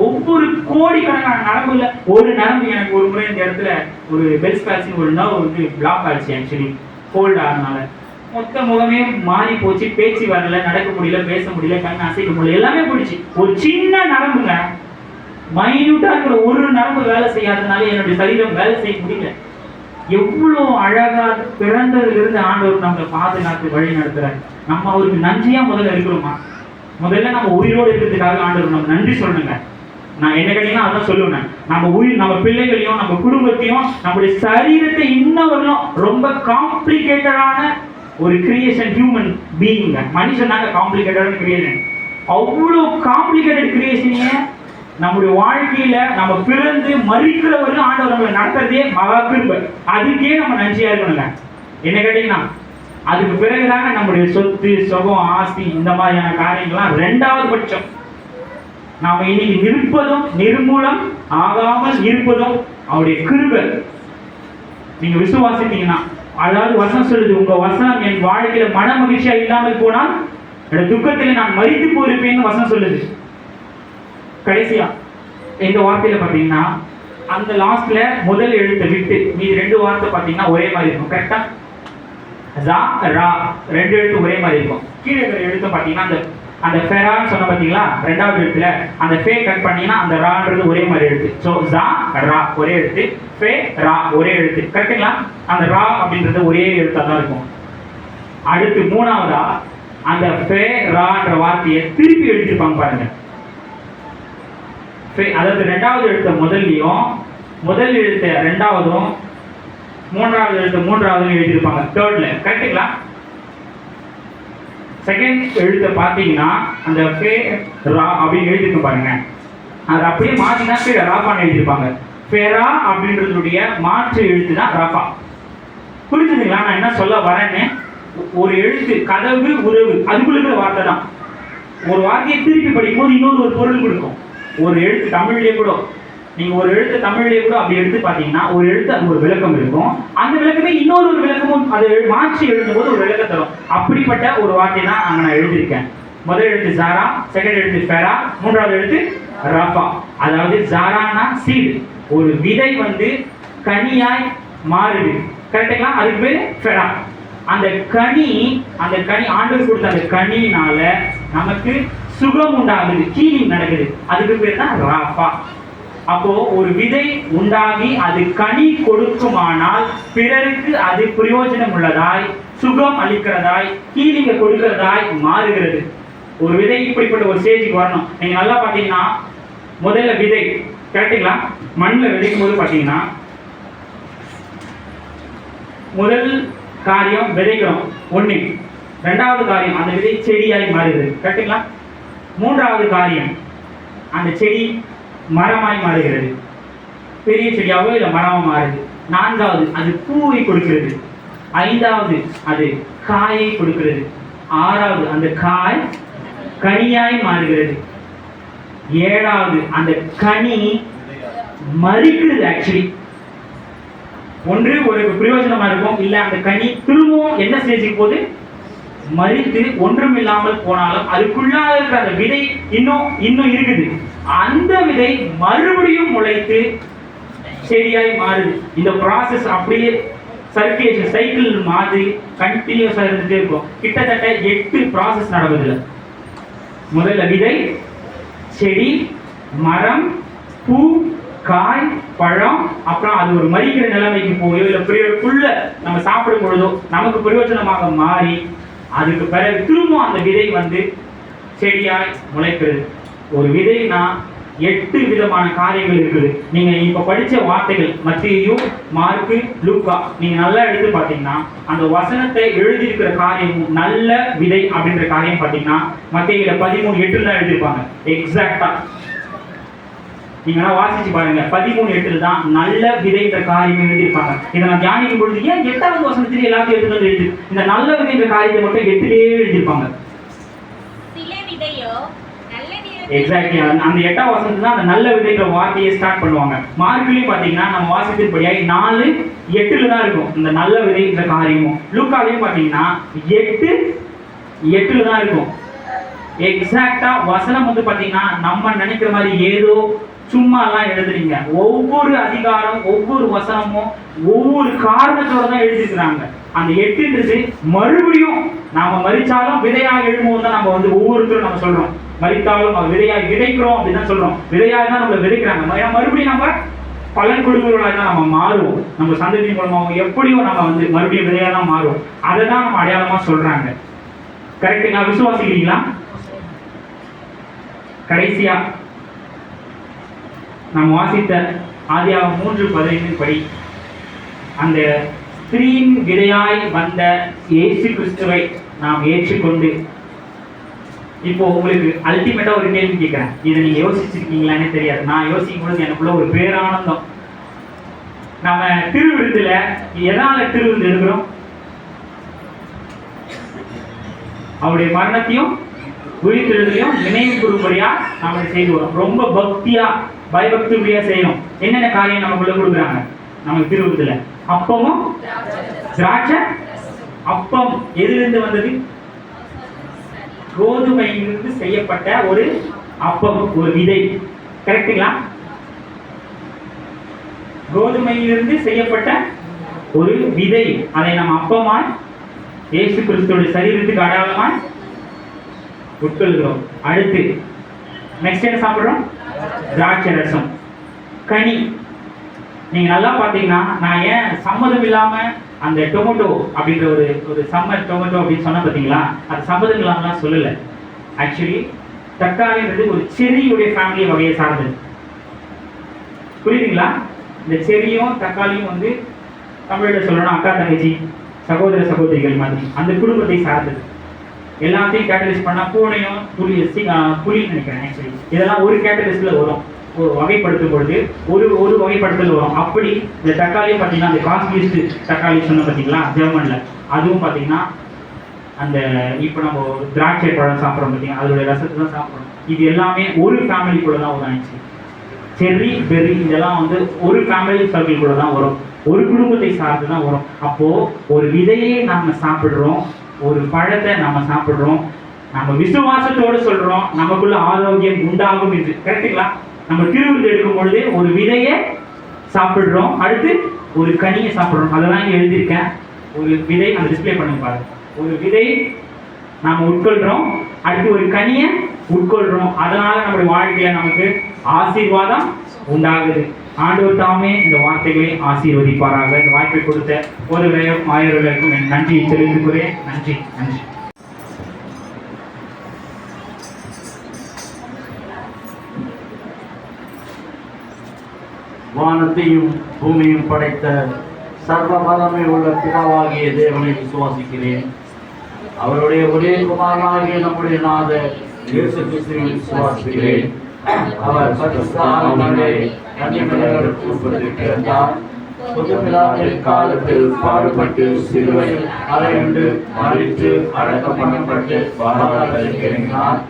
ஒவ்வொரு கோடிக்கணக்கான நரம்புல ஒரு நரம்பு, எனக்கு ஒரு முறை இந்த இடத்துல ஒரு பெல்ஸ் பால்சின்னு ஒரு நர்வ் வந்து பிளாக் ஆச்சு. ஆக்சுவலி கோல்ட் ஆனதுனால மொத்த முகமே மாறி போச்சு. பேச்சு வரல, நடக்க முடியல, பேச முடியல, கண் அசைக்க முடியல, எல்லாமே போயிடுச்சு. ஒரு சின்ன நரம்புங்க, மைன்யூட்டா இருக்கிற ஒரு நரம்பு வேலை செய்யாததுனால என்னுடைய சரீரம் வேலை செய்ய முடியல. எவ்வளோ அழகா பிறந்ததிலிருந்து ஆண்டவர் நம்மளை பாதுகாத்து வழி நடத்துறாரு. நம்ம அவருக்கு நன்றியா முதல்ல இருக்கிறோமா? முதல்ல நம்ம உயிரோடு இருக்கிறதுக்காக ஆண்டவர் நம்ம நன்றி சொல்லணுங்க. நான் என்ன கேட்டீங்கன்னா அதான் சொல்லுவேன். நம்ம உயிர், நம்ம பிள்ளைகளையும் நம்ம குடும்பத்தையும் நம்முடைய சரீரத்தை இன்னவர்களும் ரொம்ப காம்ப்ளிகேட்டடான ஒரு கிரியேஷன், ஹியூமன் பீயிங்க. மனுஷனாக காம்ப்ளிகேட்டடான கிரியேஷன். அவ்வளோ காம்ப்ளிகேட்டட் கிரியேஷனையே நம்முடைய வாழ்க்கையில நம்ம பிறந்து மறிக்கிறவர்களும் ஆண்டவர் நம்மளை நடத்துறதே மகா கிருபை. அதுக்கே நம்ம நன்றியா இருக்கணுங்க. என்ன கேட்டீங்கன்னா அதுக்கு பிறகுதாங்க நம்முடைய சொத்து, சுகம், ஆஸ்தி இந்த மாதிரியான காரியங்கள்லாம் 2வது பட்சம். நாம இன்னைக்கு நிற்பதும் நிர்மூலம் ஆகாமல் இருப்பதும் அவருடைய கிருபை. நீங்க விசுவாசித்தீங்கன்னா, அதாவது வசனம் சொல்லுது, உங்க வசனம் என் வாழ்க்கையில மன மகிழ்ச்சியா இல்லாமல் போனால் என்னோட துக்கத்தில் நான் மரித்து போயிருப்பேன்னு வசனம் சொல்லுது. கடைசியா இந்த வார்த்தையில பாத்தீங்கன்னா அந்த லாஸ்ட்ல முதல் எழுத்தை விட்டு மீதி 2 வார்த்தை பாத்தீங்கன்னா ஒரே மாதிரி இருக்கும். கரெக்டா? ரா ரா 2 எழுத்து ஒரே மாதிரி இருக்கும். கீழே இருக்கிற எழுத்து பாத்தீங்கன்னா அந்த அந்த ஃபெரான்னு சொன்ன பார்த்தீங்களா, ரெண்டாவது எழுத்துல அந்த ஃபே கட் பண்ணீங்கன்னா அந்த ரான்றது ஒரே மாதிரி எழுத்து. ஸோ ஜா ரா ஒரே எழுத்து, ஃபே ரா ஒரே எழுத்து. கரெக்டுங்களா? அந்த ரா அப்படின்றது ஒரே எழுத்தாக தான் இருக்கும். அடுத்து மூணாவதா அந்த ஃபே ரான்ற வார்த்தையை திருப்பி எழுதிருப்பாங்க பாருங்க. அதாவது ரெண்டாவது எழுத்த முதல்லையும் முதல் எழுத்த ரெண்டாவதும் மூன்றாவது எழுத்து மூன்றாவதும் எழுதியிருப்பாங்க தேர்ட்ல. கரெக்டுங்களா? செகண்ட் எழுத்தை பார்த்தீங்கன்னா அந்த ஃபே ரா அப்படின்னு எழுதிருக்க பாருங்க. அது அப்படியே மாற்றினா கீழே ராஃபான்னு எழுதியிருப்பாங்க. ஃபெரா அப்படின்றதுடைய மாற்று எழுத்து தான் ராஃபா. புரிஞ்சுதுங்களா நான் என்ன சொல்ல வரேன்னு? ஒரு எழுத்து கதவு உறவு அதுக்குள்ள வார்த்தை தான். ஒரு வார்த்தையை திருப்பி படிக்கும்போது இன்னொரு ஒரு பொருள் கொடுக்கும். ஒரு எழுத்து தமிழ்லேயே கூட நீங்க ஒரு எழுத்து தமிழ்லேயே கூட அப்படி எடுத்து பார்த்தீங்கன்னா ஒரு எழுத்து அது ஒரு விளக்கம் இருக்கும். அந்த விளக்கமே இன்னொரு ஒரு விளக்கமும் அதை மாற்றி எழுதும் போது ஒரு விளக்கம் தரும். அப்படிப்பட்ட ஒரு வார்த்தை தான் அங்கே நான் எழுதியிருக்கேன். முதல் எழுத்து ஜாரா, செகண்ட் எழுத்து ஃபெரா, மூன்றாவது எழுத்து ராஃபா. அதாவது ஜாரானா சீடு, ஒரு விதை வந்து கனியாய் மாறுது. கரெக்டுங்களா? அதுக்கு பேர் ஃபெரா. அந்த கனி ஆண்டவர் கொடுத்த அந்த கனியினால நமக்கு சுகம் உண்டாகுது, ஹீலிங் நடக்குது. அதுக்கு பேர் தான் ராஃபா. அப்போ ஒரு விதை உண்டாகி அது கனி கொடுக்குமானால் பிறருக்கு அது பிரயோஜனம் உள்ளதாய், சுகம் அளிக்கிறதாய், ஹீலிங்கை கொடுக்கிறதாய் மாறுகிறது. ஒரு விதை இப்படிப்பட்ட ஒரு ஸ்டேஜுக்கு வரணும். நீங்க நல்லா பார்த்தீங்கன்னா முதல்ல விதை, கரெக்டுங்களா? மண்ணில் விதைக்கும் போது பார்த்தீங்கன்னா முதல் காரியம் விதைக்கிறோம் ஒண்ணு. ரெண்டாவது காரியம் அந்த விதை செடியாய் மாறுகிறது. கரெக்டுங்களா? மூன்றாவது காரியம் அந்த செடி மரமாய் மாறுகிறது, பெரிய செடியாவோ இல்லை மரமாக மாறுது. நான்காவது அது பூவை கொடுக்கிறது. ஐந்தாவது அது காயை கொடுக்கிறது. ஆறாவது அந்த காய் கனியாய் மாறுகிறது. ஏழாவது அந்த கனி மறிக்கிறது. ஆக்சுவலி ஒன்று ஒரு பிரயோஜனமா இருக்கும், இல்லை அந்த கனி திரும்பவும் என்ன ஸ்டேஜுக்கு போது மறித்து ஒன்றும் இல்லாமல் போனாலும் அதுக்குள்ளாக இருக்கிற அந்த விதை இன்னும் இருக்குது. அந்த விதை மறுபடியும் முளைத்து செடியாய் மாறுது. இந்த ப்ராசஸ் அப்படியே சர்க்குலேஷன் சைக்கிள் மாதிரி கண்டினியூஸா இருந்துட்டே இருக்கும். கிட்டத்தட்ட 8 ப்ராசஸ் நடக்குதுல. முதல்ல விதை, செடி, மரம், பூ, காய், பழம், அப்புறம் அது ஒரு மறிக்கிற நிலைமைக்கு போயோ இல்லை புள்ள நம்ம சாப்பிடும் பொழுதோ நமக்கு பிரயோஜனமாக மாறி அதுக்கு பிறகு திரும்ப அந்த விதை வந்து செடியாய் முளைக்கிறது. ஒரு விதைனா 8 விதமான காரியங்கள் இருக்குது. நீங்க இப்ப படிச்ச வார்த்தைகள் மத்தேயு, மார்க்கு, லூக்கா நீங்க நல்லா எடுத்து பார்த்தீங்கன்னா அந்த வசனத்தை எழுதியிருக்கிற காரியமும் நல்ல விதை அப்படின்ற காரியம் பார்த்தீங்கன்னா மத்தேயுல 13:8 தான் எழுதியிருப்பாங்க. எக்ஸாக்டா நீங்க வாசிச்சு பாருங்க. 13:8 தான் நல்ல விதைன்ற காரியம் எழுதியிருப்பாங்க. இதை நான் தியானிக்கும் பொழுது ஏன் 8வது வசனத்திலே எல்லாத்தையும் எடுத்து எழுதி இந்த நல்ல விதைன்ற காரியத்தை மட்டும் 8லேயே எழுதியிருப்பாங்க. எக்ஸாக்ட்லி அந்த 8வது வசனத்துல தான் அந்த நல்ல விதைன்ற வார்த்தையை ஸ்டார்ட் பண்ணுவாங்க. மார்க்லயும் பாத்தீங்கன்னா நம்ம வாசித்தபடியாய் 4:8 தான் இருக்கும் இந்த நல்ல விதைன்ற காரியமும். லூக்காலையும் பாத்தீங்கன்னா 8:8 தான் இருக்கும். எக்ஸாக்டா வசனம் வந்து பாத்தீங்கன்னா நம்ம நினைக்கிற மாதிரி ஏதோ சும்மா எல்லாம் எழுதுறீங்க. ஒவ்வொரு அதிகாரம் ஒவ்வொரு வசனமும் ஒவ்வொரு காரணத்தோட தான் எழுதிருக்கிறாங்க. அந்த 8ன்றது மறுபடியும் நாம மறிச்சாலும் விதையாக எழுதும்போது தான் நம்ம வந்து ஒவ்வொருத்தரும் நம்ம சொல்றோம். மறித்தாலும் அது விதையாய் விதைக்கிறோம் அப்படின்னு தான் சொல்றோம். விதையாக தான் நம்மளை விதைக்கிறாங்க. மறுபடியும் நம்ம பலன் கொடுக்கிறவர்களாக தான் நம்ம மாறுவோம். நம்ம சந்ததி மூலமாகவும் எப்படியும் நம்ம வந்து மறுபடியும் விதையாக தான் மாறுவோம். அதை தான் நம்ம அடையாளமா சொல்றாங்க. கரெக்டுங்களா? விசுவாசிக்கிறீங்களா? கடைசியா நாம் வாசித்த ஆதியாகமம் 3:15 படி அந்த ஸ்திரீயின் விதையாய் வந்த இயேசு கிறிஸ்துவை நாம் ஏற்றுக்கொண்டு இப்போ உங்களுக்கு அல்டிமேட்டா ஒரு கேள்வி கேட்கிறேன். இதை நீங்க யோசிச்சிருக்கீங்களான்னு தெரியாது. நான் யோசிக்கும் பொழுது எனக்குள்ள ஒரு பேரானந்தம். நம்ம திருவிருந்துல எதனால திருவிருந்து எடுக்கிறோம்? அவருடைய மரணத்தையும் உயிர்த்தெழுதலையும் நினைவு கூறும்படியா நாம செய்து வரோம். ரொம்ப பக்தியா பயபக்தியா செய்யணும். என்னென்ன காரியம் நமக்குள்ள கொடுக்குறாங்க நமக்கு திருவிருந்துல? அப்பமும் திராட்சை. அப்பம் எதிலிருந்து வந்தது? கோதுமையிலிருந்து செய்யப்பட்ட ஒரு அப்பம், ஒரு விதை. கரெக்டுங்களா? கோதுமையிலிருந்து செய்யப்பட்ட ஒரு விதை, அதை நம்ம அப்பமாய் இயேசு கிறிஸ்துவோட சரீரத்துக்கு அடையாளமாய் உட்கொள்கிறோம். அடுத்து நெக்ஸ்ட் என்ன சாப்பிட்றோம்? திராட்சை ரசம், கனி. நீங்க நல்லா பார்த்தீங்கன்னா, நான் ஏன் சம்மதம் இல்லாம அந்த டொமேட்டோ அப்படின்ற ஒரு சம்மர் டொமேட்டோ அப்படின்னு சொன்ன பார்த்தீங்களா, அது சம்மதம் இல்லாமலாம் சொல்லலை. ஆக்சுவலி தக்காளின்றது ஒரு செரியுடைய ஃபேமிலி வகையை சார்ந்தது. புரியுதுங்களா? இந்த செரியும் தக்காளியும் வந்து தமிழில் சொல்லணும் அக்கா தங்கச்சி சகோதர சகோதரிகள் மாதிரி அந்த குடும்பத்தை சார்ந்தது. எல்லாத்தையும் கேட்டலிஸ்ட் பண்ணால் பூனையும் புலின்னு நினைக்கிறேன். ஆக்சுவலி இதெல்லாம் ஒரு கேட்டலிஸ்டில் வரும், ஒரு வகைப்படுத்தும் பொழுது ஒரு வகைப்படுத்தல் வரும். அப்படி இந்த தக்காளியும் பார்த்தீங்கன்னா அந்த காஸ்ட்லிஸ்ட் தக்காளி சொன்ன பார்த்தீங்களா ஜெர்மனில், அதுவும் பார்த்தீங்கன்னா அந்த இப்போ நம்ம திராட்சை பழம் சாப்பிட்றோம் பார்த்தீங்கன்னா அதோடைய ரசத்தை தான் சாப்பிட்றோம். இது எல்லாமே ஒரு ஃபேமிலி கூட தான் வரும். ஆச்சு செர்ரி பெர்ரி இதெல்லாம் வந்து ஒரு ஃபேமிலி சர்க்கிள் கூட தான் வரும், ஒரு குடும்பத்தை சார்ந்து தான் வரும். அப்போது ஒரு விதையை நாம் சாப்பிட்றோம், ஒரு பழத்தை நம்ம சாப்பிட்றோம், நம்ம விசுவாசத்தோடு சொல்கிறோம் நமக்குள்ள ஆரோக்கியம் உண்டாகும் என்று. கரெக்டுங்களா? நம்ம திருவிழா எடுக்கும் பொழுது ஒரு விதையை சாப்பிட்றோம், அடுத்து ஒரு கனியை சாப்பிட்றோம். அதெல்லாம் இங்கே எழுதியிருக்கேன். ஒரு விதை அந்த டிஸ்பிளே பண்ணி பாருங்க. ஒரு விதை நாம் உட்கொள்கிறோம், அடுத்து ஒரு கனியை உட்கொள்கிறோம். அதனால நம்முடைய வாழ்க்கையில நமக்கு ஆசீர்வாதம் உண்டாகுது. ஆண்டவர் தாமே இந்த வார்த்தைகளை ஆசீர்வதிப்பாராக. இந்த வாய்ப்பை கொடுத்த ஒரு ஆயிரம் என் நன்றியை தெரிவித்துக்கிறேன். நன்றி நன்றி. வானத்தையும் பூமியும் படைத்த சர்வ வல்லமை உள்ள பிதாவாகிய தேவனை விசுவாசிக்கிறேன். அவருடைய ஒரே குமாரனாகிய நம்முடைய நாதர் இயேசு கிறிஸ்துவை விசுவாசிக்கிறேன். அவர் பரிசுத்த ஆவியானவரை கன்னிமரியாளுக்கு உட்பட்டிருந்தார். புதுப்பிதாவின் காலத்தில் பாடுபட்டு சிலுவையில் அறையுண்டு மரித்து அடக்கம் பண்ணப்பட்டு பாதாளத்தில் இறங்கினார்.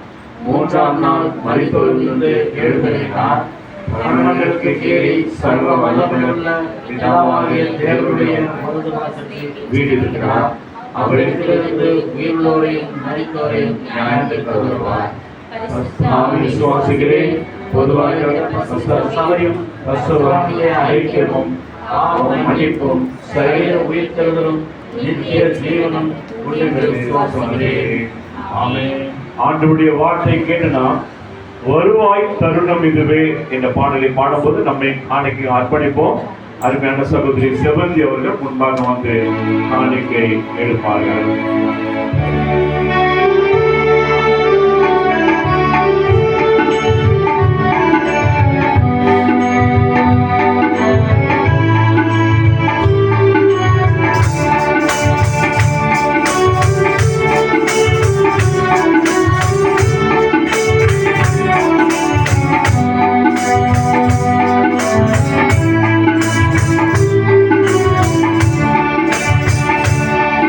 மூன்றாம் நாள் மரித்தோரிலிருந்து எழுந்தருளினார். மரணத்திற்கு கீழே சர்வ வல்லமையுள்ள பிதாவாகிய தேவனுடைய வீடு இருக்கிறார். அவரிடத்திலிருந்து உயிருள்ளோரையும் மரித்தோரையும் நியாயத்திற்கு வருவார். நான் விசுவாசிக்கிறேன். பொதுவாக சபையும் ஐக்கியமும் மன்னிப்பும் சரீர உயிர்த்தெழுதலும் நித்திய ஜீவனும் உண்டு விசுவாசம். ஆண்டவருடைய வார்த்தை கேட்டனா வருவாய் தருணம் இதுவே என்ற பாடலை பாடும்போது நம்மை காணிக்கை அர்ப்பணிப்போம். அருமையான சகோதரி செவந்தி அவர்கள் முன்பாக வந்து காணிக்கை எடுப்பார்கள்.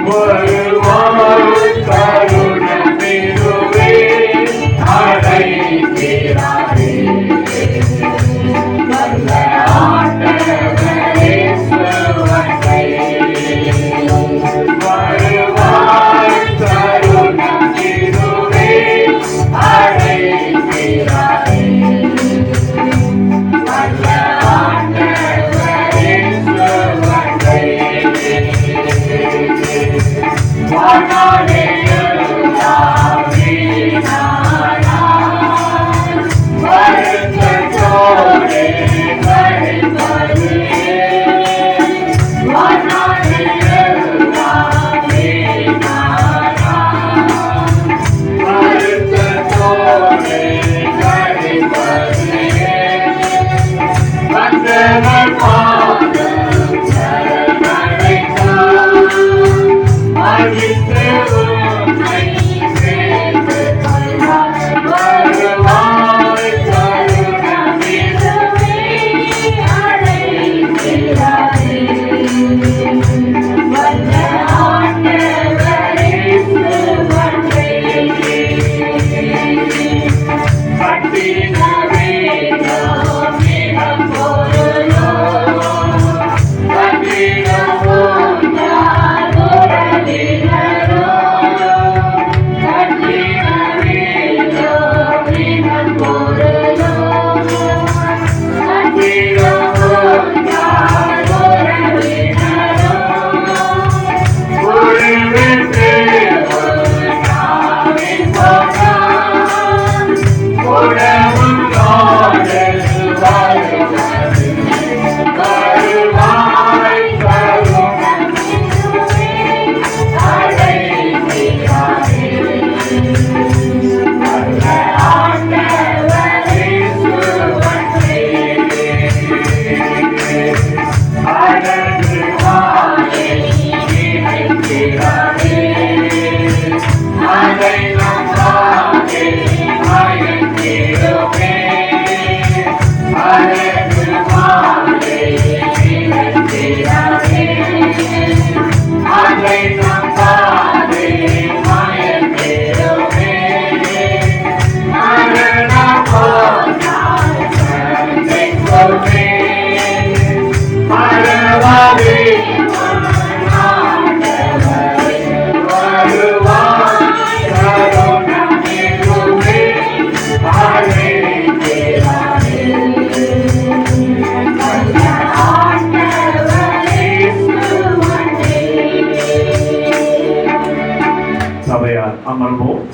வருவாய் கொள்வோம்.